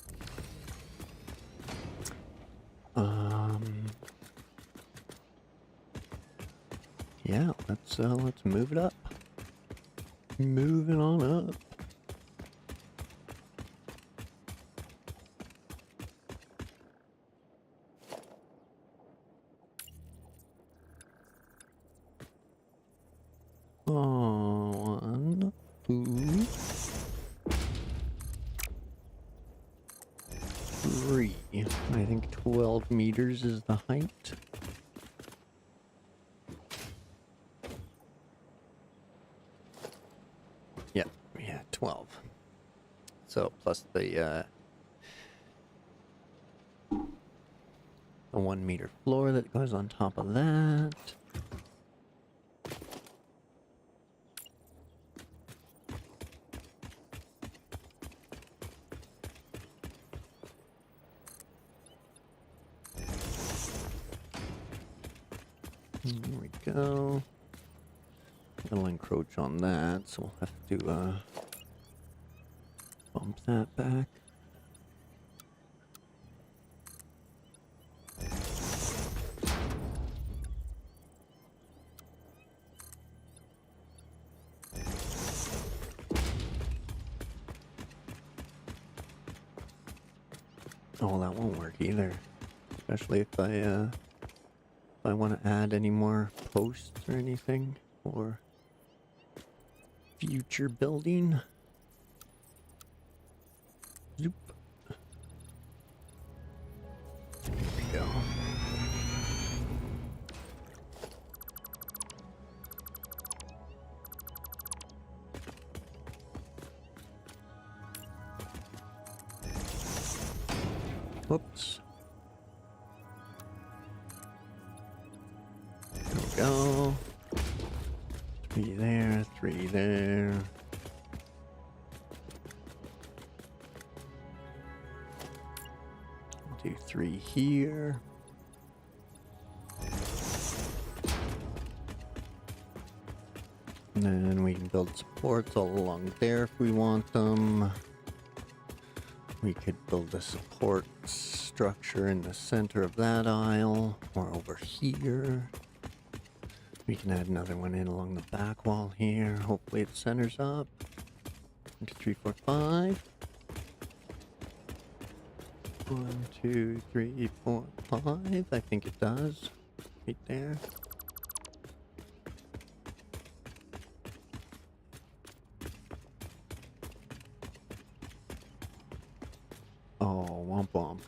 Yeah, let's move it up. Moving on up. One, 2, 3. I think 12 meters is the height. Yeah, 12. So plus the 1 meter floor that goes on top of that. There we go. It'll encroach on that, so we'll have to Bump that back. Oh, that won't work either. Especially if I want to add any more posts or anything for future building. Zoop. There we go. Whoops. There we go. 3 there, 3 there. Do 3 here. And then we can build supports all along there if we want them. We could build a support structure in the center of that aisle or over here. We can add another one in along the back wall here. Hopefully it centers up. 1, 2, 3, 4, 5. 1, 2, 3, 4, 5. I think it does. Right there. Oh, womp womp.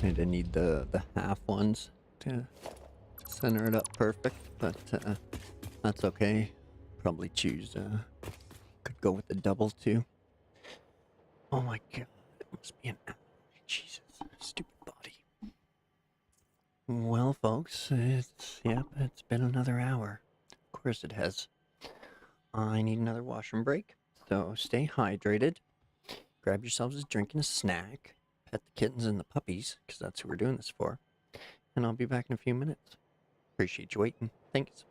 Kinda need the half ones to center it up perfect, but that's okay. Probably choose, could go with the double too. Oh my god, it must be an hour. Jesus, stupid body. Well, folks, it's been another hour. Of course it has. I need another washroom break, so stay hydrated. Grab yourselves a drink and a snack. Pet the kittens and the puppies, because that's who we're doing this for. And I'll be back in a few minutes. Appreciate you waiting. Thanks.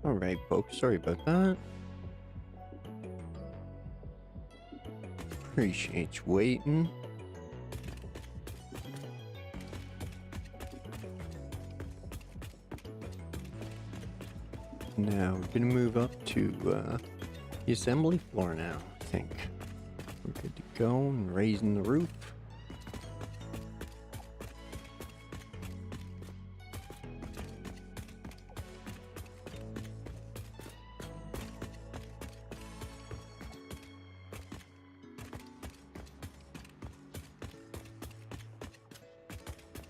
Alright, folks, sorry about that. Appreciate you waiting. Now we're gonna move up to the assembly floor now, I think. We're good to go and raising the roof.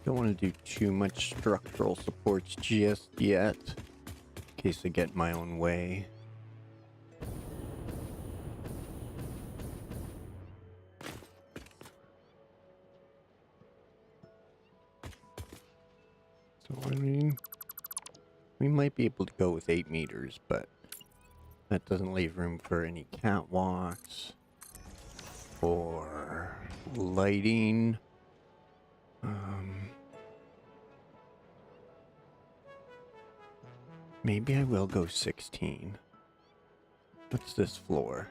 Don't want to do too much structural supports just yet, in case I get in my own way. So, I mean, we might be able to go with 8 meters, but that doesn't leave room for any catwalks or lighting. Maybe I will go 16. What's this floor?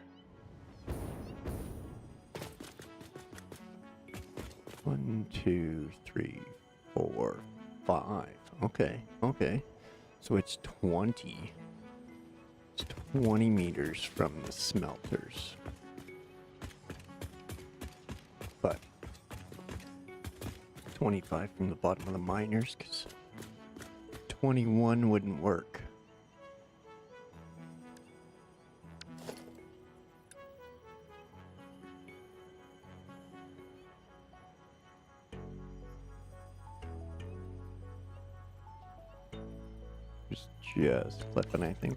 1, 2, 3, 4, 5. Okay, okay. So it's 20. It's 20 meters from the smelters. But 25 from the bottom of the miners, because 21 wouldn't work. Just flipping, I think.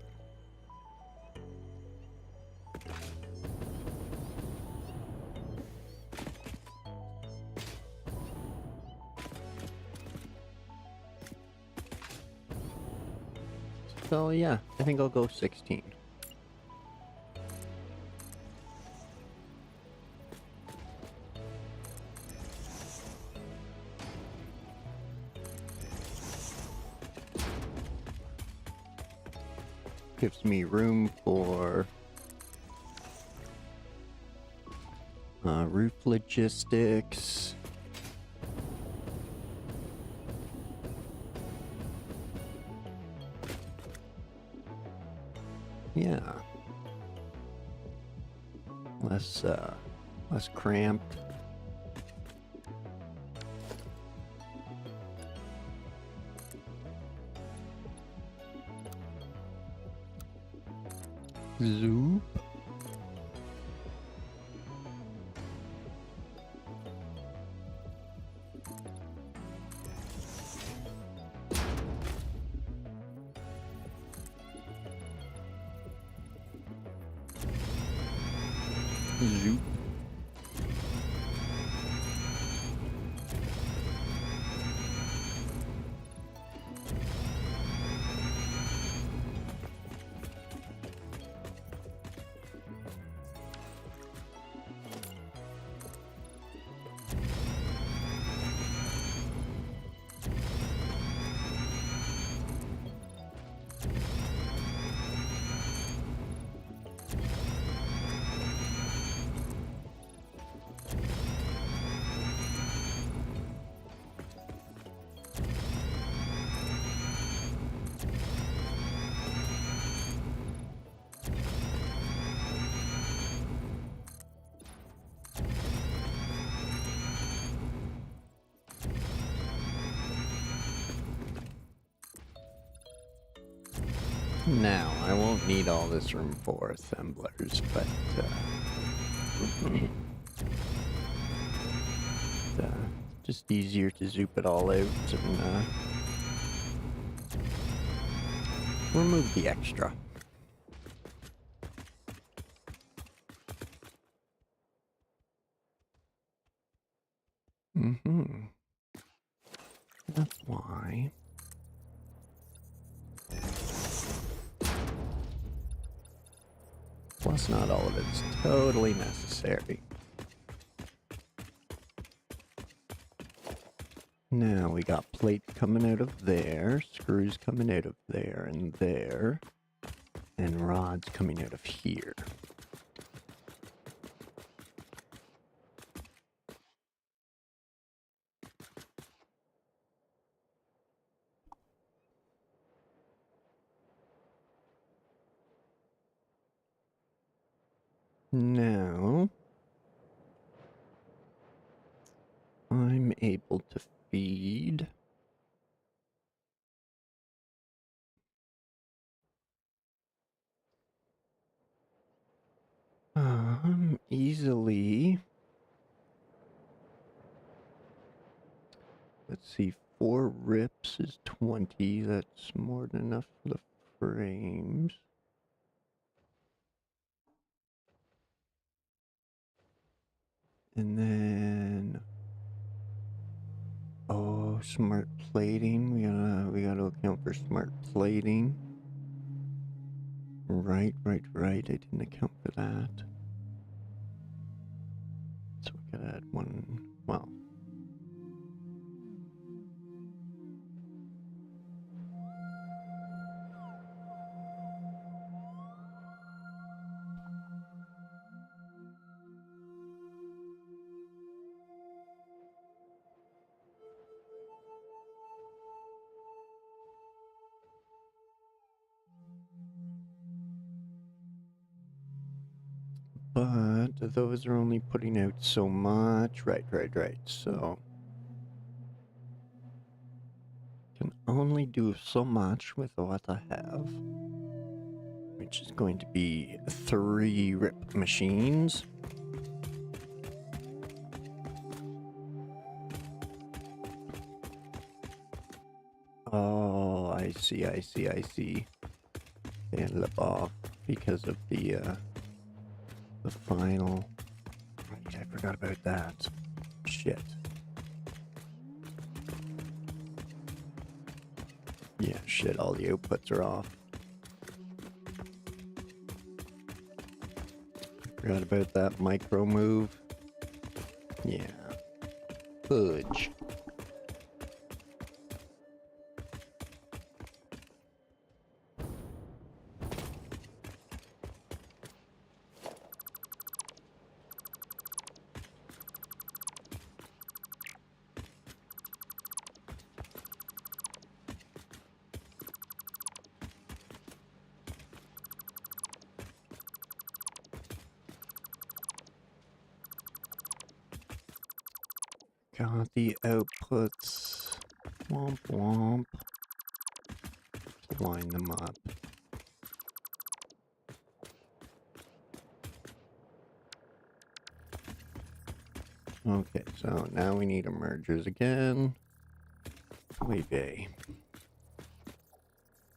So yeah, I think I'll go 16. Gives me room for roof logistics. Yeah. Less cramped. Zoop. Zoop. Now, I won't need all this room for assemblers, but just easier to zoop it all out and remove the extra. That's why. Plus, not all of it's totally necessary. Now we got plate coming out of there, screws coming out of there and there. And rods coming out of here. Now, I'm able to feed easily. Let's see, 4 rips is 20. That's more than enough for the frames. And then, oh, smart plating. We gotta account for smart plating. Right. I didn't account for that. So we gotta add one. Well. But those are only putting out so much. Right. So can only do so much with what I have, which is going to be 3 rip machines. Oh, I see. And lip off because of the final. Right, I forgot about that. Shit. Yeah, shit, all the outputs are off. Forgot about that micro move. Yeah. Fudge. Got the outputs. Womp womp. Line them up. Okay, so now we need emergers again. Oy vey.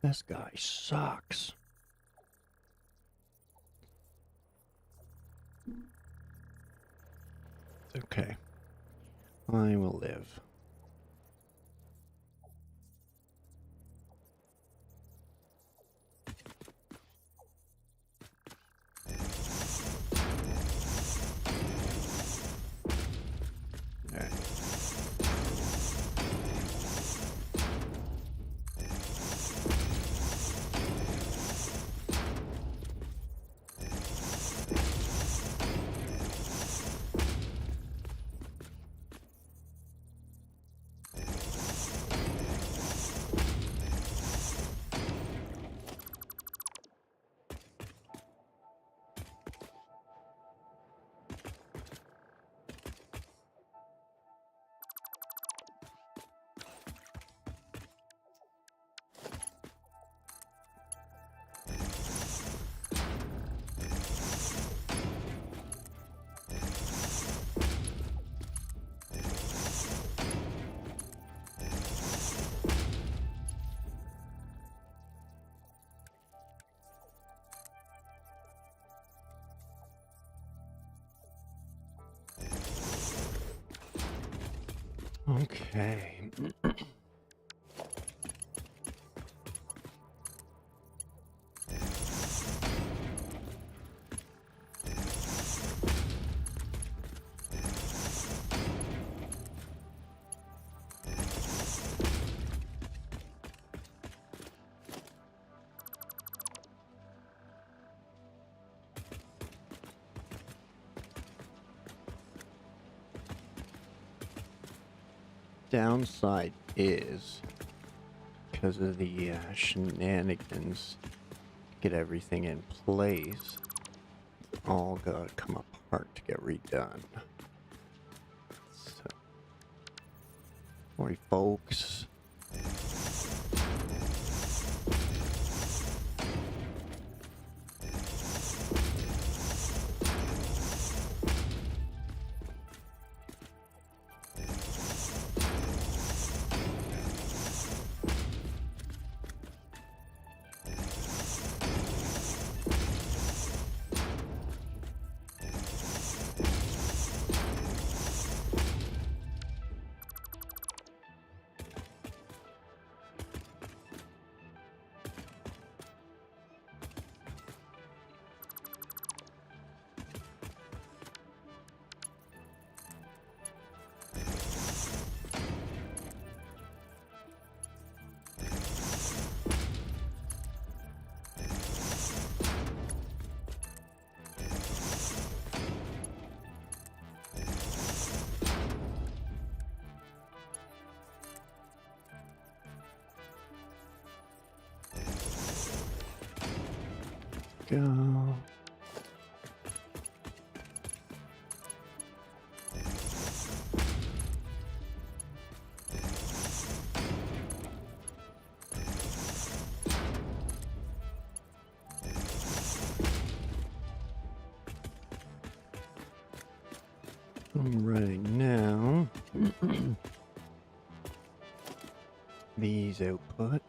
This guy sucks. It's okay. I will live. Okay. downside is, because of the shenanigans, get everything in place, all gotta come apart to get redone. So, sorry folks. Go. Right now, these outputs.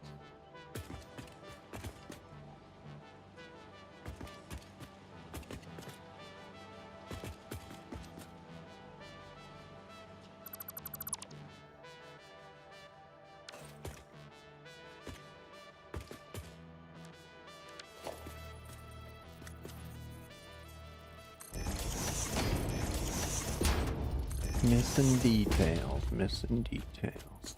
Missing details, missing details.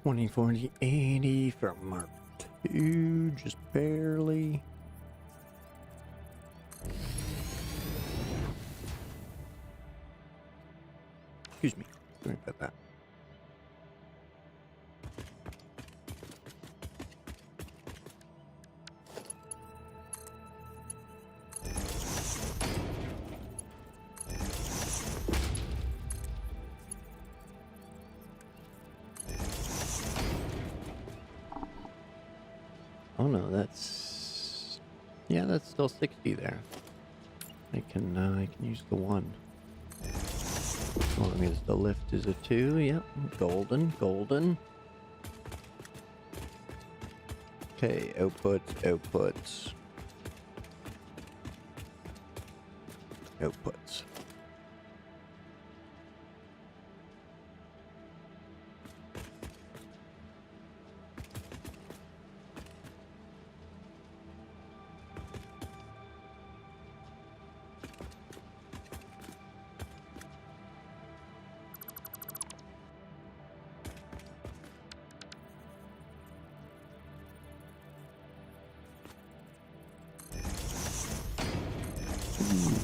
Twenty, 40, 80 from Mark II, just barely. Excuse me, sorry about that. Oh no, that's, yeah, that's still 60 there. I can use the 1. As long as the lift is a 2, yep, golden, golden. Okay, outputs, outputs. Outputs.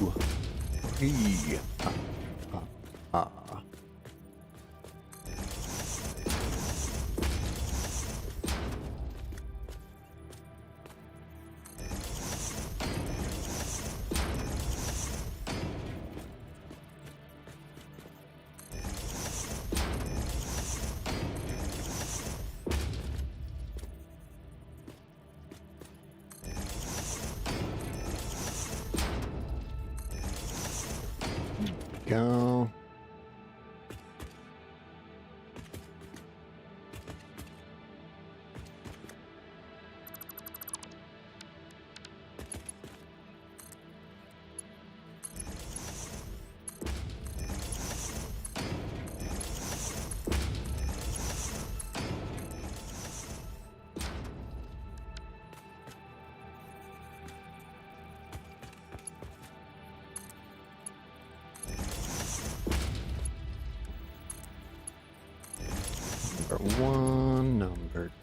Ooh. 3. Ah. Go.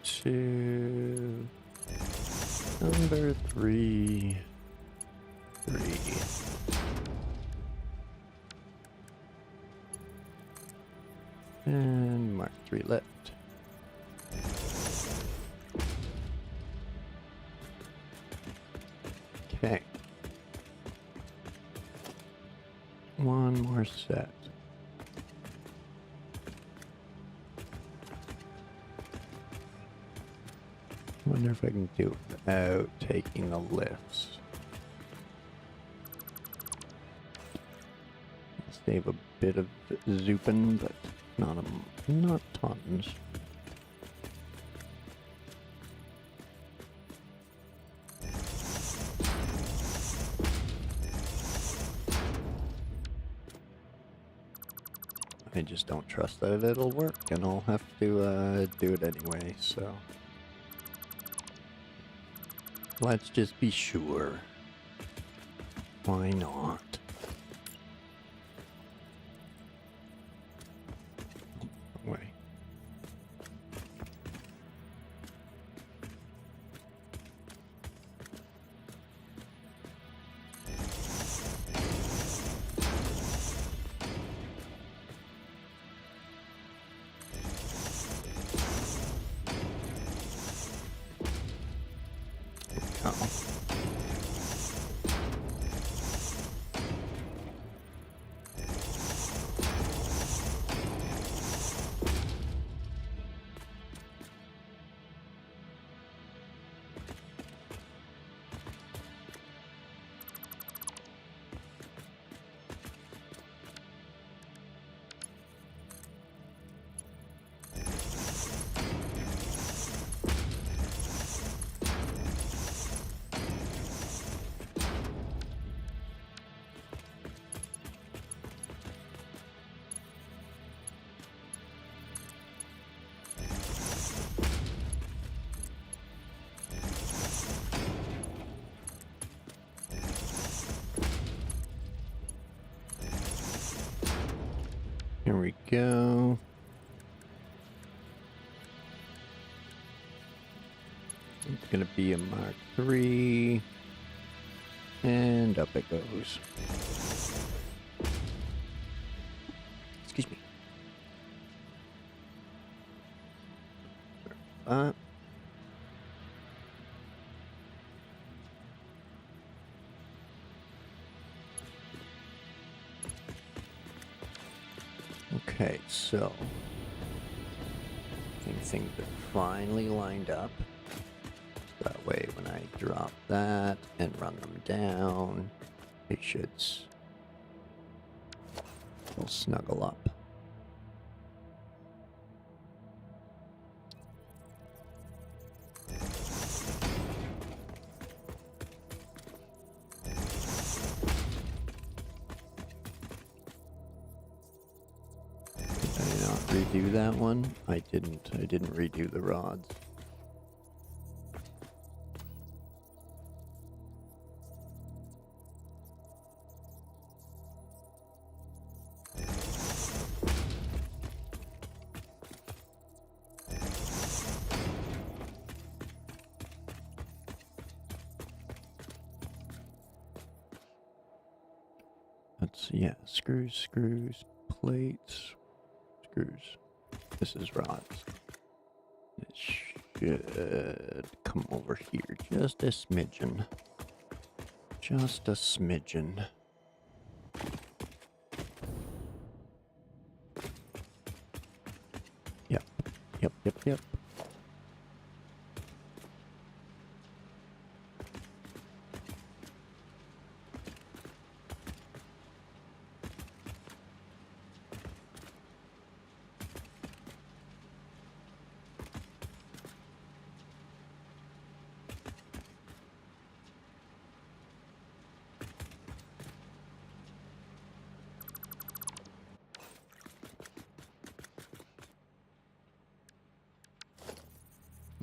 to number 3. 3. And mark 3 left. Okay. One more set. I wonder if I can do it without taking the lifts. Save a bit of zooping, but not tons. I just don't trust that it'll work, and I'll have to do it anyway, so let's just be sure. Why not? Way. Here we go. It's gonna be a Mark 3, and up it goes. Excuse me. Okay, so I think things are finally lined up. That way when I drop that and run them down, they should they'll snuggle up. Redo that one? I didn't redo the rods. Let's see, yeah, screws, plates. Screws. This is rods. It should come over here just a smidgen. Just a smidgen. Yep.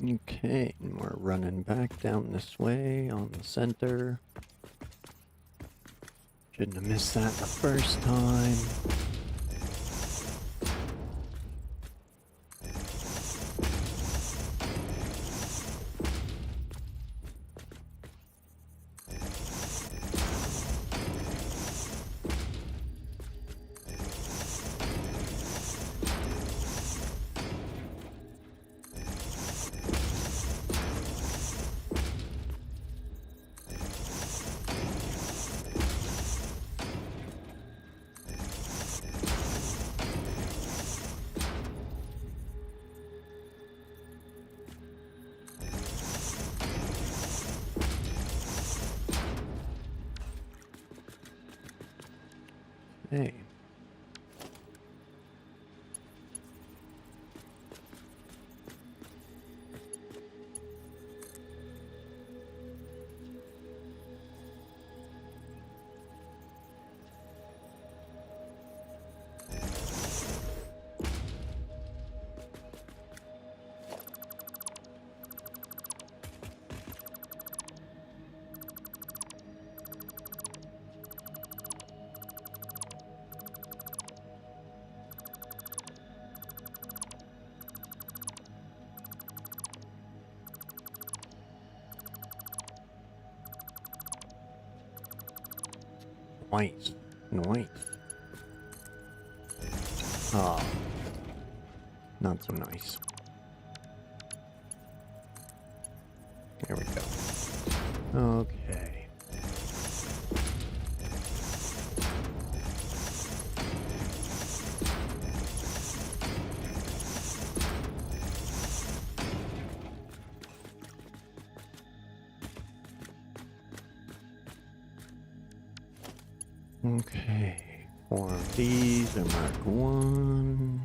Okay, and we're running back down this way on the center. Shouldn't have missed that the first time. Okay. Nice. Nice. Oh. Not so nice. There we go. Okay. Okay. 4 of these are mark 1.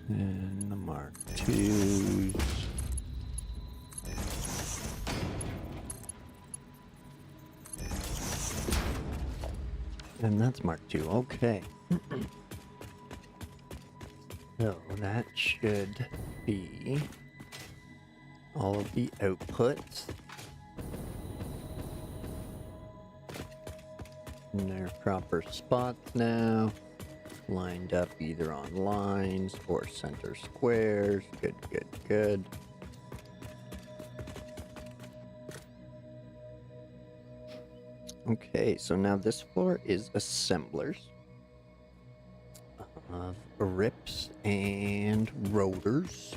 And the mark 2s. And that's mark 2. Okay. So that should be all of the outputs. In their proper spots now. Lined up either on lines or center squares. Good, good, good. Okay, so now this floor is assemblers of rips and rotors.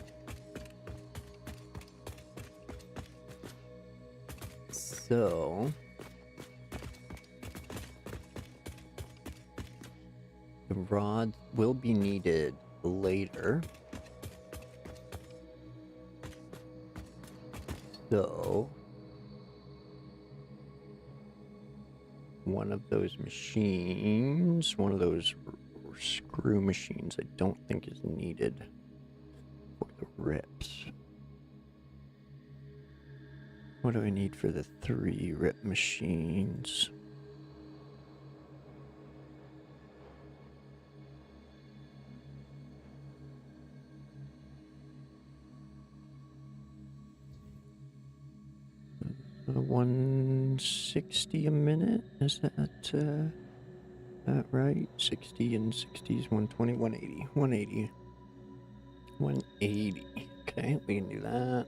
So the rod will be needed later. So one of those machines, one of those screw machines, I don't think is needed for the rips. What do I need for the 3 rip machines? $160 a minute? Is that right? 60 and 60 is 120, 180, 180, 180. Okay, we can do that.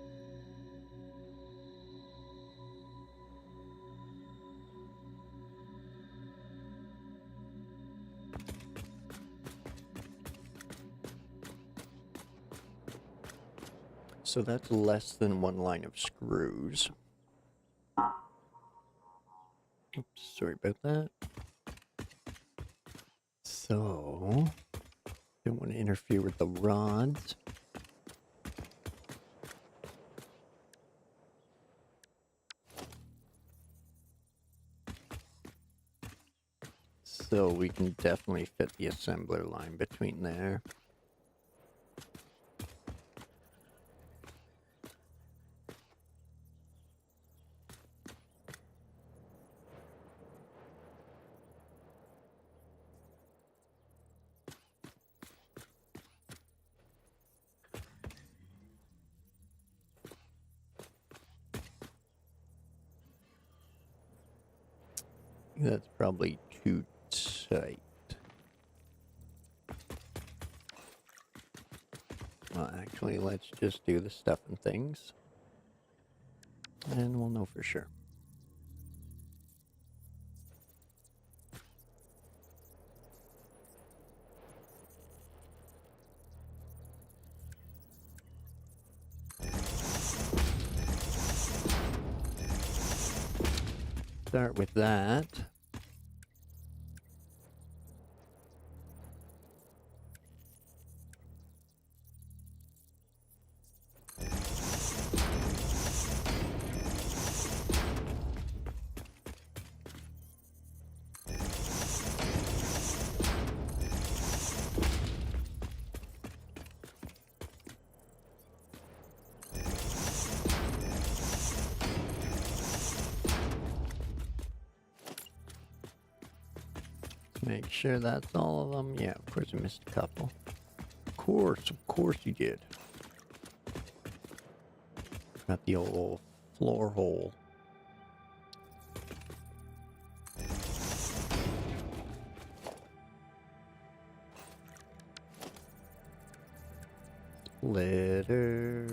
So that's less than 1 line of screws. Oops, sorry about that. So, don't want to interfere with the rods. So we can definitely fit the assembler line between there. That's probably too tight. Well, actually, let's just do the stuff and things, and we'll know for sure. Start with that. Make sure that's all of them. Yeah, of course I missed a couple. Of course you did. Got the old floor hole. Letter.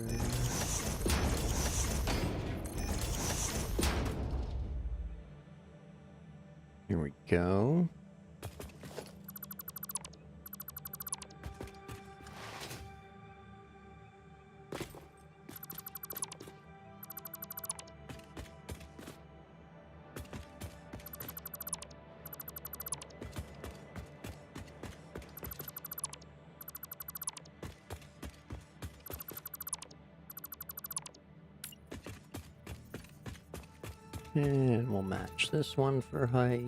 Here we go. And we'll match this one for height.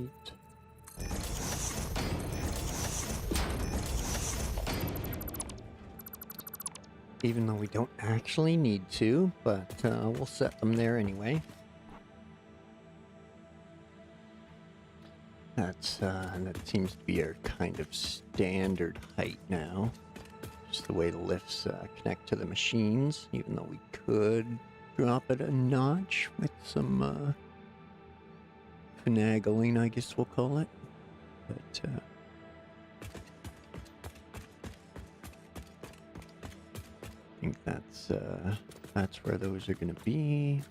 Even though we don't actually need to, but we'll set them there anyway. That seems to be our kind of standard height now. Just the way the lifts connect to the machines, even though we could drop it a notch with some finagling, I guess we'll call it. But I think that's where those are going to be.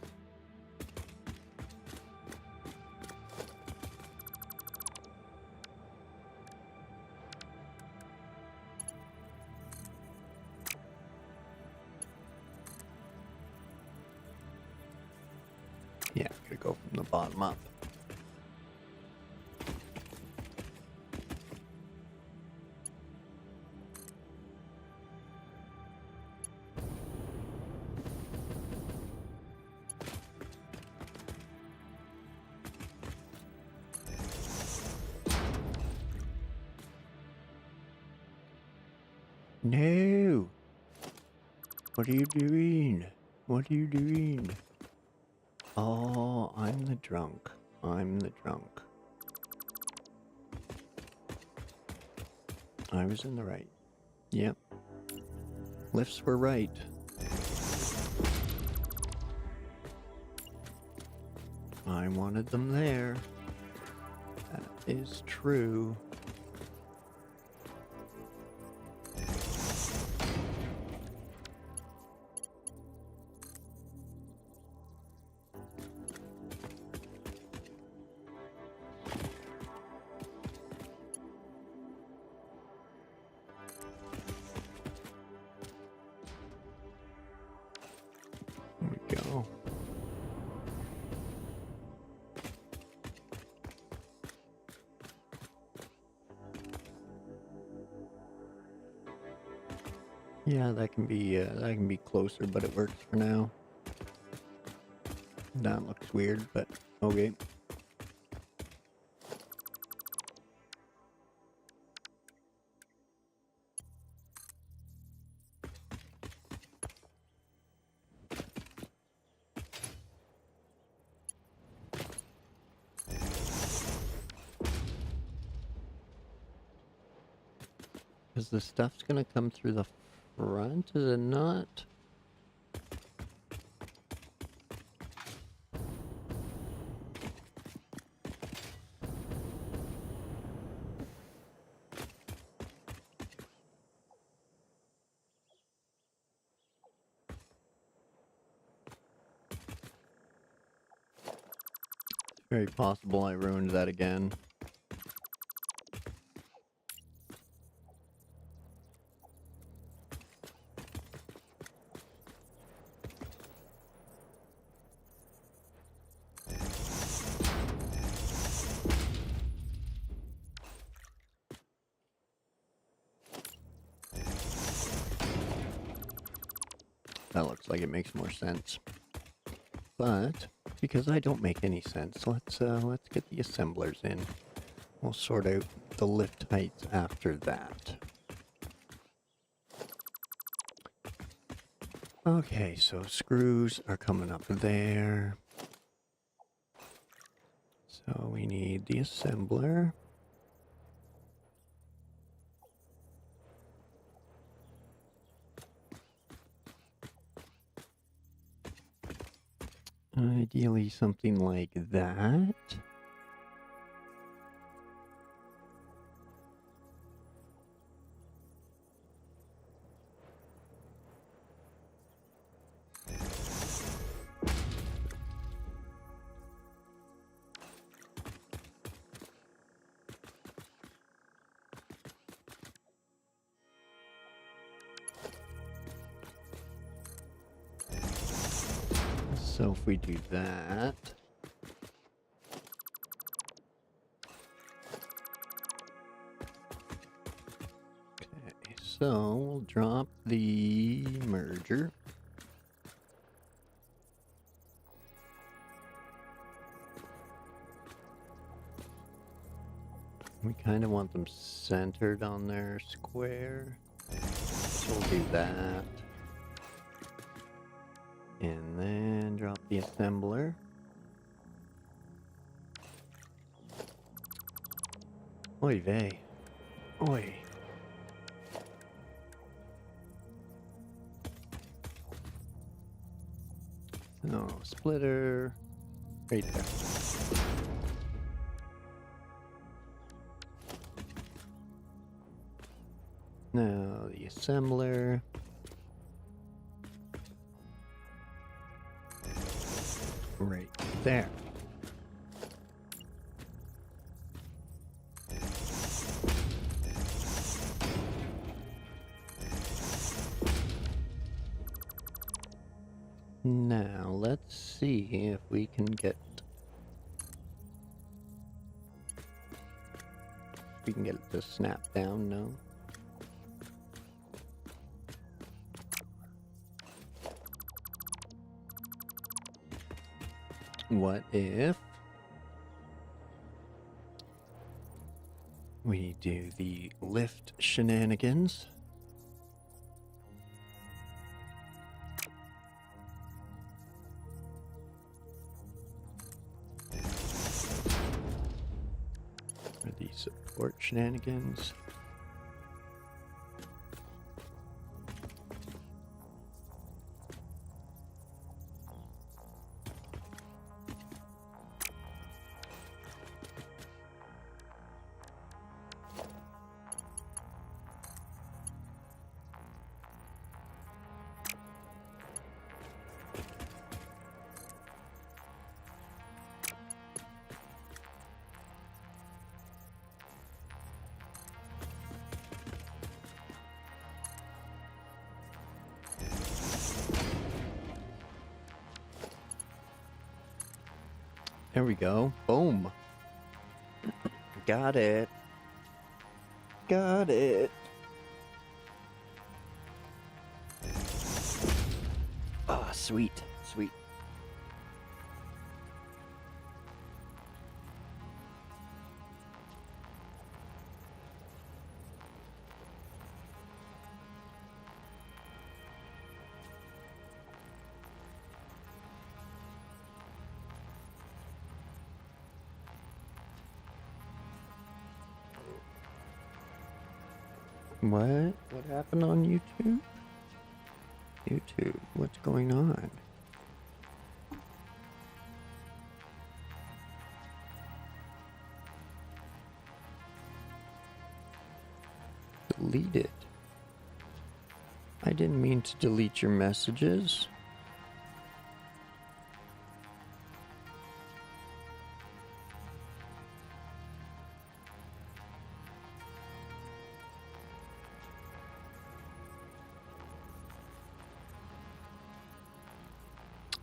Yeah, gotta go from the bottom up. No! What are you doing? What are you doing? Oh, I'm the drunk. I'm the drunk. I was in the right. Yep. Lifts were right. I wanted them there. That is true. There we go. Yeah, that can be closer, but it works for now. That looks weird, but okay. Because the stuff's gonna come through the front, is it not? It's very possible I ruined that again. That looks like it makes more sense. But because I don't make any sense, let's get the assemblers in. We'll sort out the lift heights after that. Okay, so screws are coming up there. So we need the assembler. Ideally something like that. So if we do that, okay, so we'll drop the merger. We kind of want them centered on their square, so we'll do that. And then drop the assembler. Oy vey. Oi. No, splitter. Right there. Now the assembler. Right there. Now let's see if we can get it to snap down. No. What if we do the lift shenanigans? Or the support shenanigans? There we go. Boom. Got it. Got it. Ah, sweet. Sweet. What? What happened on YouTube? YouTube, what's going on? Delete it. I didn't mean to delete your messages.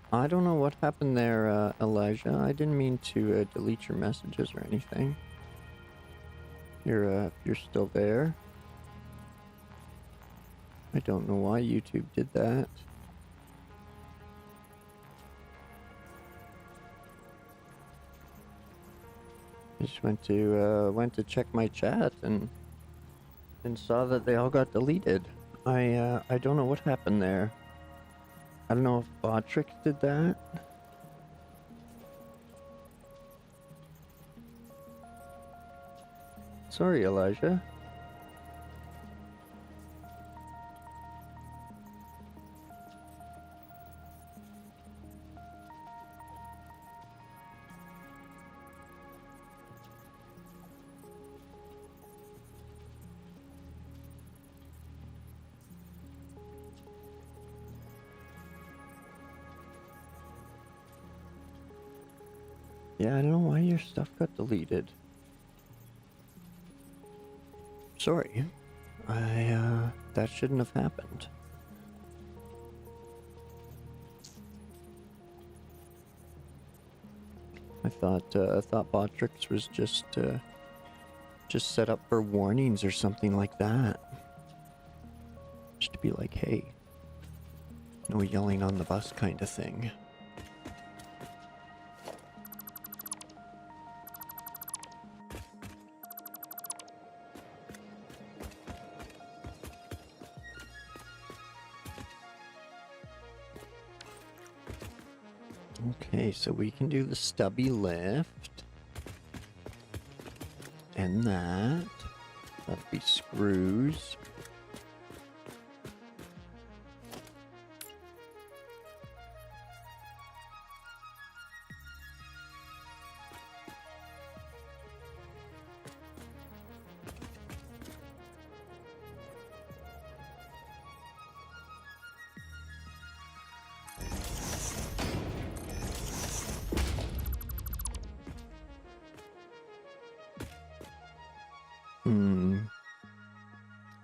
I don't know what happened there, Elijah. I didn't mean to delete your messages or anything. You're still there. I don't know why YouTube did that. I just went to check my chat and saw that they all got deleted. I don't know what happened there. I don't know if Botrix did that. Sorry, Elijah. Yeah, I don't know why your stuff got deleted. Sorry. That shouldn't have happened. I thought Botrix was just set up for warnings or something like that. Just to be like, hey, no yelling on the bus kind of thing. Okay, so we can do the stubby lift. And that. That'll be screws.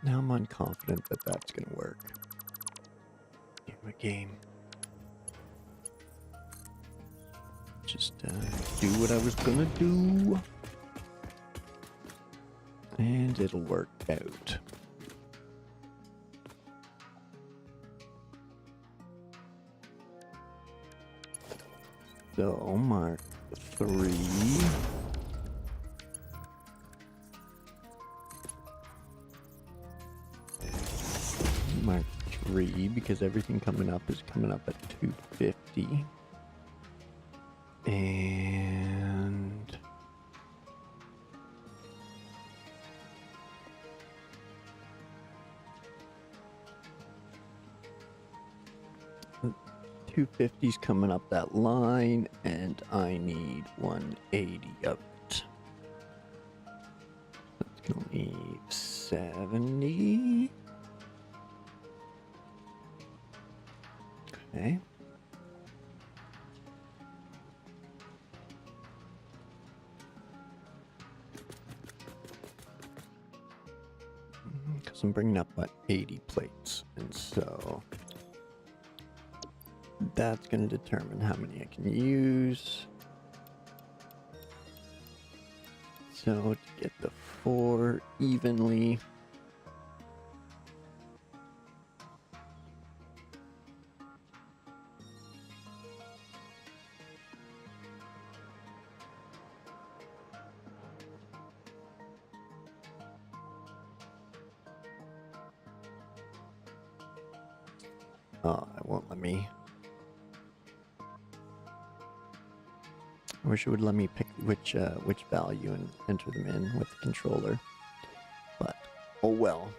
Now I'm unconfident that that's gonna work. Game. Just do what I was gonna do. And it'll work out. So, mark 3. Mark 3, because everything coming up is coming up at 250. And... 250's coming up that line, and I need 180 of it. That's gonna leave 70. Okay. Because I'm bringing up, what, 80 plates, and so that's going to determine how many I can use. So to get the 4 evenly, oh, it won't let me. I wish it would let me pick which value and enter them in with the controller, but oh well.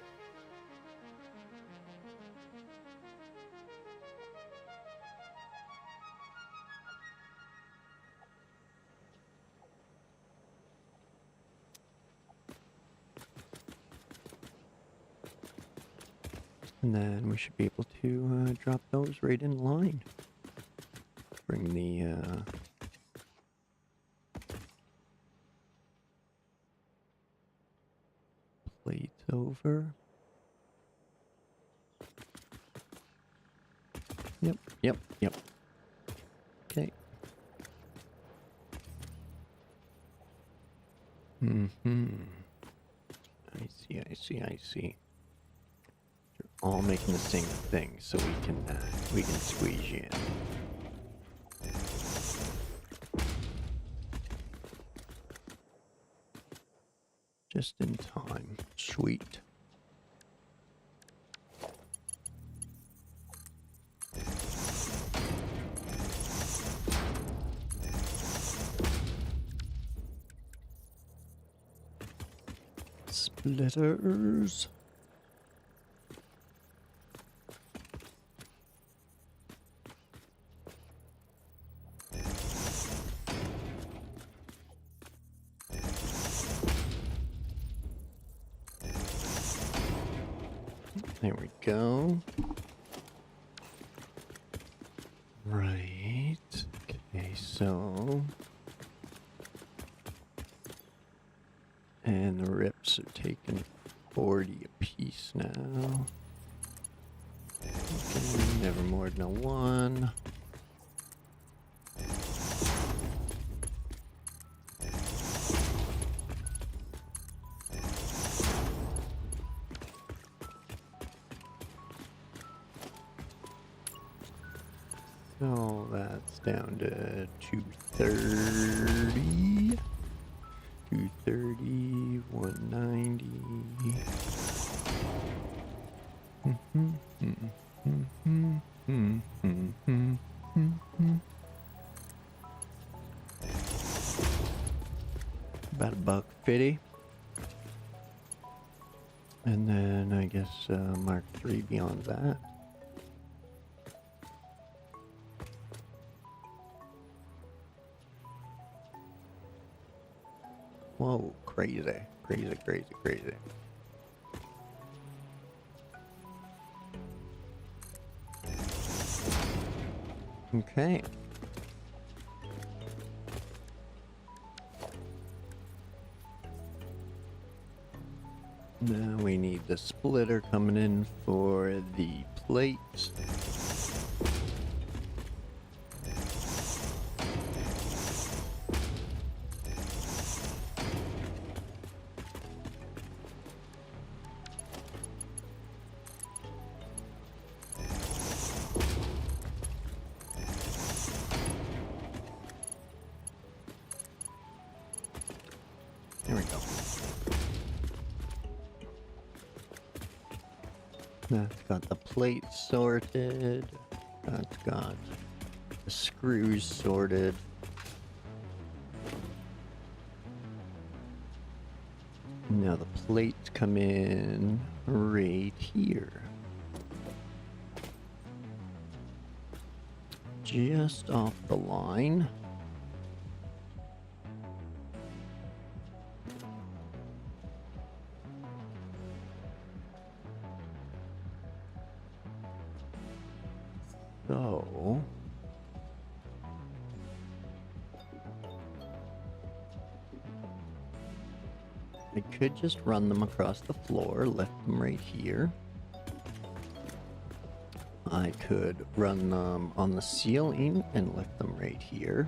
And then we should be able to drop those right in line. Bring the plates over. Yep. Okay. I see. You're all making the same thing, so we can squeeze you in. Just in time. Sweet. Splitters. There we go. Right. Okay, so Grips are taking 40 apiece now. Okay, never more than a 1. So that's down to 230. 230, 190. About $1.50. And then I guess Mark III beyond that. Whoa, crazy, crazy, crazy, crazy. Okay. Now we need the splitter coming in for the plates. There we go. That's got the plates sorted. That's got the screws sorted. Now the plates come in right here. Just off the line. So I could just run them across the floor, left them right here. I could run them on the ceiling and left them right here.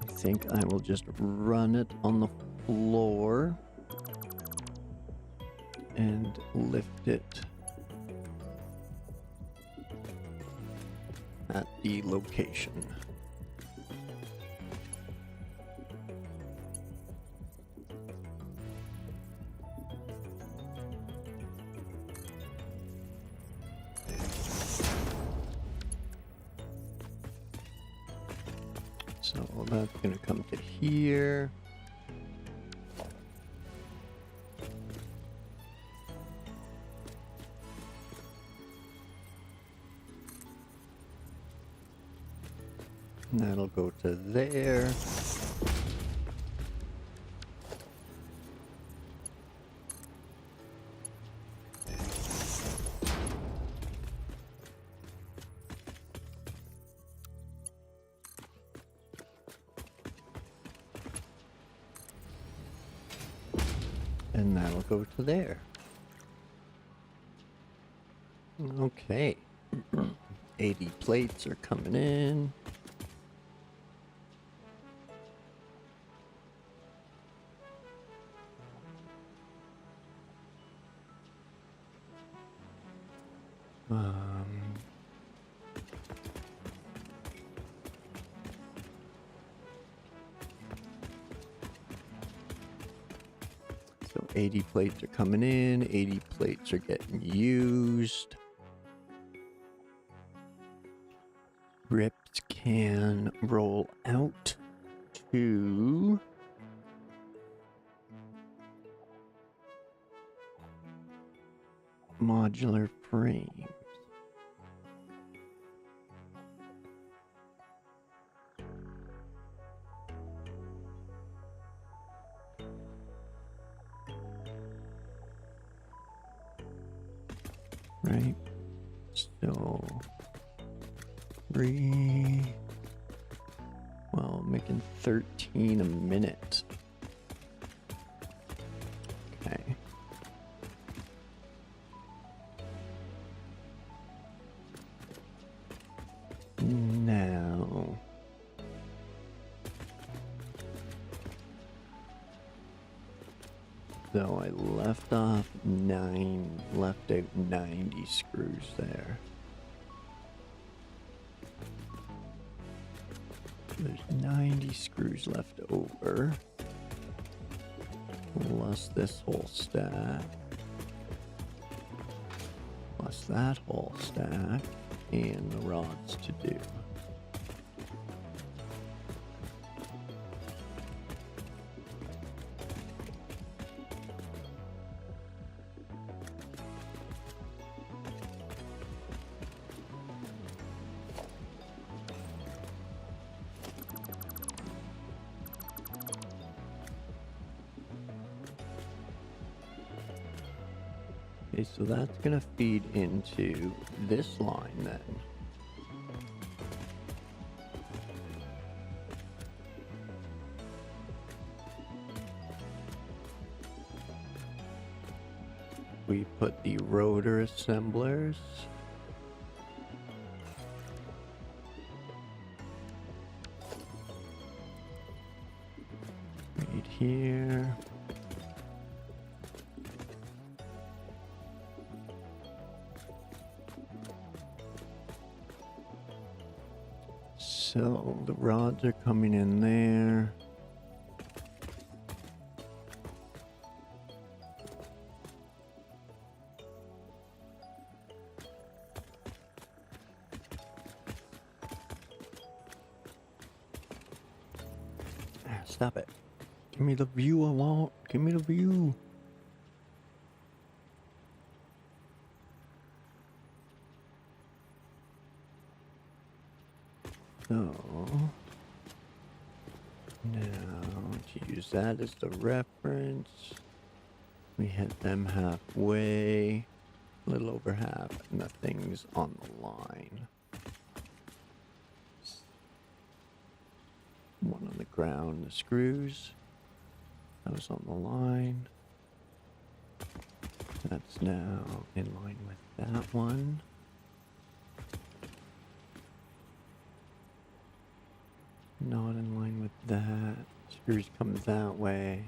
I think I will just run it on the floor and lift it at the location. So that's going to come to here. And that'll go to there. And that'll go to there. Okay. 80 plates are coming in. So 80 plates are coming in, 80 plates are getting used. Ripped can roll out to modular frames. Right, so 3. Well, making 13 a minute. Okay. Now. So I left out 90 screws there. There's 90 screws left over. Plus this whole stack. Plus that whole stack. And the rods to do. Okay, so that's gonna feed into this line then. We put the rotor assemblers. Right here. So the rods are coming in there. Stop it. Give me the view I want. Give me the view. So now to use that as the reference, we hit them halfway, a little over half, and the thing's on the line. One on the ground, the screws. That was on the line. That's now in line with that one. Not in line with that. Screws come that way.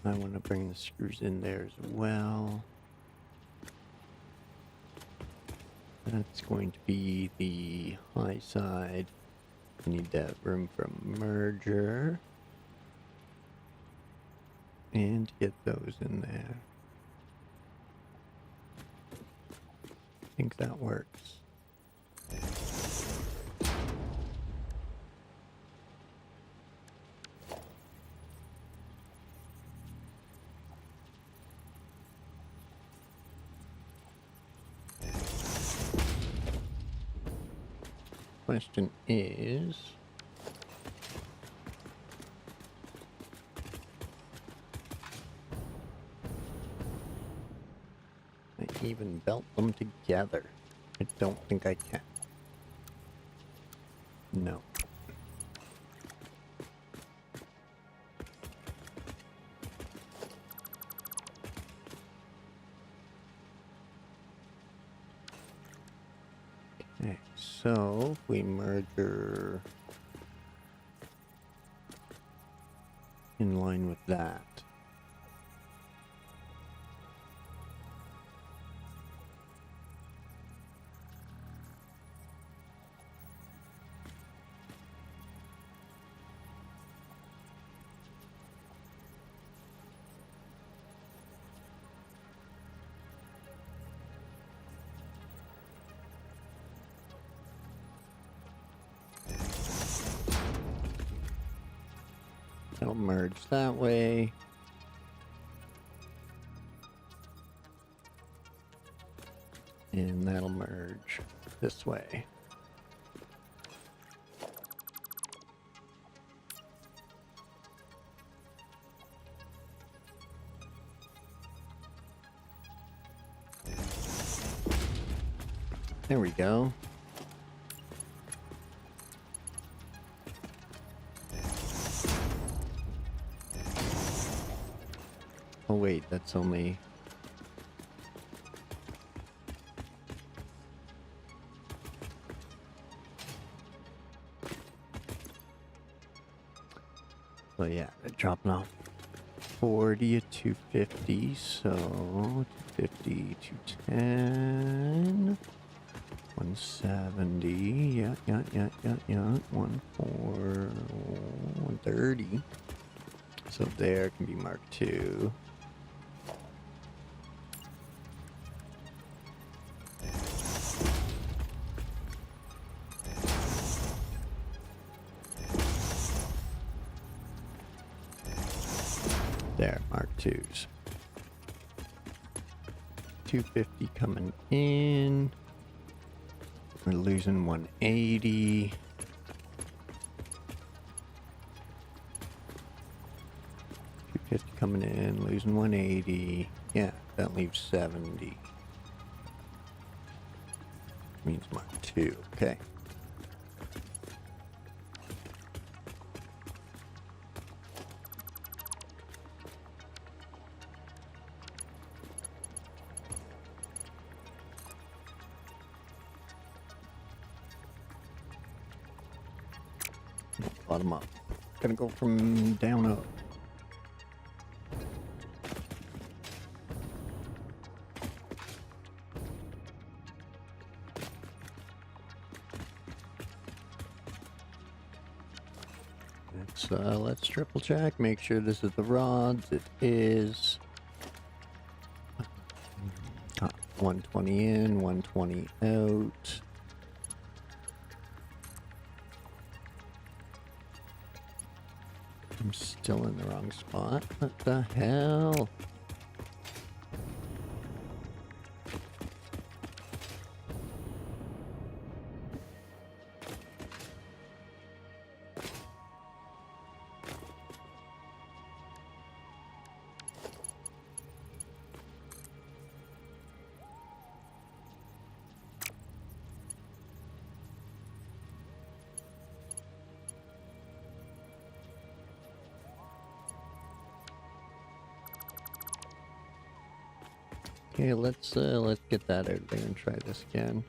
I want to bring the screws in there as well. That's going to be the high side. I need that room for a merger. And get those in there. I think that works. Question is, I even belt them together. I don't think I can. No. Okay, so if we merger in line with that. That'll merge that way. And that'll merge this way. There we go. Oh wait, that's only... So yeah, they're dropping off 40 at 250, so 250, 210, 170, yeah, 130. So there can be Mark II. There, Mark IIs. 250 coming in. We're losing 180. Coming in, losing 180. Yeah, that leaves 70. Means Mark II. Okay. Bottom up. Gonna go from down up. Let's triple check, make sure this is the rods. It is. 120 in, 120 out. I'm still in the wrong spot. What the hell? Okay, let's get that out there and try this again.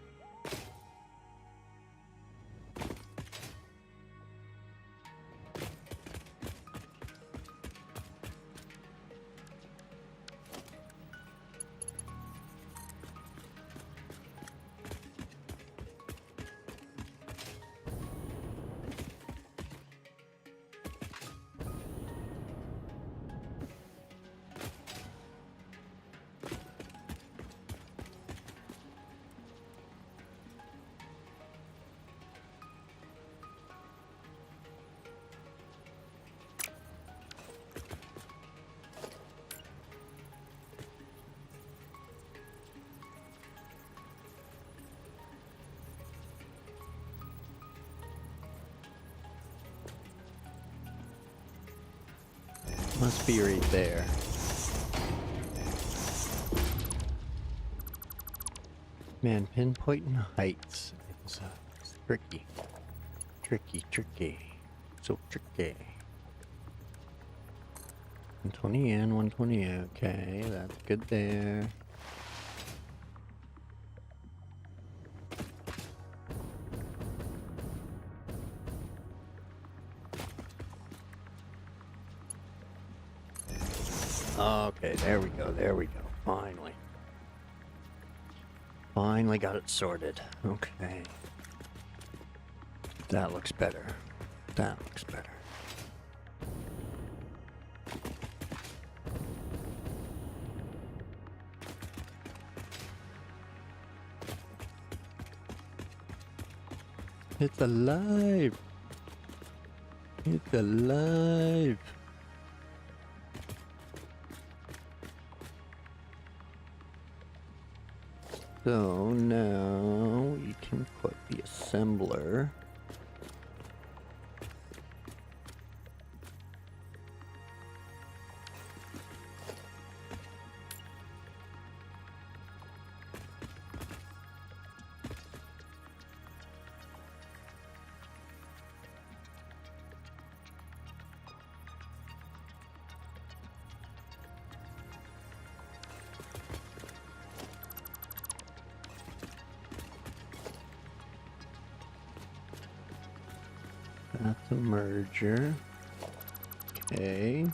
Must be right there. Man, pinpointing heights is tricky. Tricky. So tricky. 120 in, 120 out. Okay, that's good there. Okay, there we go, Finally got it sorted. Okay. That looks better. It's alive! So now we can put the assembler. That's a merger. Okay.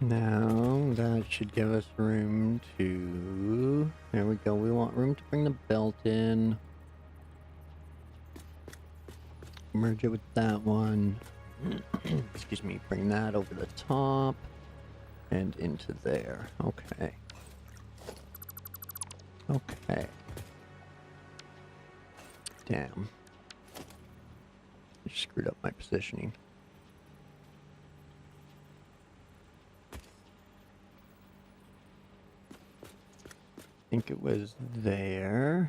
Now that should give us room to, there we go, we want room to bring the belt in. Merge it with that one. Excuse me, bring that over the top and into there. Okay. Okay. Damn. I just screwed up my positioning. I think it was there.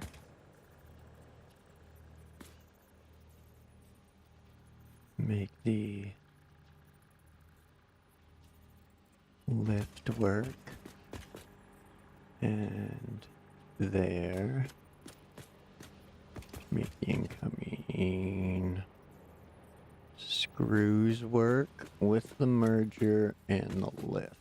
Make the lift work. And there. Make the incoming screws work with the merger and the lift.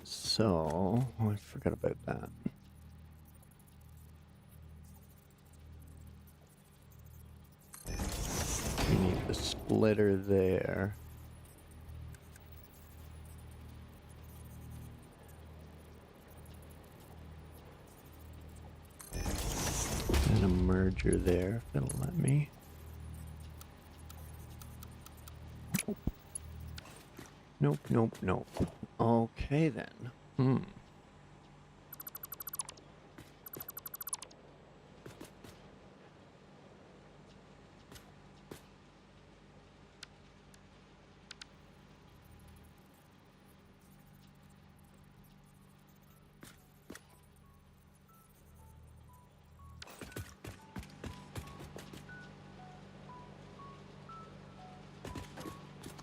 So, I forgot about that. We need the splitter there. And a merger there, if it'll let me. Nope, nope, nope. Okay then.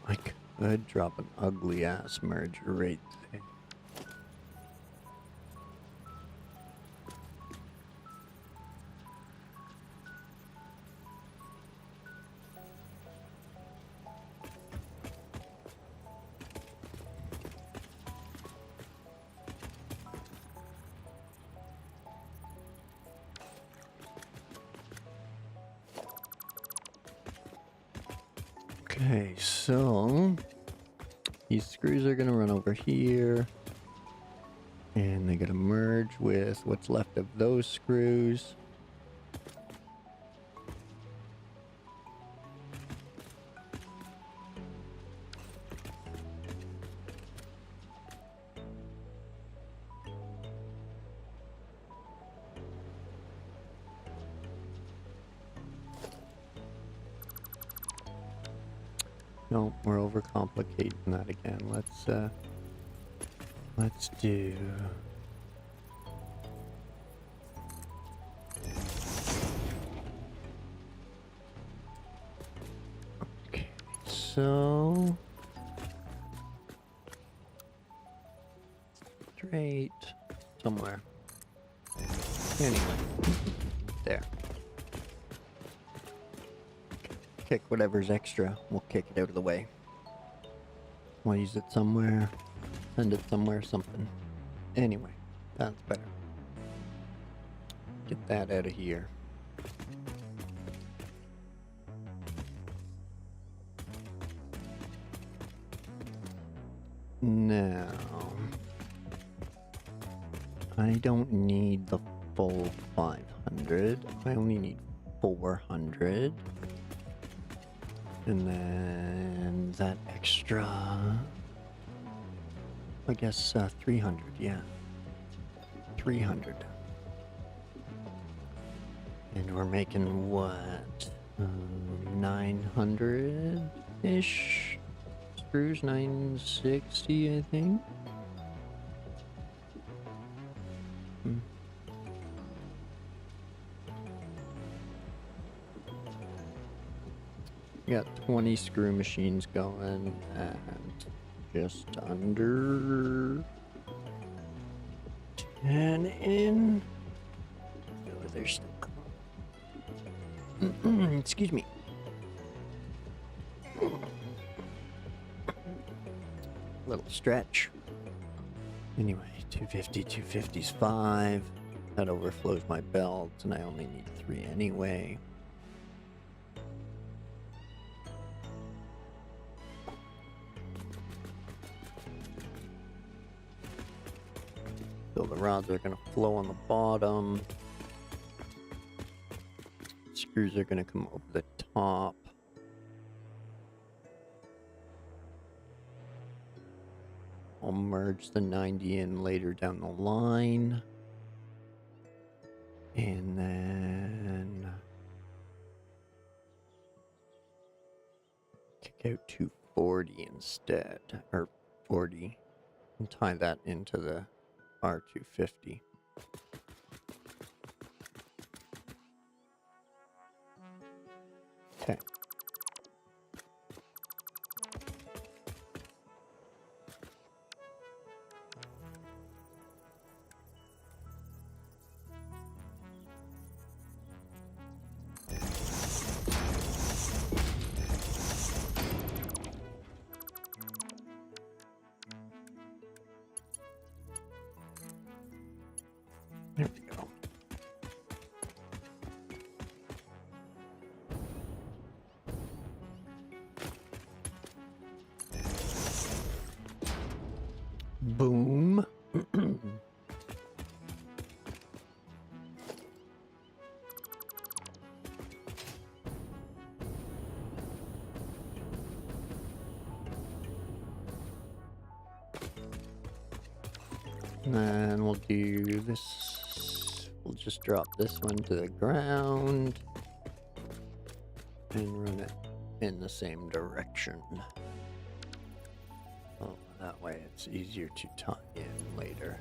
I could drop an ugly ass merger right there. Okay, so these screws are gonna run over here, and they're gonna merge with what's left of those screws. No, we're overcomplicating that again. Let's do. Okay, so straight somewhere. Anyway, there. Kick whatever's extra. We'll kick it out of the way. We'll use it somewhere. Send it somewhere, something. Anyway, that's better. Get that out of here. Now, I don't need the full 500. I only need 400. And then that extra, I guess 300, yeah. 300. And we're making what? 900-ish screws, 960, I think. Got 20 screw machines going and just under 10 in. Oh, they're still coming. Excuse me. Little stretch. Anyway, 250, 250's 5. That overflows my belt, and I only need 3 anyway. So the rods are going to flow on the bottom. Screws are going to come over the top. I'll merge the 90 in later down the line. And then kick out 240 instead, or 40, and tie that into the R250. Okay. There we go. Boom. And then we'll do this. We'll just drop this one to the ground and run it in the same direction. Oh, that way it's easier to tie in later.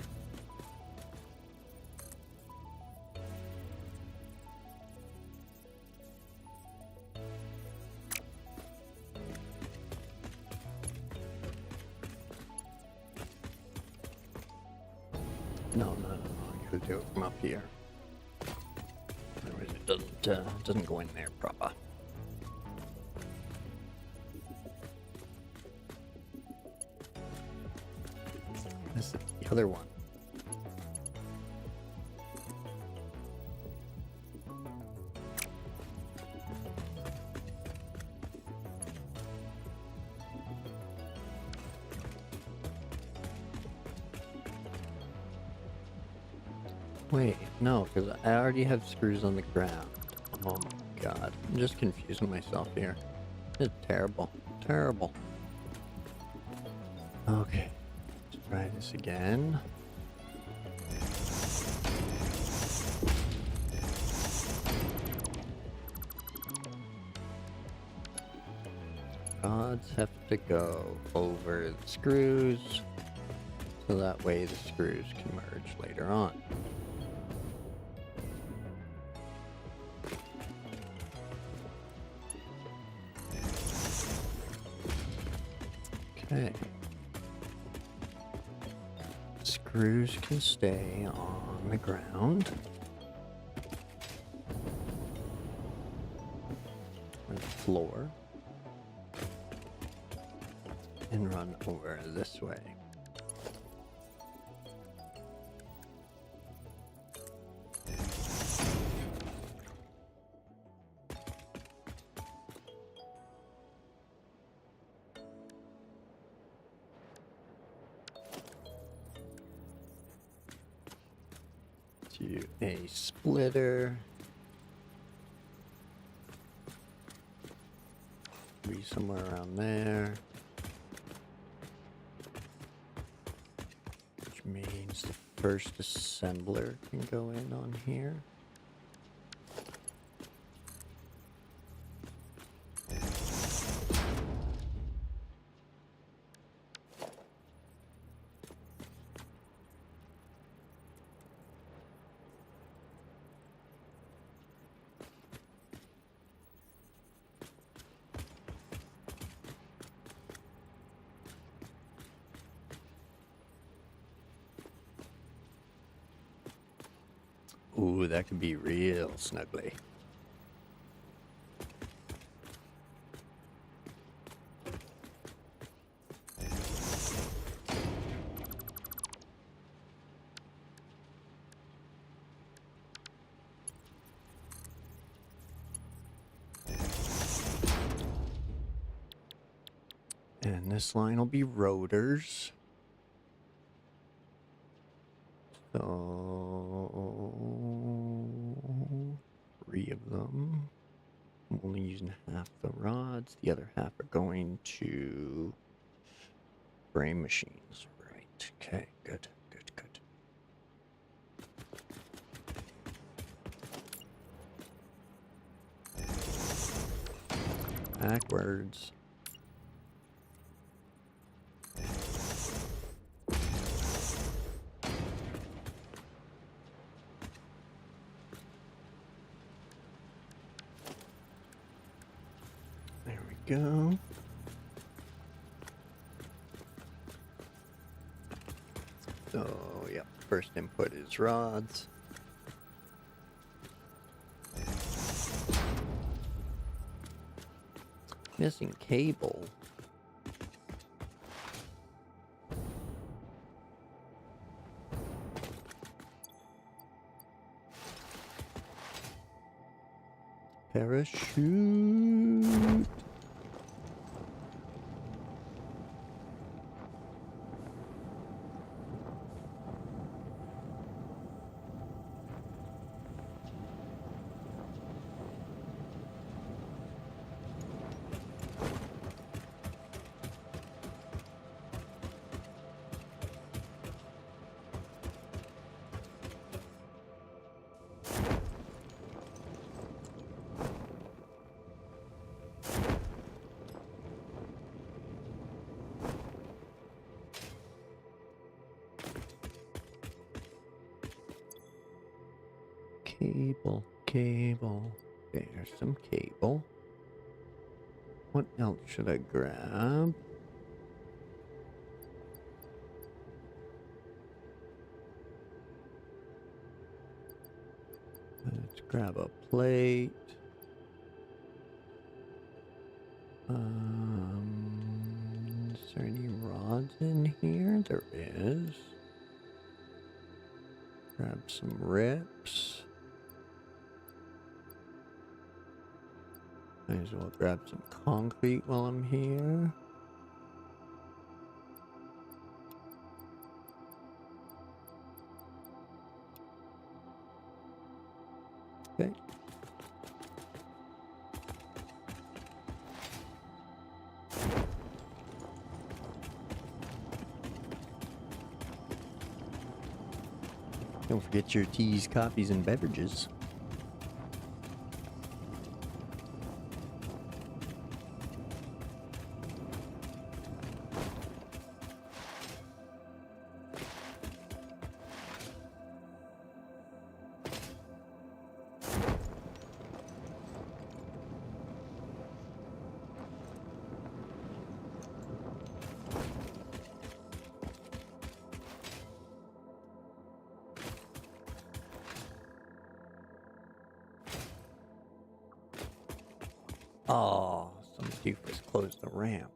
No, I gotta do it from up here. Otherwise it doesn't go in there proper. This is the other one. Wait, no, because I already have screws on the ground. Oh my god. I'm just confusing myself here. It's terrible. Terrible. Okay. Let's try this again. Rods have to go over the screws, so that way the screws can merge later on. Okay. Screws can stay on the ground. Or the floor. And run over this way. To a splitter. Be somewhere around there. Which means the first assembler can go in on here. Ooh, that could be real snuggly. And this line will be rotors. So 3 of them. I'm only using half the rods. The other half are going to frame machines. Right. Okay, good, good, good. Backwards. There we go. So, yeah, first input is rods. Missing cable. Parachute. Cable, cable. There's some cable. What else should I grab? Let's grab a plate. Is there any rods in here? There is. Grab some rips. Might as well grab some concrete while I'm here. Okay. Don't forget your teas, coffees, and beverages. Oh, some doofus closed the ramp.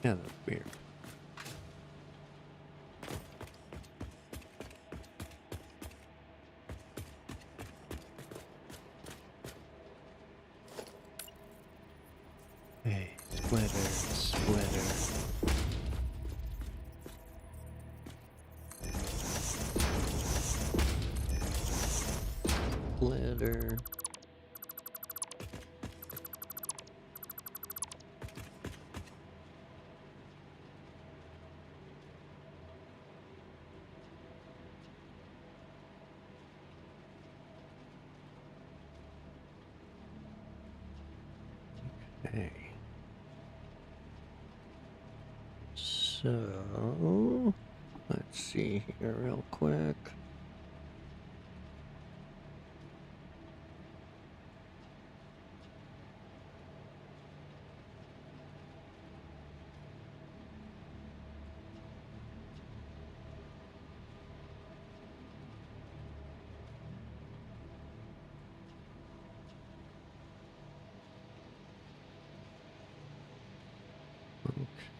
Yeah, that's weird. Hey, splitter, splitter. Splitter. So, let's see here real quick.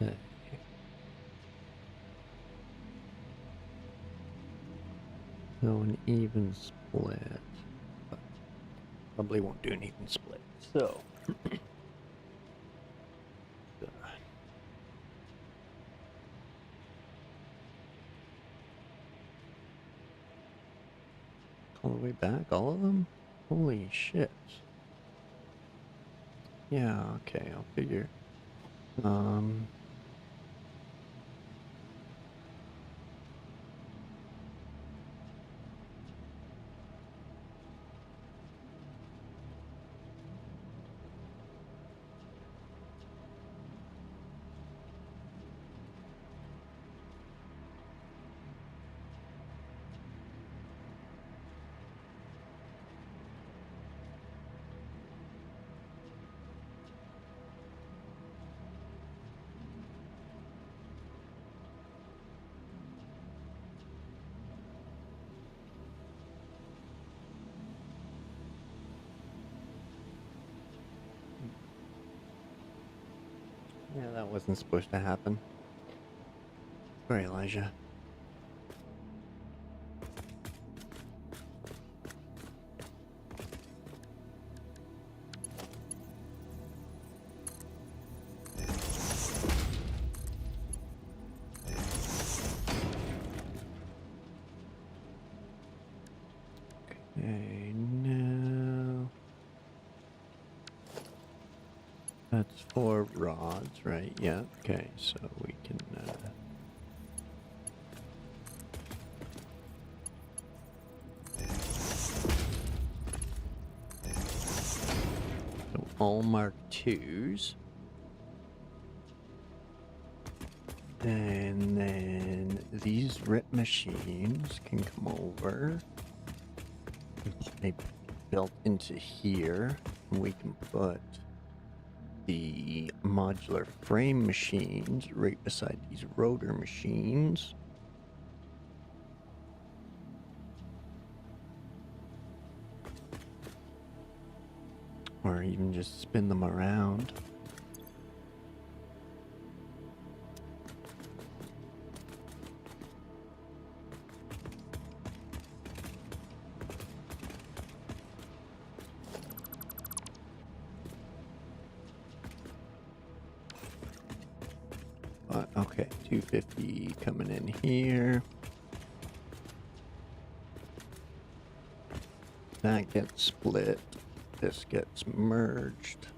Okay. So an even split. But probably won't do an even split. So all the way back, all of them? Holy shit. Yeah, okay, I'll figure. Yeah, that wasn't supposed to happen. Sorry, Elijah. Okay, now that's 4 rods, right? Yeah, okay, so we can so all Mark 2s. And then these rip machines can come over. They built into here. And we can put the modular frame machines right beside these rotor machines. Or even just spin them around. Okay, 250 coming in here. That gets split. This gets merged.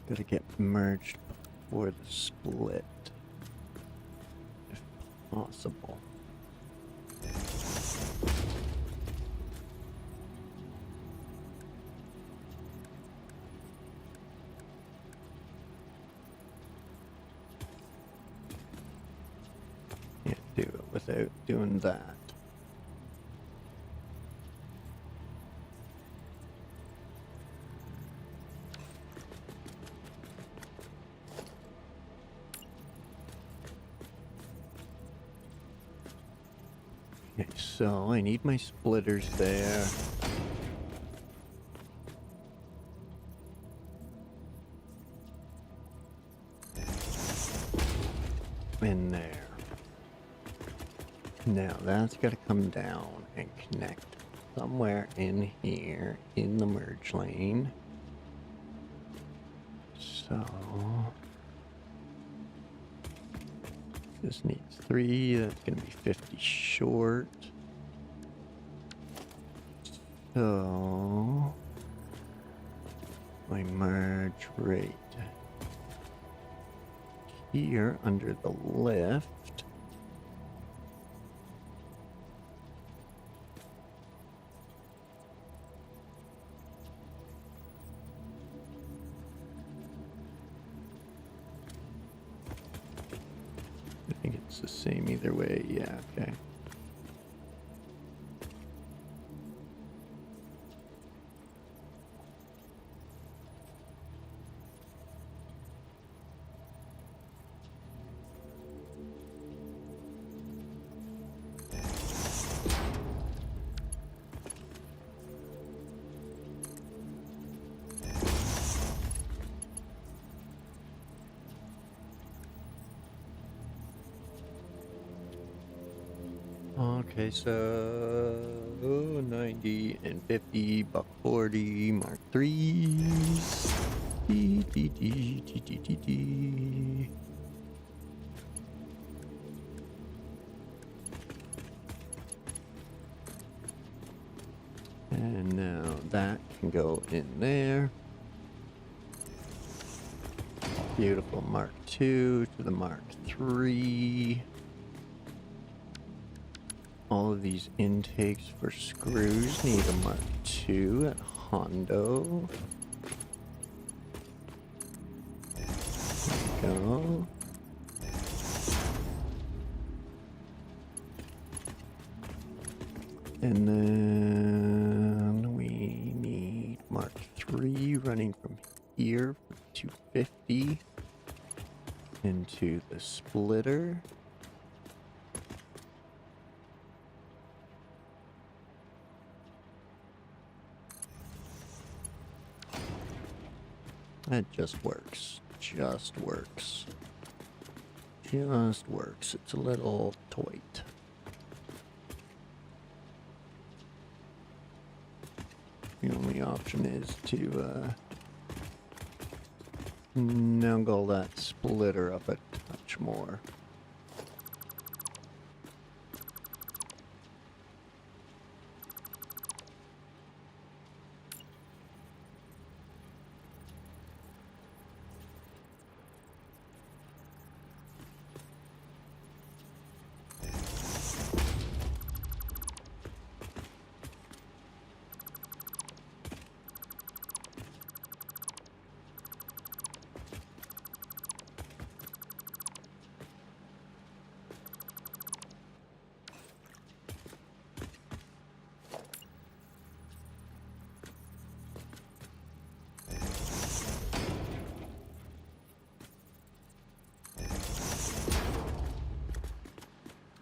Gotta get merged before the split, if possible. Can't do it without doing that. Okay, so I need my splitters there. In there. Now that's got to come down and connect somewhere in here in the merge lane. So this needs 3. That's going to be 50 short. So my merge rate here under the lift. It's the same either way, yeah, okay. Okay, so 90 and 50, buck 40, Mark 3s. D. And now that can go in there. Beautiful Mark 2 to the Mark 3. All of these intakes for screws need a Mark 2 at Hondo. There we go. And then we need Mark 3 running from here for 250 into the splitter. That just works. Just works. Just works. It's a little tight. The only option is to nuggle that splitter up a touch more.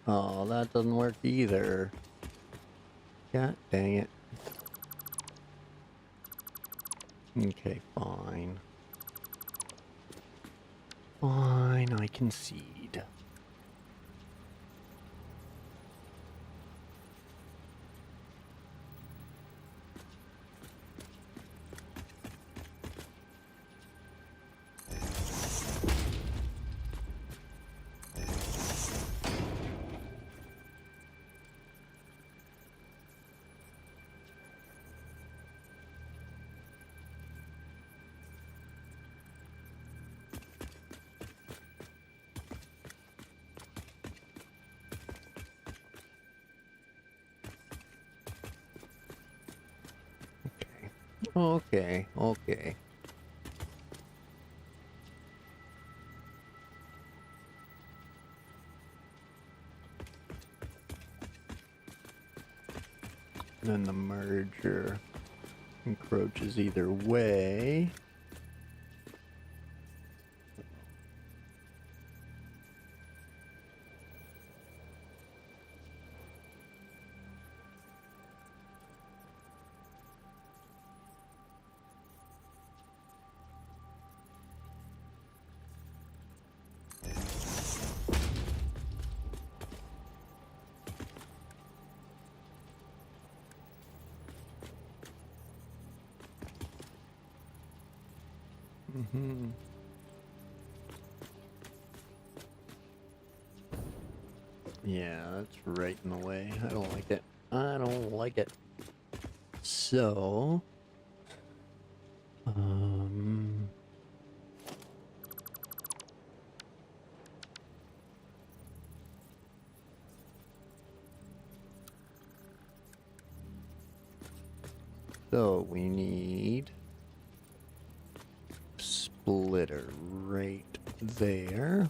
Oh, that doesn't work either. God dang it. Okay, fine. Fine, I concede. Okay, okay. Then the merger encroaches either way. Yeah, that's right in the way. I don't like it. I don't like it. So, so we need splitter right there.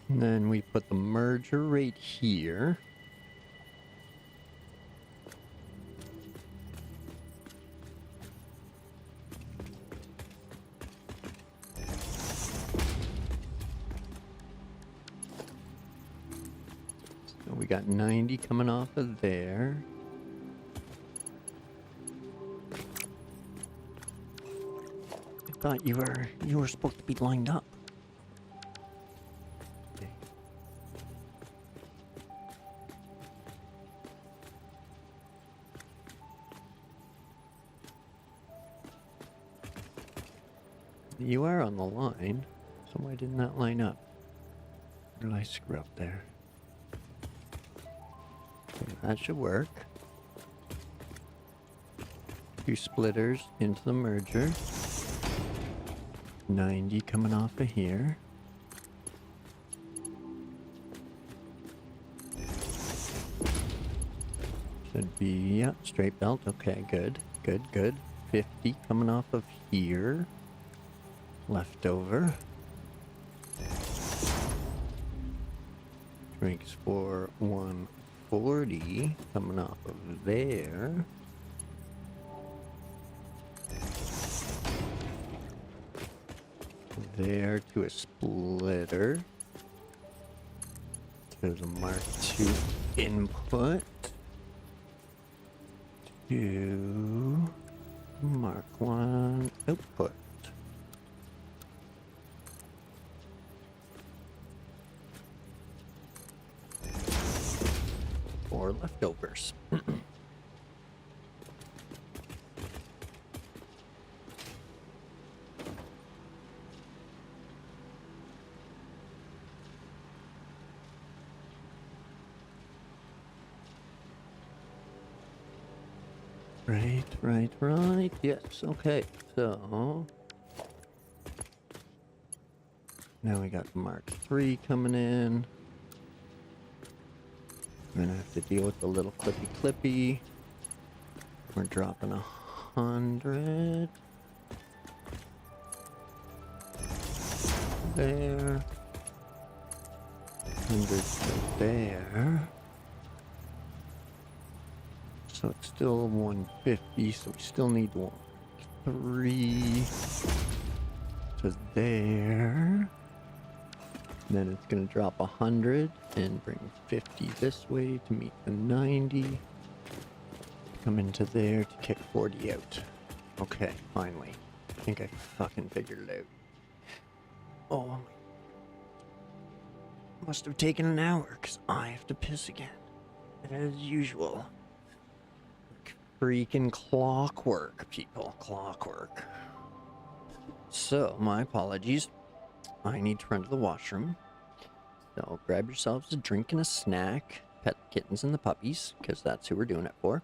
And then we put the merger right here. So we got 90 coming off of there. I thought you were supposed to be lined up. Okay. You are on the line, so why didn't that line up? Or did I screw up there? Okay, that should work. 2 splitters into the merger. 90 coming off of here. Should be, yeah, straight belt. Okay, good, good, good. 50 coming off of here. Leftover. Drinks for 140 coming off of there. There to a splitter. There's a Mark II input. To Mark I output. Or leftovers. Right. Yes, okay. So now we got the Mark III coming in. I'm gonna have to deal with the little clippy. We're dropping 100. There. 100 to there. So it's still 150, so we still need 3 to there. Then it's gonna drop 100 and bring 50 this way to meet the 90. Come into there to kick 40 out. Okay, finally. I think I fucking figured it out. Oh, must have taken an hour, because I have to piss again. As usual. Freaking clockwork, people. Clockwork. So, my apologies. I need to run to the washroom. So, grab yourselves a drink and a snack. Pet the kittens and the puppies, because that's who we're doing it for.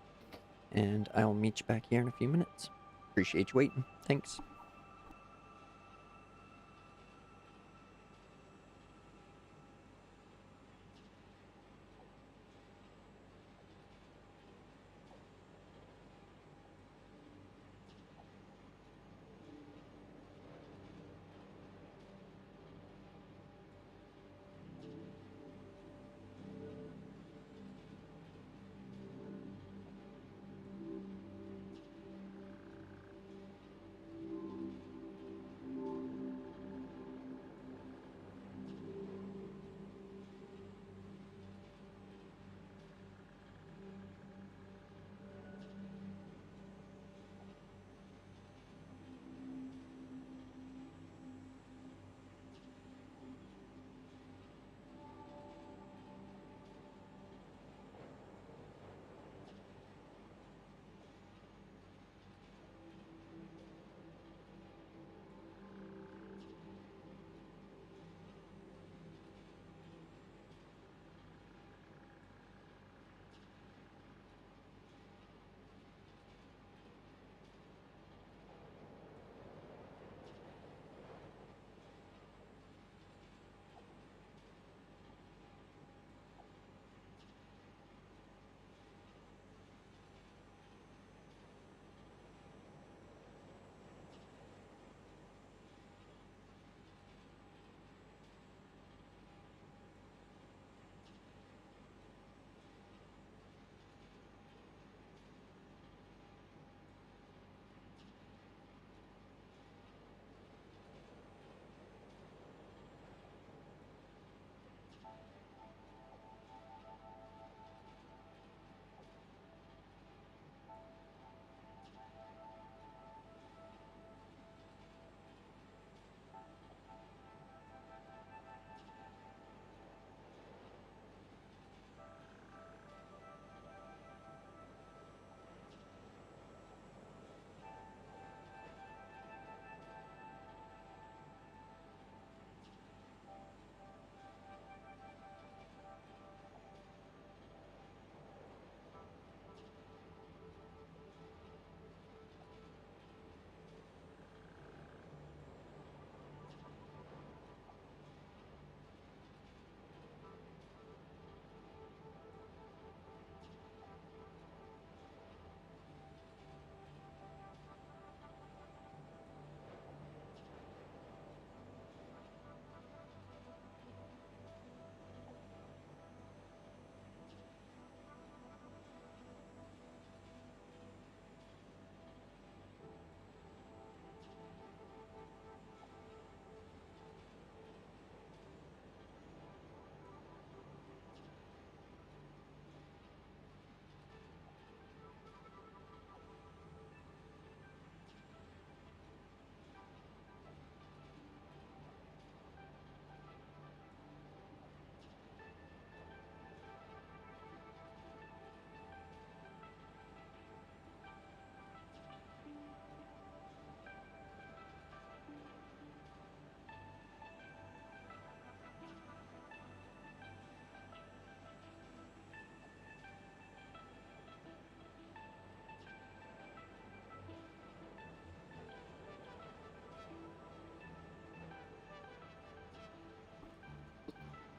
And I'll meet you back here in a few minutes. Appreciate you waiting. Thanks.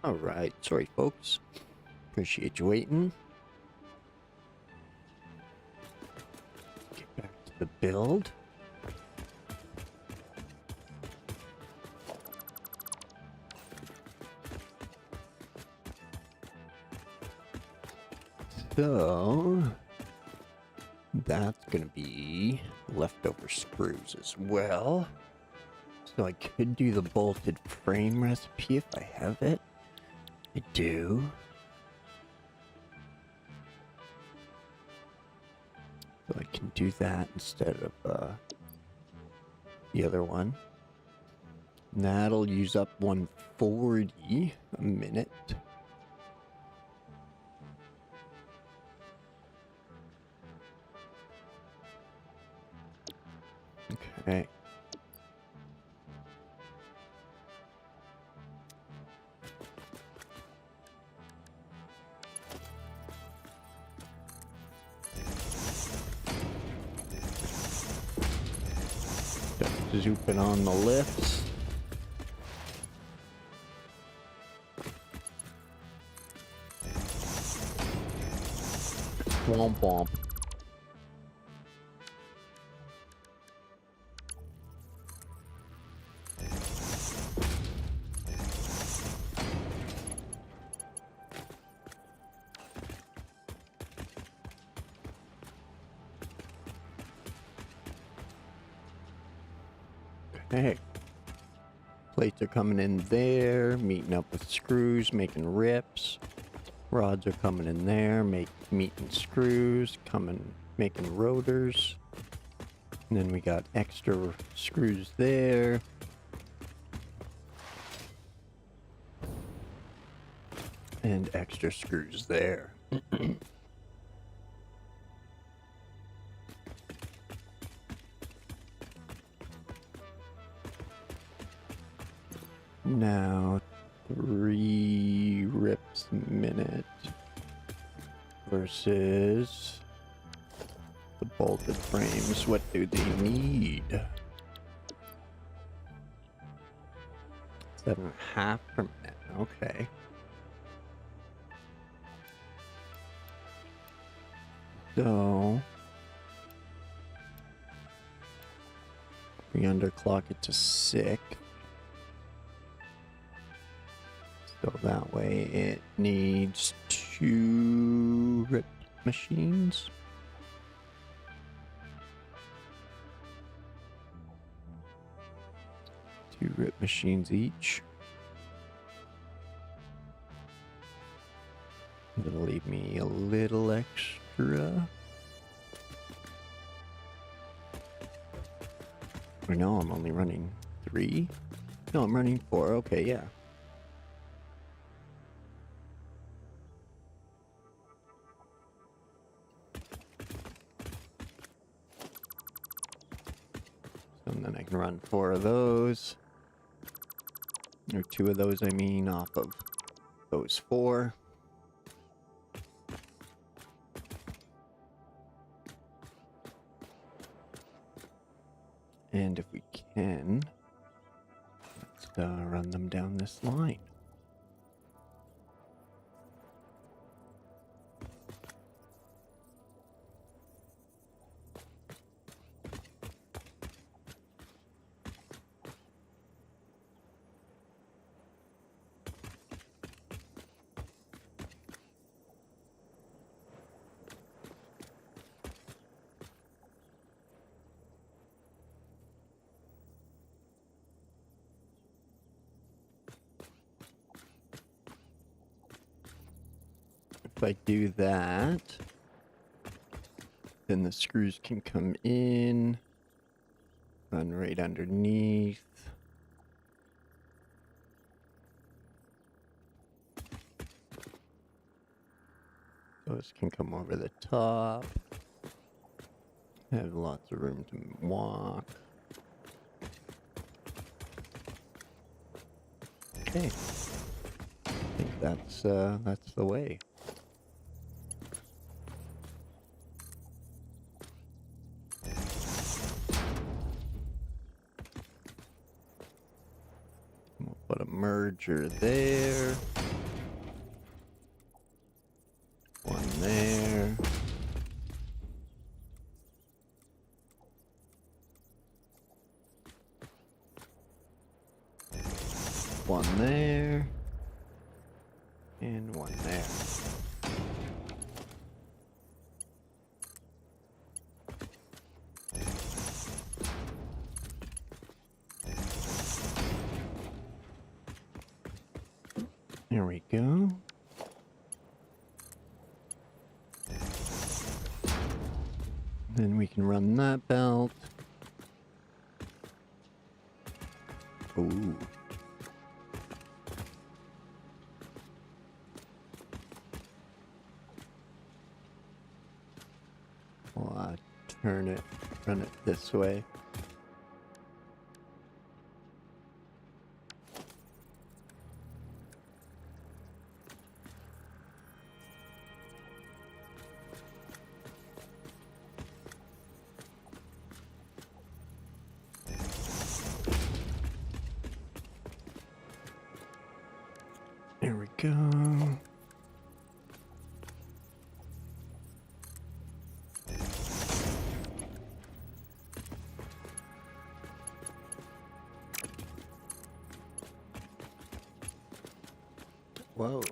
Alright, sorry folks. Appreciate you waiting. Get back to the build. So that's gonna be leftover screws as well. So I could do the bolted frame recipe if I have it. I do. So I can do that instead of the other one. And that'll use up 140 a minute. Okay. Zooping on the lifts. Womp womp. Okay. Plates are coming in there, meeting up with screws, making rips. Rods are coming in there, meeting screws, making rotors. And then we got extra screws there. And extra screws there. Now, 3 rips a minute versus the bolted frames. What do they need? 7.5 per minute. Okay. So we underclock it to 6. So that way it needs 2 rip machines. Two rip machines each. That'll leave me a little extra. Or no, I'm only running 3. No, I'm running 4. Okay, yeah. And then I can run 4 of those. Or 2 of those, I mean, off of those 4. And if we can, let's run them down this line. If I do that, then the screws can come in, run right underneath. Those can come over the top. Have lots of room to walk. Okay. I think that's the way. We'll Put a merger there. One there. One there. And one there. There we go. Then we can run that belt. Ooh. We'll turn it, run it this way. There we go. Whoa.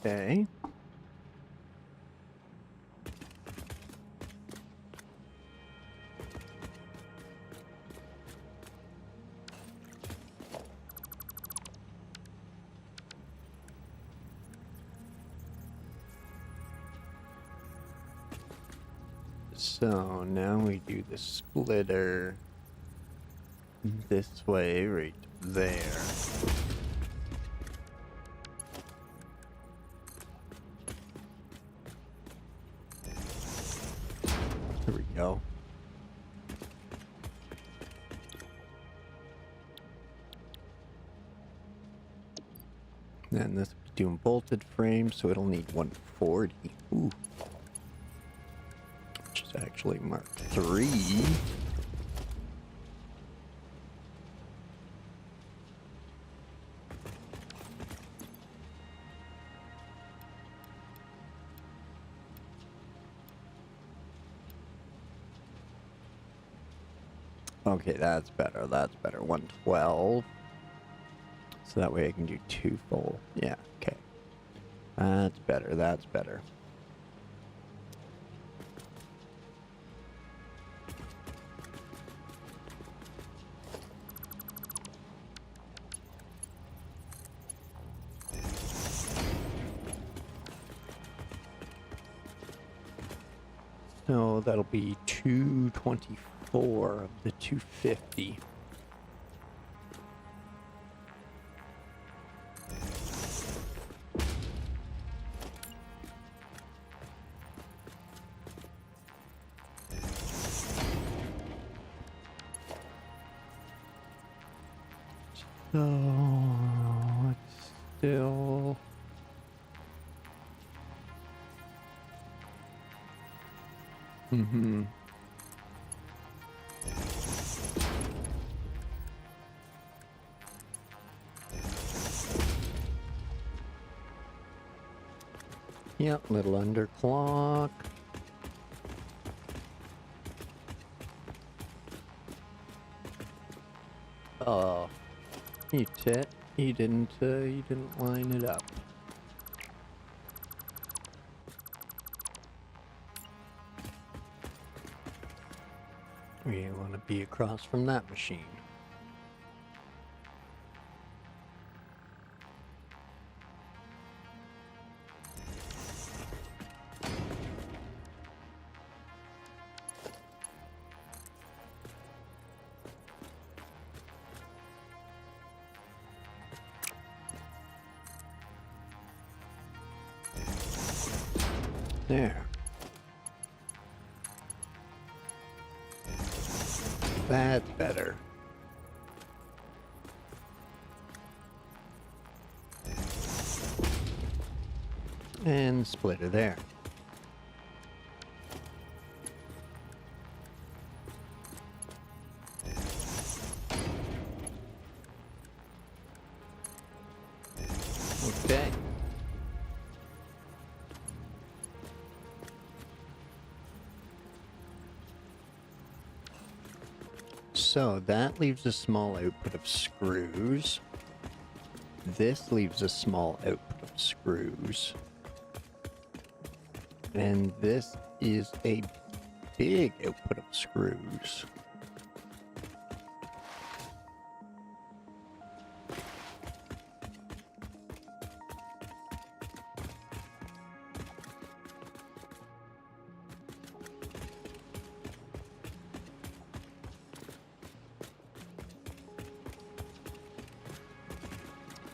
Okay. So now we do the splitter this way, right there. There we go. And this will be doing bolted frames, so it'll need 140. Ooh. Which is actually Mark III. Okay, that's better. That's better. 112. So that way I can do 2 full. Yeah, okay. That's better. That's better. So that'll be 224 of the 250. So it's still Yep, little underclock. Oh, you tit. You didn't line it up. We want to be across from that machine. There. That's better. And splitter there. So that leaves a small output of screws. This leaves a small output of screws. And this is a big output of screws.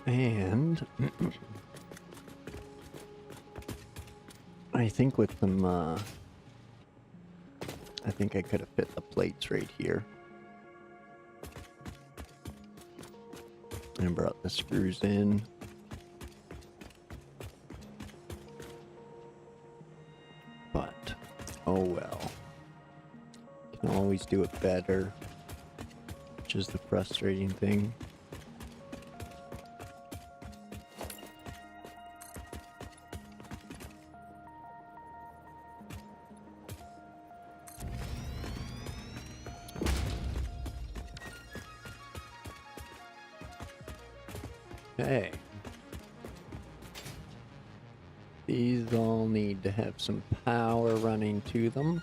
And I think with them, I think I could have fit the plates right here. And brought the screws in. But, oh well. Can always do it better, which is the frustrating thing. Okay. These all need to have some power running to them.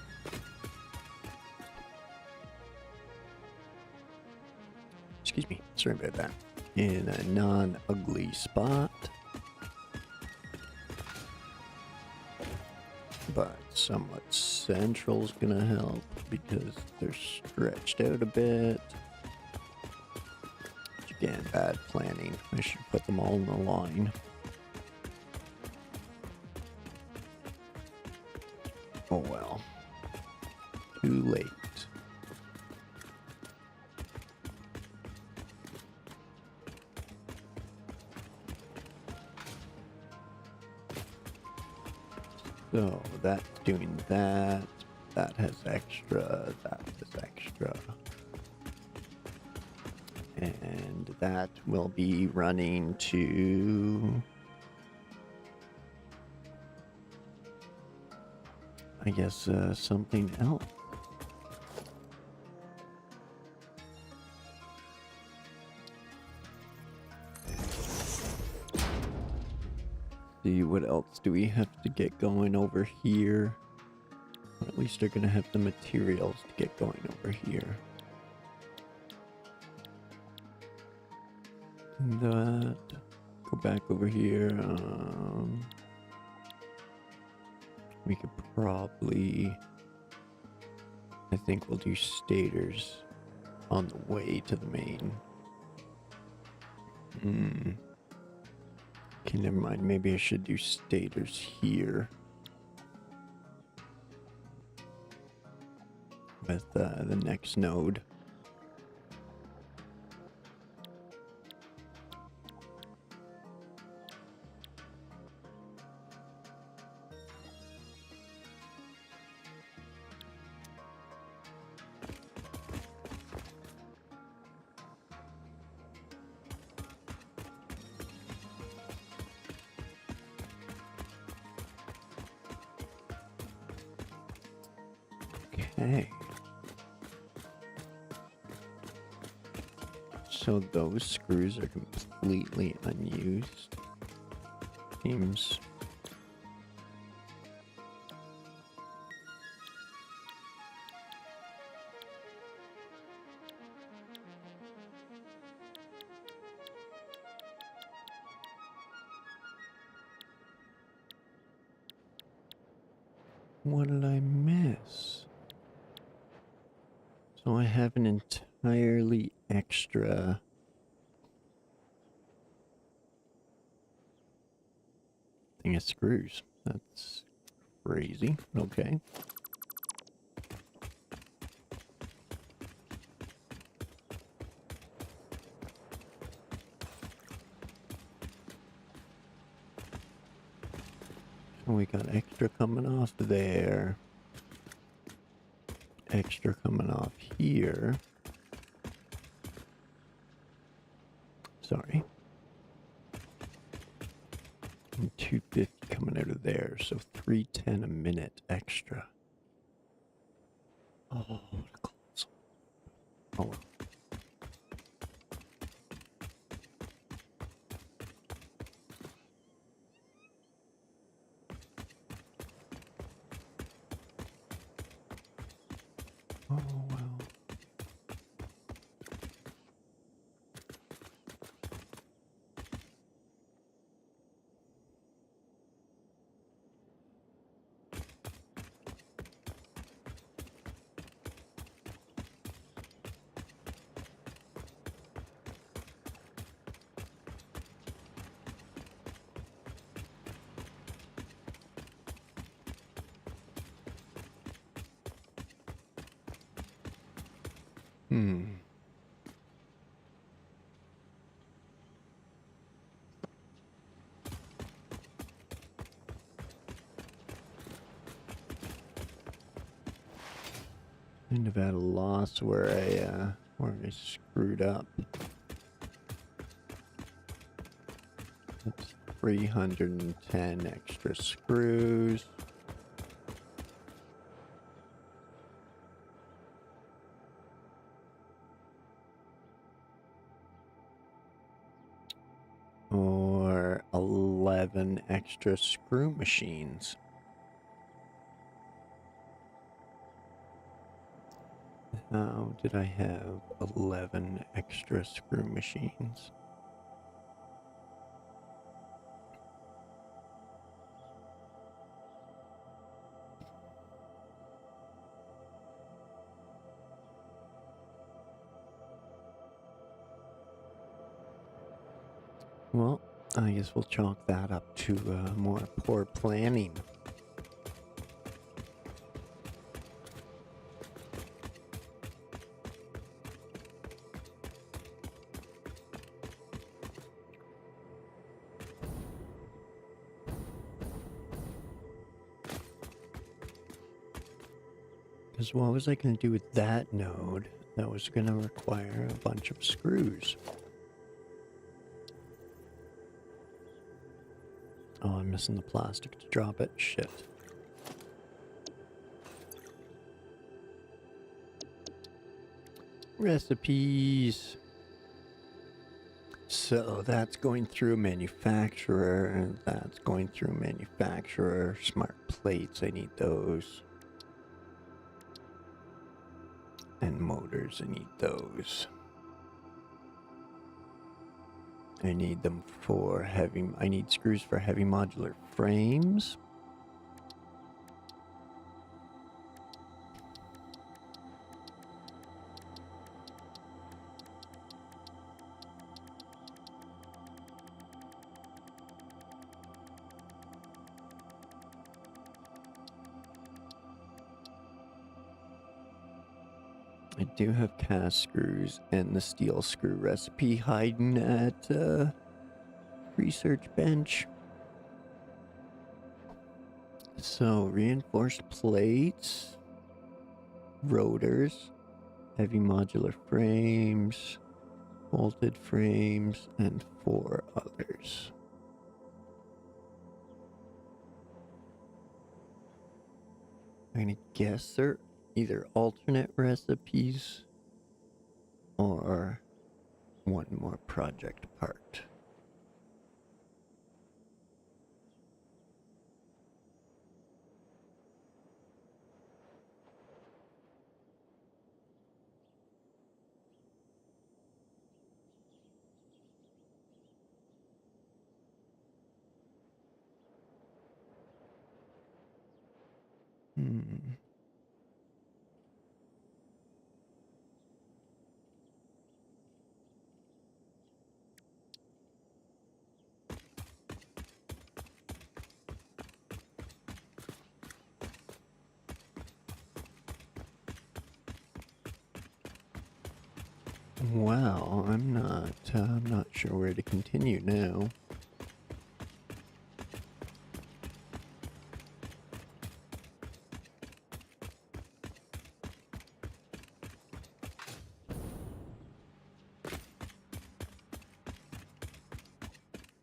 Excuse me, sorry about that. In a non-ugly spot. But somewhat central's gonna help because they're stretched out a bit. Again, bad planning. I should put them all in a line. Oh well. Too late. So that's doing that. That has extra. That has extra. And that will be running to, I guess, something else. See, what else do we have to get going over here? Or at least they're going to have the materials to get going over here. That, go back over here. We could probably, I think we'll do stators on the way to the main. Okay, never mind. Maybe I should do stators here. With the next node. Okay. So those screws are completely unused. Seems. What did I miss? So I have an entirely extra thing of screws. That's crazy. Okay. So we got extra coming off there. Extra coming off here. Sorry. And 250 coming out of there, so 310 a minute extra. Oh, what a close. Oh well. Oh, well. Kind of at a loss where I screwed up. That's 310 extra screws. Or 11 extra screw machines. How did I have 11 extra screw machines? Well, I guess we'll chalk that up to more poor planning. Because what was I going to do with that node that was going to require a bunch of screws? Oh, I'm missing the plastic to drop it. Shit. Recipes. So that's going through manufacturer, and that's going through manufacturer. Smart plates, I need those. And motors, I need those. I need them for heavy, I need screws for heavy modular frames. I do have cast screws and the steel screw recipe hiding at research bench. So reinforced plates, rotors, heavy modular frames, bolted frames, and 4 others. I'm gonna guess they're either alternate recipes or one more project part. Wow, I'm not sure where to continue now.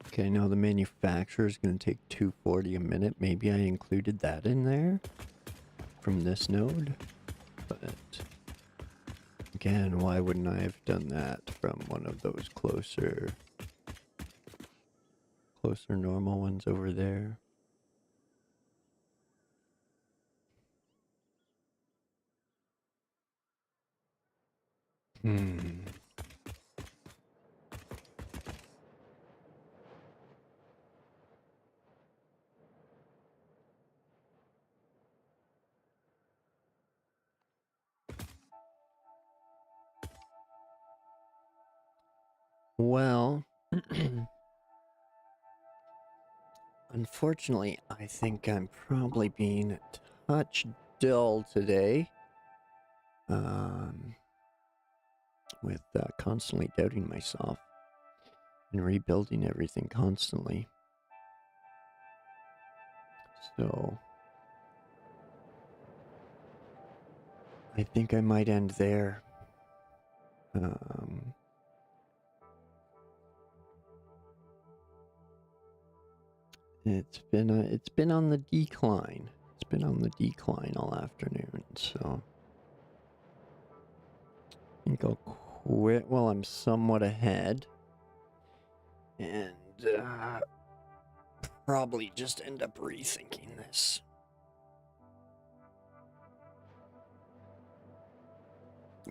Okay, now the manufacturer is going to take 240 a minute. Maybe I included that in there from this node, but again, why wouldn't I have done that from one of those closer normal ones over there? Hmm. Well, unfortunately, I think I'm probably being a touch dull today. With constantly doubting myself and rebuilding everything constantly. So I think I might end there. It's been on the decline. It's been on the decline all afternoon, so I think I'll quit while I'm somewhat ahead, and probably just end up rethinking this.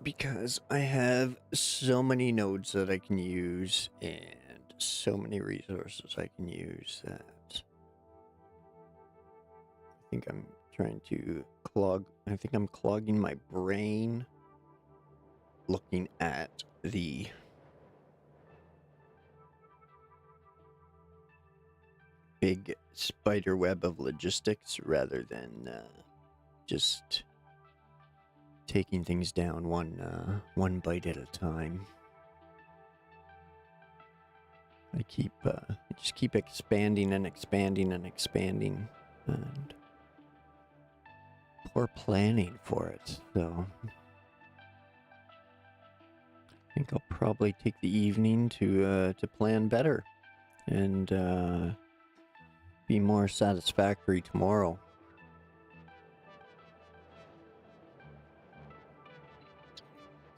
Because I have so many nodes that I can use and so many resources I can use that I think I'm trying to I think I'm clogging my brain looking at the big spider web of logistics rather than just taking things down one bite at a time. I just keep expanding and expanding and expanding, and poor planning for it. So I think I'll probably take the evening to plan better and be more satisfactory tomorrow.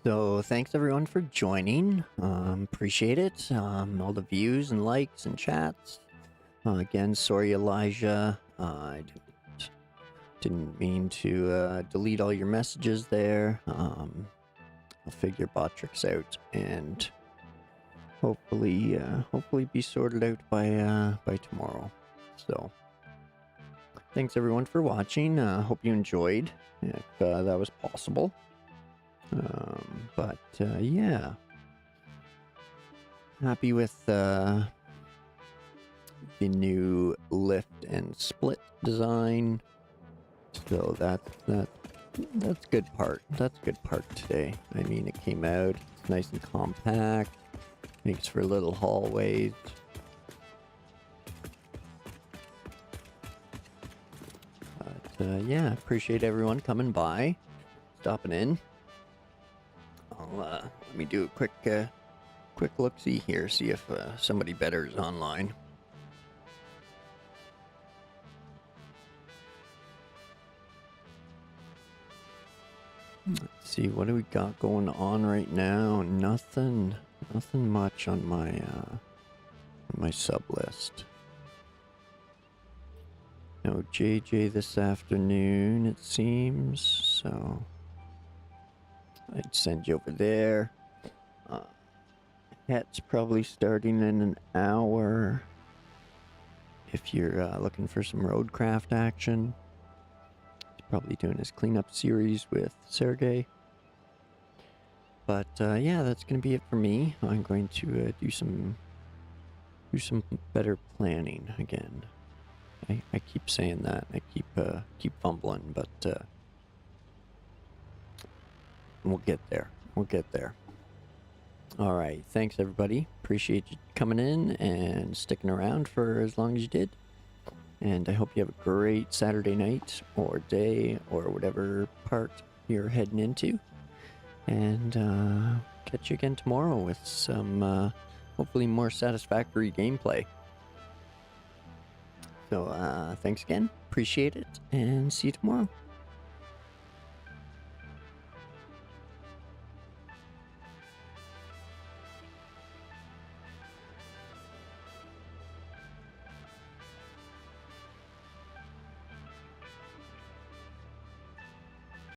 So thanks everyone for joining. Appreciate it. All the views and likes and chats. Again, sorry Elijah. I didn't mean to delete all your messages there. I'll figure bot tricks out and hopefully be sorted out by tomorrow. So thanks everyone for watching. Hope you enjoyed, if that was possible. But yeah, happy with the new lift and split design. So that's good part. That's good part today. I mean, it came out, it's nice and compact, makes for little hallways. But yeah, appreciate everyone coming by, stopping in. Let me do a quick look-see here, see if somebody better is online. Let's see, what do we got going on right now? Nothing much on my sub list. No JJ this afternoon, it seems, so I'd send you over there. Hat's probably starting in an hour if you're looking for some roadcraft action. He's probably doing his cleanup series with Sergey. But yeah, that's gonna be it for me. I'm going to do some better planning again. I keep saying that. I keep fumbling, but we'll get there. We'll get there. All right. Thanks, everybody. Appreciate you coming in and sticking around for as long as you did. And I hope you have a great Saturday night or day or whatever part you're heading into. And catch you again tomorrow with some hopefully more satisfactory gameplay. So thanks again. Appreciate it. And see you tomorrow.